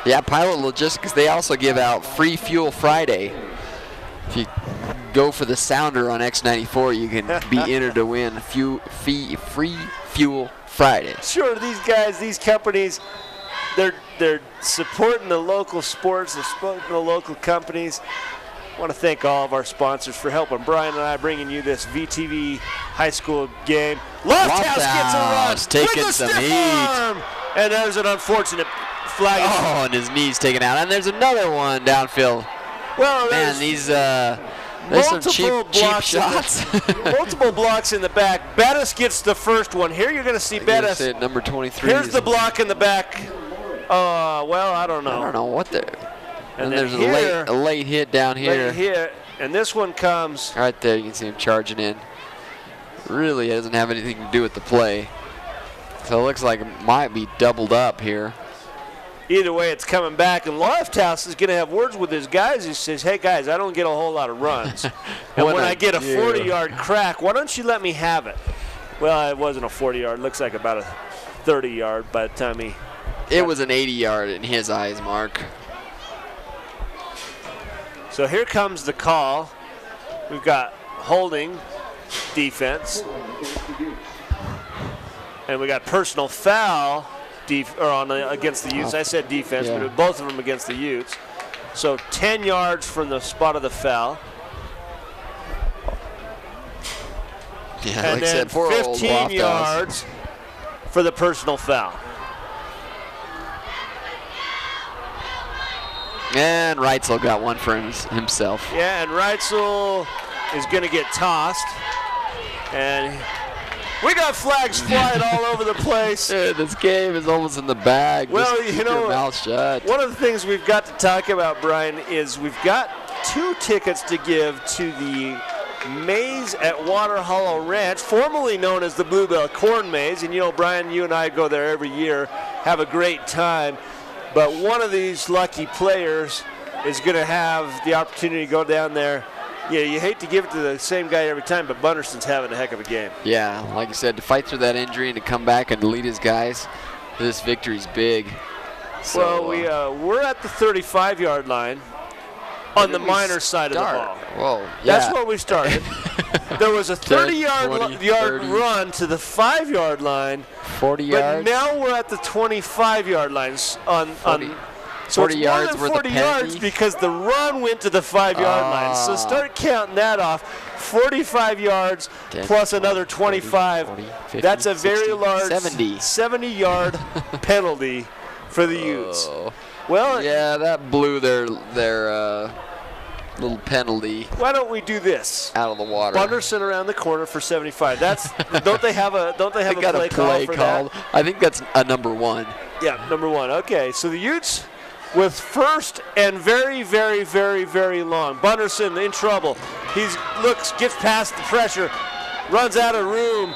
Yeah, Pilot Logistics, they also give out free fuel Friday. If you go for the sounder on X94, you can be entered to win free fuel Friday. Sure, these guys, these companies, they're supporting the local sports, they're supporting the local companies. I want to thank all of our sponsors for helping Brian and I bringing you this VTV high school game. Lofthouse gets a run. Taking with a some stiff heat. arm. And there's an unfortunate flag. Oh, and his knee's taken out. And there's another one downfield. Well, Man, these there's some cheap shots. Multiple blocks in the back. Bettis gets the first one. Here you're going to see Bettis. Number 23. Here's the block in the back. Well, I don't know. I don't know what they're. And then there's here, a late hit down here. Late hit, and this one comes. Right there, you can see him charging in. Really doesn't have anything to do with the play. So it looks like it might be doubled up here. Either way, it's coming back, and Lofthouse is going to have words with his guys. He says, hey, guys, I don't get a whole lot of runs. And when I get a 40-yard crack, why don't you let me have it? Well, it wasn't a 40-yard. Looks like about a 30-yard by the time he... It was an 80-yard in his eyes, Mark. So here comes the call. We've got holding defense. And we got personal foul against the Utes. I said defense, but both of them against the Utes. So 10 yards from the spot of the foul. Yeah, and like I then said, 15 yards for the personal foul. And Reitzel got one for himself. Yeah, and Reitzel is going to get tossed. And we got flags flying all over the place. Dude, this game is almost in the bag. Well, just keep your mouth shut. One of the things we've got to talk about, Brian, is we've got 2 tickets to give to the maze at Water Hollow Ranch, formerly known as the Bluebell Corn Maze. And, you know, Brian, you and I go there every year, have a great time. But one of these lucky players is going to have the opportunity to go down there. Yeah, you hate to give it to the same guy every time, but Bunderson's having a heck of a game. Yeah, like you said, to fight through that injury and to come back and lead his guys, this victory's big. So, well, we're at the 35-yard line on the minor side of the ball. Whoa, yeah. That's where we started. There was a 30-yard run to the 5-yard line. 40 yards. But now we're at the 25-yard lines so 40 it's yards more than worth 40 of yards penalties? because the run went to the 5-yard line. So start counting that off. 45 yards 10, plus another 25. 40, 50, That's a 60, very large 70-yard penalty for the Utes. Well, yeah, that blew their little penalty. Why don't we do this? Out of the water. Bunderson around the corner for 75. That's don't they have a play call for that? I think that's a number 1. Yeah, number 1. Okay, so the Utes with first and very, very, very, very long. Bunderson in trouble. Gets past the pressure, runs out of room,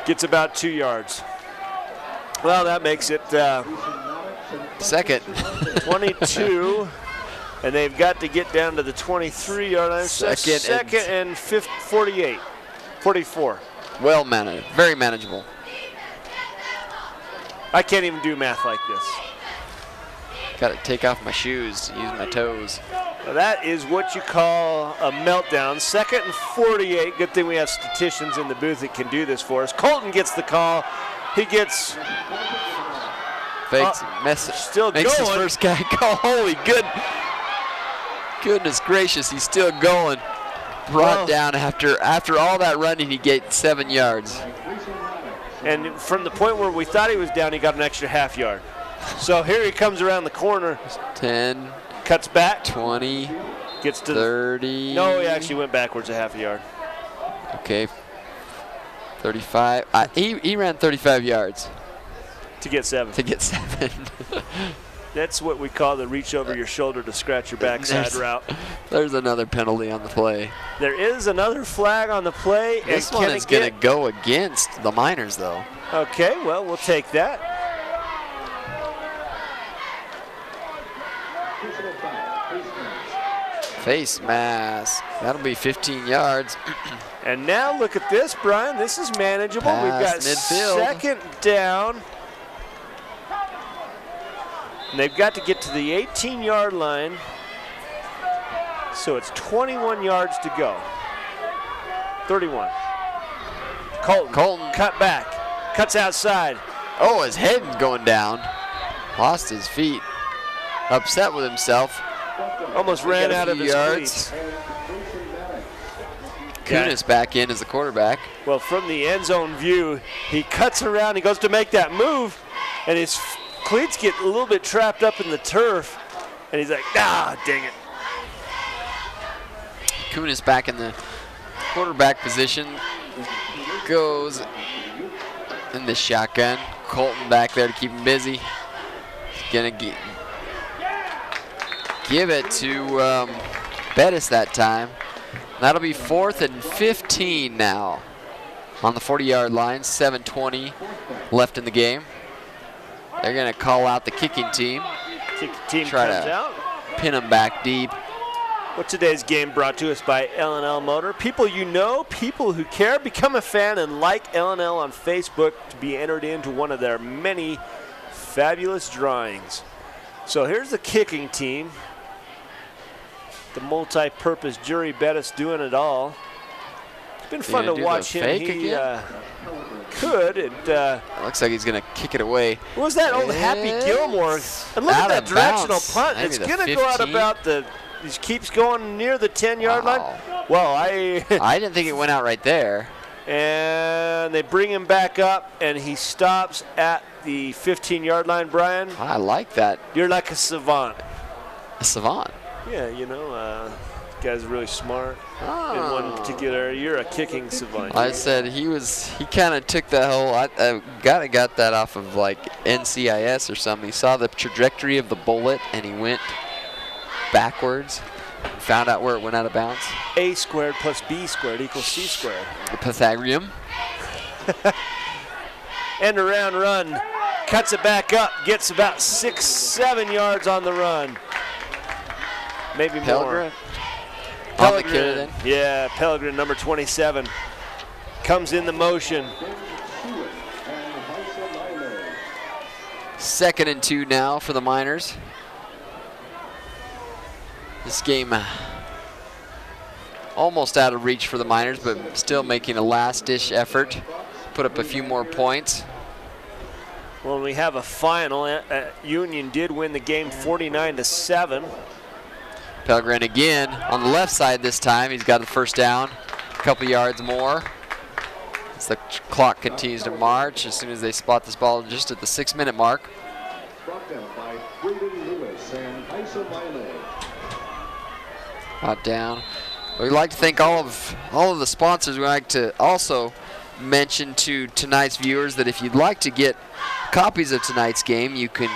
gets about 2 yards. Well, that makes it second. 22. And they've got to get down to the 23-yard line. Second and 44. Well managed, very manageable. I can't even do math like this. Got to take off my shoes, use my toes. Now that is what you call a meltdown. Second and 48. Good thing we have statisticians in the booth that can do this for us. Colton gets the call. He gets... Still makes going. His first guy call. Holy goodness gracious, he's still going. Brought down after all that running, he gets 7 yards. And from the point where we thought he was down, he got an extra half yard. So here he comes around the corner. 10. Cuts back. 20. Gets to 30. No, he actually went backwards a half a yard. Okay. 35. He ran 35 yards. To get 7. That's what we call the reach over your shoulder to scratch your backside route. There's another penalty on the play. There is another flag on the play. This one is going to go against the Miners, though. Okay, well, we'll take that. Face mask. That'll be 15 yards. And now look at this, Brian. This is manageable. We've got midfield. Second down. And they've got to get to the 18-yard line. So it's 21 yards to go. 31. Colton Colton cut back. Cuts outside. Oh, his head going down. lost his feet. Upset with himself. Almost ran out of his yards. cleats. Kunis back in as the quarterback. Well, from the end zone view, he cuts around, he goes to make that move, and his cleats get a little bit trapped up in the turf, and he's like, ah, dang it. Kunis back in the quarterback position. Goes in the shotgun. Colton back there to keep him busy. Gonna give it to Bettis that time. That'll be 4th and 15 now on the 40-yard line. 7:20 left in the game. They're going to call out the kicking team. Kicking team try comes to out. Pin them back deep. Well, today's game brought to us by L&L Motor. People you know, people who care, become a fan and like L&L on Facebook to be entered into one of their many fabulous drawings. So here's the kicking team. The multi-purpose Jury Bettis doing it all. It's been fun to watch him. He could. Looks like he's going to kick it away. What was that old Happy Gilmore? And look at that directional punt. Maybe it's the going to go out 15. about the. He keeps going near the 10-yard line. Well, I didn't think it went out right there. And they bring him back up, and he stops at the 15-yard line, Brian. I like that. You're like a savant. A savant? Yeah, you know, guy's really smart in one particular area. You're a kicking savant. I said he kind of took the whole, I got that off of like NCIS or something. He saw the trajectory of the bullet and he went backwards, found out where it went out of bounds. A squared plus B squared equals C squared. The Pythagorean. End around run, cuts it back up, gets about 6-7 yards on the run. Maybe Pellegrin. More. On the carry then? Yeah, Pellegrin, number 27, comes in the motion. 2nd and 2 now for the Miners. This game almost out of reach for the Miners, but still making a last-ditch effort. Put up a few more points. Well, we have a final. Union did win the game 49-7. Pellegrin again on the left side this time. He's got the first down, a couple yards more. As the clock continues to march, as soon as they spot this ball just at the 6-minute mark. Down. We'd like to thank all of the sponsors. We'd like to also mention to tonight's viewers that if you'd like to get copies of tonight's game, you can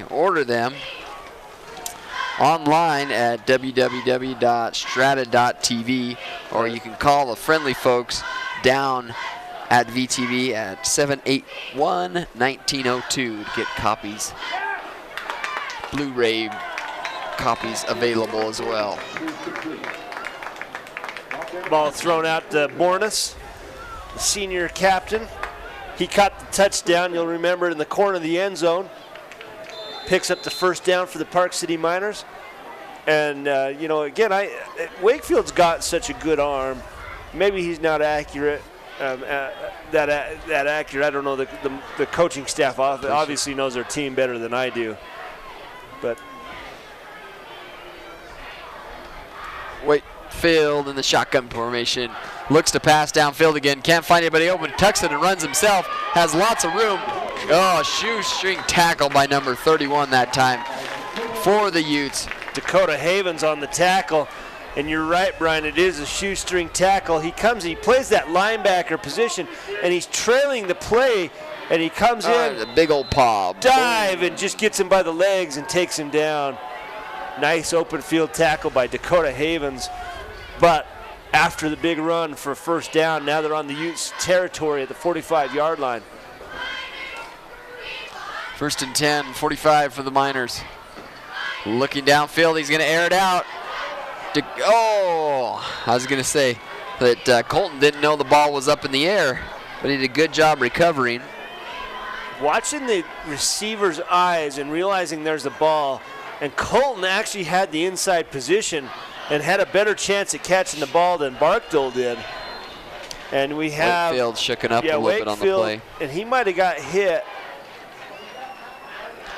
order them online at www.strata.tv, or you can call the friendly folks down at VTV at 781-1902 to get copies. Blu-ray copies available as well. Ball thrown out to Bornas, the senior captain. He caught the touchdown, you'll remember, in the corner of the end zone. Picks up the first down for the Park City Miners. And, you know, again, Wakefield's got such a good arm. Maybe he's not accurate, that accurate. I don't know. The coaching staff obviously knows their team better than I do. But Wakefield in the shotgun formation. Looks to pass downfield again. Can't find anybody open. Tucks it and runs himself. Has lots of room. Oh, shoestring tackle by number 31 that time for the Utes. Dakota Havens on the tackle. And you're right, Brian, it is a shoestring tackle. He comes and he plays that linebacker position, and he's trailing the play, and he comes in. A big old paw. Dive, and just gets him by the legs and takes him down. Nice open field tackle by Dakota Havens. But after the big run for first down, now they're on the Utes territory at the 45-yard line. 1st and 10, 45 for the Miners. Looking downfield, he's going to air it out. I was going to say that Colton didn't know the ball was up in the air, but he did a good job recovering. Watching the receiver's eyes and realizing there's a ball, and Colton actually had the inside position and had a better chance at catching the ball than Barkdole did. And we have Wakefield shooken up a little bit on the play. And he might have got hit.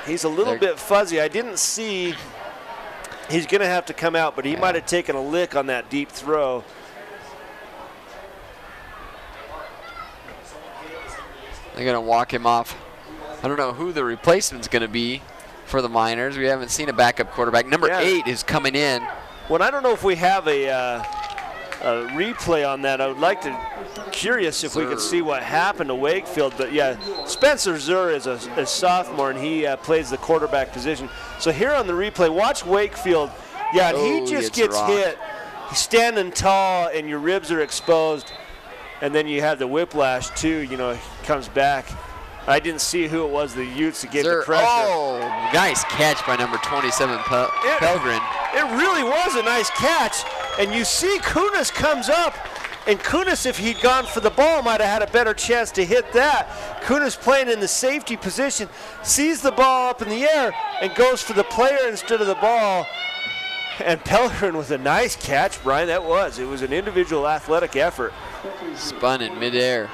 He's a little bit fuzzy. I didn't see. He's going to have to come out, but he might have taken a lick on that deep throw. They're going to walk him off. I don't know who the replacement's going to be for the Miners. We haven't seen a backup quarterback. Number 8 is coming in. Well, I don't know if we have a replay on that. I would like to, curious if we could see what happened to Wakefield. But yeah, Spencer Zur is a sophomore, and he plays the quarterback position. So here on the replay, watch Wakefield. Yeah, and he just gets hit. He's standing tall, and your ribs are exposed. And then you have the whiplash, too. You know, he comes back. I didn't see who it was, the Utes, that gave the pressure. Oh, nice catch by number 27, Pelgrin. It really was a nice catch. And you see Kunis comes up. And Kunis, if he'd gone for the ball, might have had a better chance to hit that. Kunis playing in the safety position, sees the ball up in the air, and goes for the player instead of the ball. And Pelgrin with a nice catch, Brian, that was. It was an individual athletic effort. Spun in midair.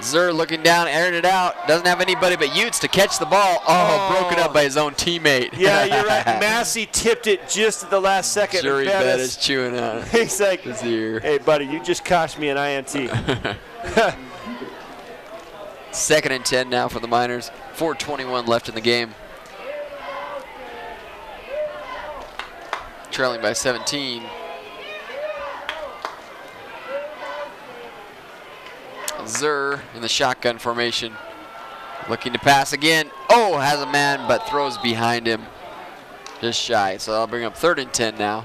Zur looking down, airing it out. Doesn't have anybody but Utes to catch the ball. Oh, broken up by his own teammate. Yeah, you're right. Massey tipped it just at the last second. Sure, Bettis chewing on it. He's like, hey, buddy, you just cost me an INT. 2nd and 10 now for the Miners. 4:21 left in the game. Trailing by 17. Zur in the shotgun formation. Looking to pass again. Oh, has a man, but throws behind him. Just shy. So I'll bring up 3rd and 10 now.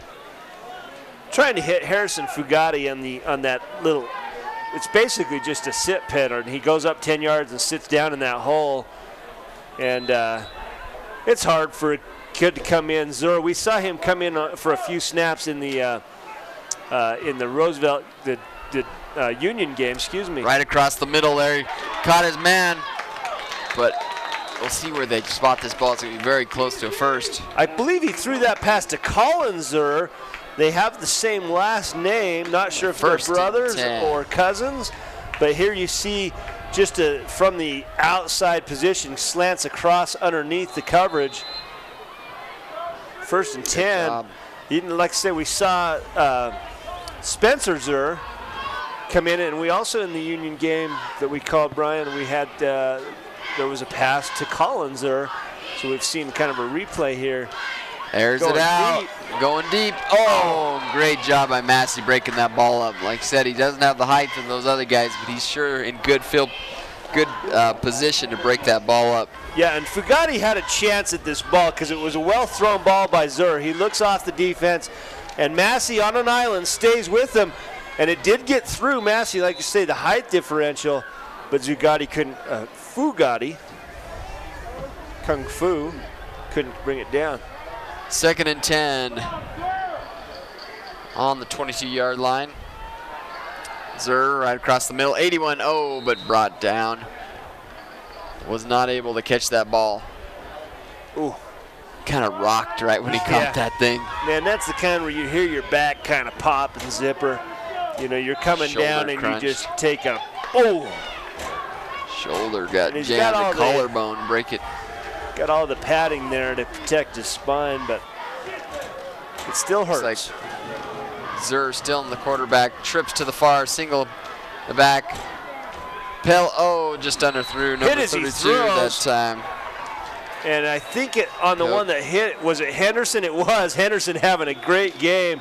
Trying to hit Harrison Fugatti on that little, it's basically just a sit pattern. He goes up 10 yards and sits down in that hole. And it's hard for a kid to come in. Zur, we saw him come in for a few snaps in the Roosevelt, the Union game, excuse me. Right across the middle there. He caught his man. But we'll see where they spot this ball. It's going to be very close to a first. I believe he threw that pass to Collins. They have the same last name. Not sure if they're brothers or cousins. But here you see just from the outside position, slants across underneath the coverage. 1st and 10. Even like I said, we saw Spencer Zur come in, and we also in the Union game that we called, Brian, we had there was a pass to Collins there, so we've seen kind of a replay here. Airs it out, going deep. Oh, great job by Massey breaking that ball up. Like I said, he doesn't have the height of those other guys, but he's sure in good position to break that ball up. Yeah, and Fugatti had a chance at this ball because it was a well-thrown ball by Zur. He looks off the defense, and Massey on an island stays with him. And it did get through Massey, like you say, the height differential, but Fugatti couldn't, Kung Fu, couldn't bring it down. 2nd and 10 on the 22-yard line. Zur right across the middle, 81, but brought down. Was not able to catch that ball. Ooh. Kind of rocked right when he caught that thing. Man, that's the kind where you hear your back kind of pop and zipper. You know, you're coming down and you just take a, shoulder got jammed, the collarbone, break it. Got all the padding there to protect his spine, but it still hurts. Looks like Zur still in the quarterback, trips to the far, single the back. Just under through, number 32 that time. And I think on the one that hit, was it Henderson? It was. Henderson having a great game.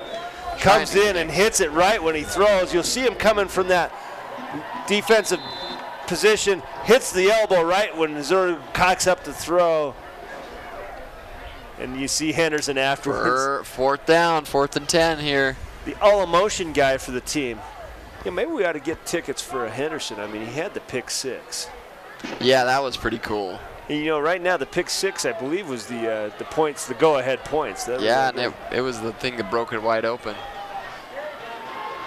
Comes in and hits it right when he throws. You'll see him coming from that defensive position, hits the elbow right when Zur cocks up the throw. And you see Henderson afterwards. 4th down, 4th and 10 here. The all-emotion guy for the team. Yeah, maybe we ought to get tickets for a Henderson. I mean, he had the pick 6. Yeah, that was pretty cool. And, you know, right now the pick 6, I believe, was the points, the go-ahead points. Yeah, and it was the thing that broke it wide open.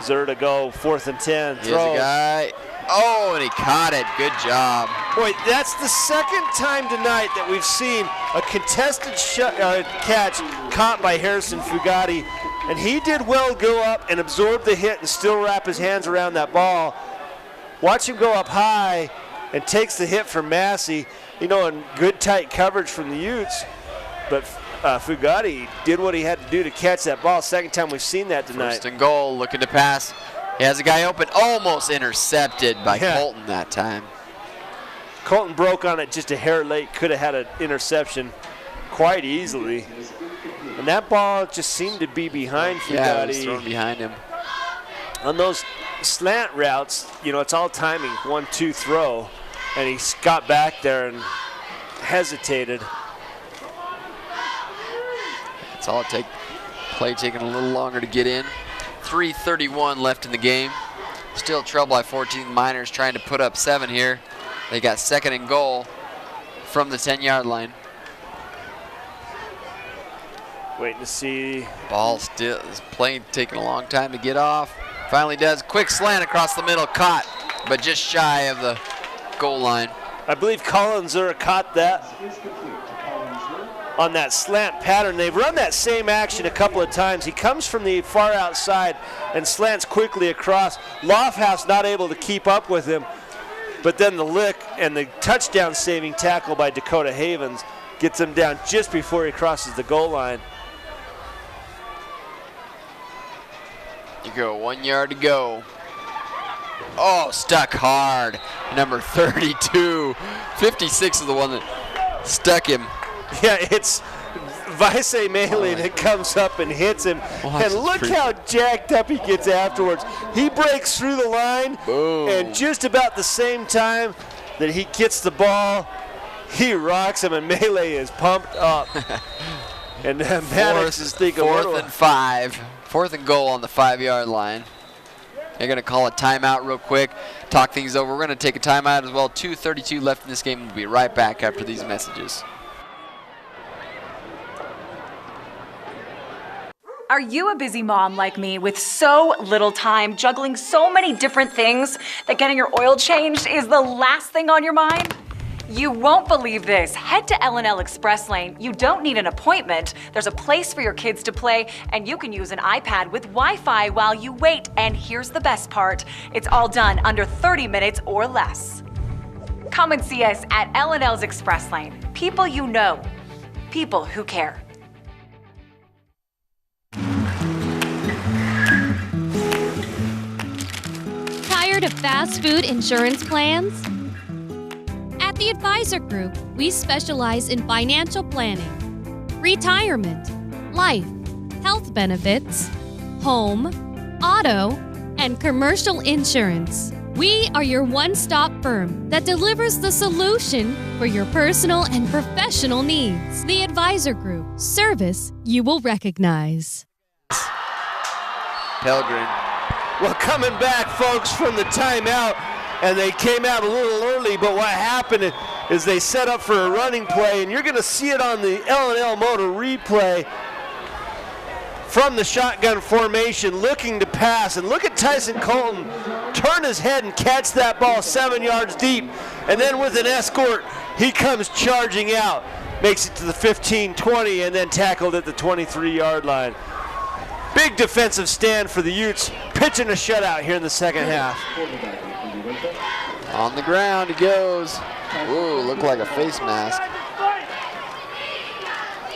Zur to go, 4th and 10. Here's a guy. And he caught it. Good job. Boy, that's the second time tonight that we've seen a contested catch caught by Harrison Fugatti. And he did well go up and absorb the hit and still wrap his hands around that ball. Watch him go up high and takes the hit from Massey, you know, in good tight coverage from the Utes. But Fugatti did what he had to do to catch that ball. Second time we've seen that tonight. First and goal, looking to pass. He has a guy open, almost intercepted by Colton that time. Colton broke on it just a hair late, could have had an interception quite easily. And that ball just seemed to be behind Fugatti. Yeah, it was thrown behind him. On those slant routes, you know, it's all timing, 1-2 throw. And he got back there and hesitated. That's all it takes. Play taking a little longer to get in. 3:31 left in the game. Still trail by 14. Miners trying to put up 7 here. They got second and goal from the 10-yard line. Waiting to see. Ball still is playing, taking a long time to get off. Finally does. Quick slant across the middle, caught, but just shy of the goal line. I believe Collinser caught that on that slant pattern. They've run that same action a couple of times. He comes from the far outside and slants quickly across. Lofthouse not able to keep up with him, but then the lick and the touchdown saving tackle by Dakota Havens gets him down just before he crosses the goal line. You go 1 yard to go. Oh, stuck hard. Number 32. 56 is the one that stuck him. Yeah, it's Vice Malin that comes up and hits him. And look how jacked up he gets afterwards. He breaks through the line, and just about the same time that he gets the ball, he rocks him, and Melee is pumped up. And Maddox is thinking, fourth and 5. Fourth and goal on the 5-yard line. They're going to call a timeout real quick, talk things over. We're going to take a timeout as well. 2:32 left in this game. We'll be right back after these messages. Are you a busy mom like me with so little time, juggling so many different things that getting your oil changed is the last thing on your mind? You won't believe this. Head to L&L Express Lane. You don't need an appointment. There's a place for your kids to play, and you can use an iPad with Wi-Fi while you wait. And here's the best part. It's all done under 30 minutes or less. Come and see us at L&L's Express Lane. People you know. People who care. Tired of fast food insurance plans? At the Advisor Group, we specialize in financial planning, retirement, life, health benefits, home, auto, and commercial insurance. We are your one-stop firm that delivers the solution for your personal and professional needs. The Advisor Group, service you will recognize. Pelgrin. Well, coming back, folks, from the timeout, and they came out a little early, but what happened is they set up for a running play, and you're going to see it on the L&L Motor replay from the shotgun formation, looking to pass. And look at Tyson Colton turn his head and catch that ball 7 yards deep, and then with an escort, he comes charging out, makes it to the 15-20, and then tackled at the 23-yard line. Big defensive stand for the Utes, pitching a shutout here in the second half. On the ground he goes. Ooh, looked like a face mask.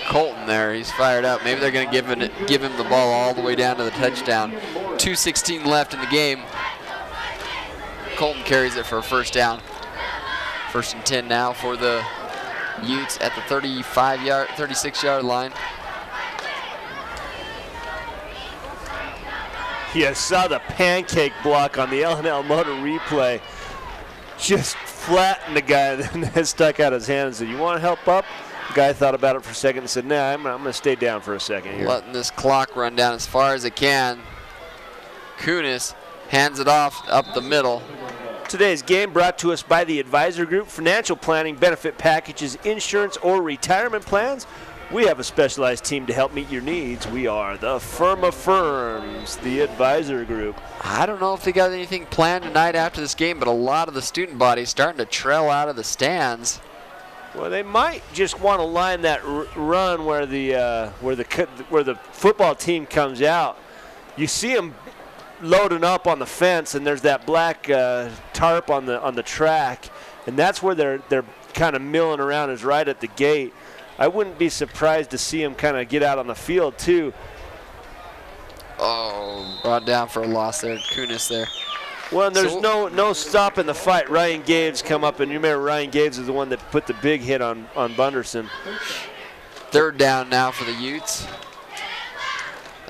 Colton there, he's fired up. Maybe they're going to give him the ball all the way down to the touchdown. 2:16 left in the game. Colton carries it for a first down. First and 10 now for the Utes at the 36-yard line. You saw the pancake block on the L&L Motor replay. Just flattened the guy that stuck out his hand and said, "You want to help up?" The guy thought about it for a second and said, "Nah, I'm going to stay down for a second here." Letting this clock run down as far as it can. Kunis hands it off up the middle. Today's game brought to us by the Advisor Group. Financial planning, benefit packages, insurance, or retirement plans. We have a specialized team to help meet your needs. We are the firm of firms, the Advisor Group. I don't know if they got anything planned tonight after this game, but a lot of the student body starting to trail out of the stands. Well, they might just want to line that run where the football team comes out. You see them loading up on the fence, and there's that black tarp on the track. And that's where they're kind of milling around, is right at the gate. I wouldn't be surprised to see him kind of get out on the field too. Oh, brought down for a loss there, Kunis there. Well, and there's no stop in the fight. Ryan Gaves come up, and you remember Ryan Gaves is the one that put the big hit on Bunderson. Third down now for the Utes.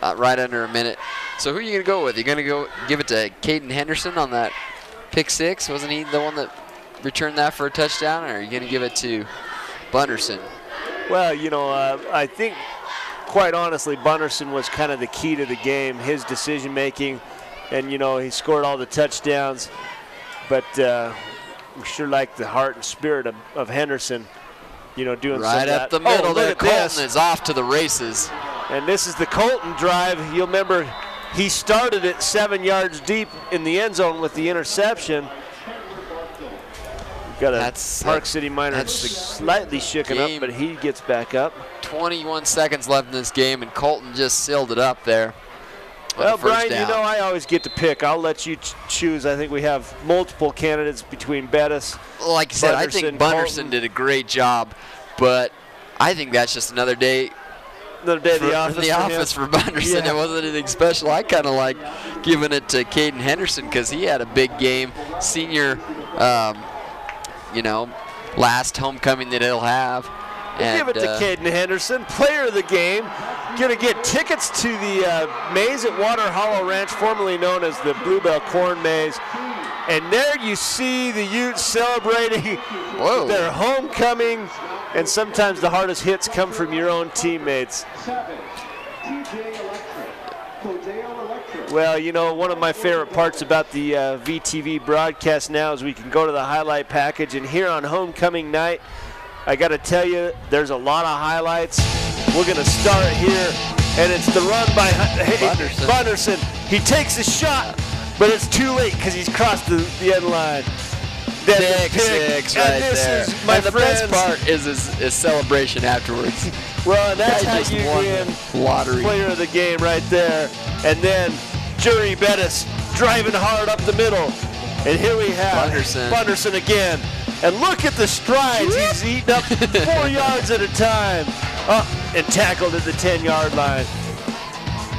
Right under a minute. So who are you going to go with? You're going to go give it to Caden Henderson on that pick six? Wasn't he the one that returned that for a touchdown, or are you going to give it to Bunderson? Well, you know, I think, quite honestly, Bunderson was kind of the key to the game, his decision-making, and, you know, he scored all the touchdowns. But we sure like the heart and spirit of Henderson, you know, doing right some of that. Up the middle there, Colton is off to the races. And this is the Colton drive. You'll remember he started it 7 yards deep in the end zone with the interception. Got a Park City Miner slightly shaken up, but he gets back up. 21 seconds left in this game, and Colton just sealed it up there. Well, Brian, you know I always get to pick. I'll let you choose. I think we have multiple candidates between Bettis. Like I said, I think Bunderson did a great job, but I think that's just another day. Another day in the office for Bunderson. Yeah. It wasn't anything special. I kind of like giving it to Caden Henderson because he had a big game, senior. You know, last homecoming that he'll have. We'll give it to Caden Henderson, player of the game. Going to get tickets to the maze at Water Hollow Ranch, formerly known as the Bluebell Corn Maze. And there you see the Utes celebrating their homecoming. And sometimes the hardest hits come from your own teammates. Well, you know, one of my favorite parts about the VTV broadcast now is we can go to the highlight package. And here on homecoming night, I got to tell you, there's a lot of highlights. We're going to start here, and it's the run by Bunderson. He takes a shot, but it's too late because he's crossed the end line. Pick six right there. My the best part is his celebration afterwards. Well, that's how you win lottery. Player of the game right there. And then Jerry Bettis driving hard up the middle. And here we have Bunderson again. And look at the strides. He's eating up 4 yards at a time. And tackled at the 10-yard line.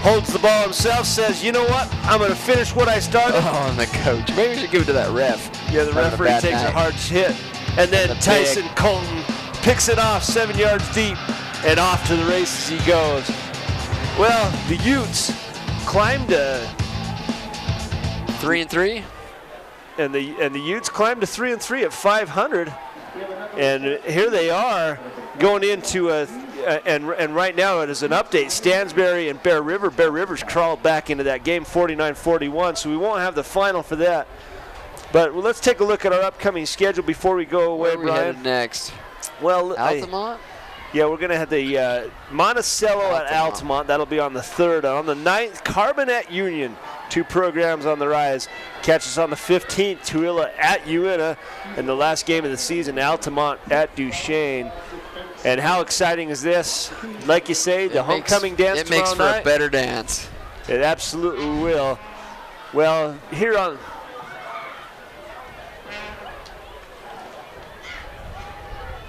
Holds the ball himself, says, you know what? I'm going to finish what I started. Oh, and the coach. Maybe we should give it to that ref. Yeah, the referee takes a hard hit. And then Tyson Colton picks it off 7 yards deep. And off to the races he goes. Well, the Utes climbed to 3-3. And the Utes climbed to 3-3 at 500. And here they are going into and right now it is an update. Stansbury and Bear River. Bear River's crawled back into that game 49-41, so we won't have the final for that. But let's take a look at our upcoming schedule before we go away, Brian. Where are we headed next? Well, Altamont? Yeah, we're going to have the Monticello at Altamont. That'll be on the 3rd. On the 9th, Carbonette Union. 2 programs on the rise. Catch us on the 15th, Tooele at Uintah. And the last game of the season, Altamont at Duchesne. And how exciting is this? Like you say, the homecoming dance tomorrow night. It makes for a better dance. It absolutely will. Well, here on...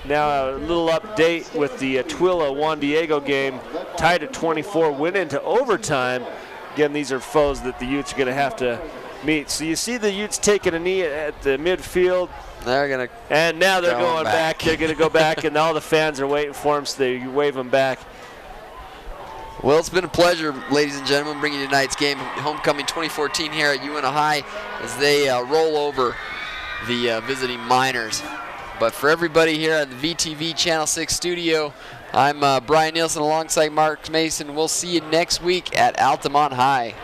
Now a little update with the Tooele-Juan Diego game, tied at 24, went into overtime. Again, these are foes that the Utes are going to have to meet. So you see the Utes taking a knee at the midfield. And now they're going back. They're going to go back, and all the fans are waiting for them, so they wave them back. Well, it's been a pleasure, ladies and gentlemen, bringing you tonight's game, homecoming 2014 here at Uintah High, as they roll over the visiting Miners. But for everybody here at the VTV Channel 6 studio, I'm Brian Nielsen alongside Mark Mason. We'll see you next week at Altamont High.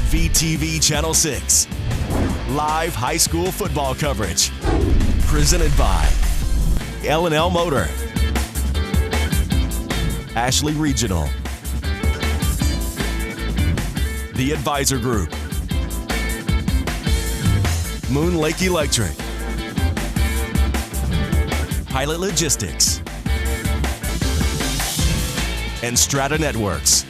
VTV Channel 6. Live high school football coverage. Presented by L&L Motor, Ashley Regional, The Advisor Group, Moon Lake Electric, Pilot Logistics, and Strata Networks.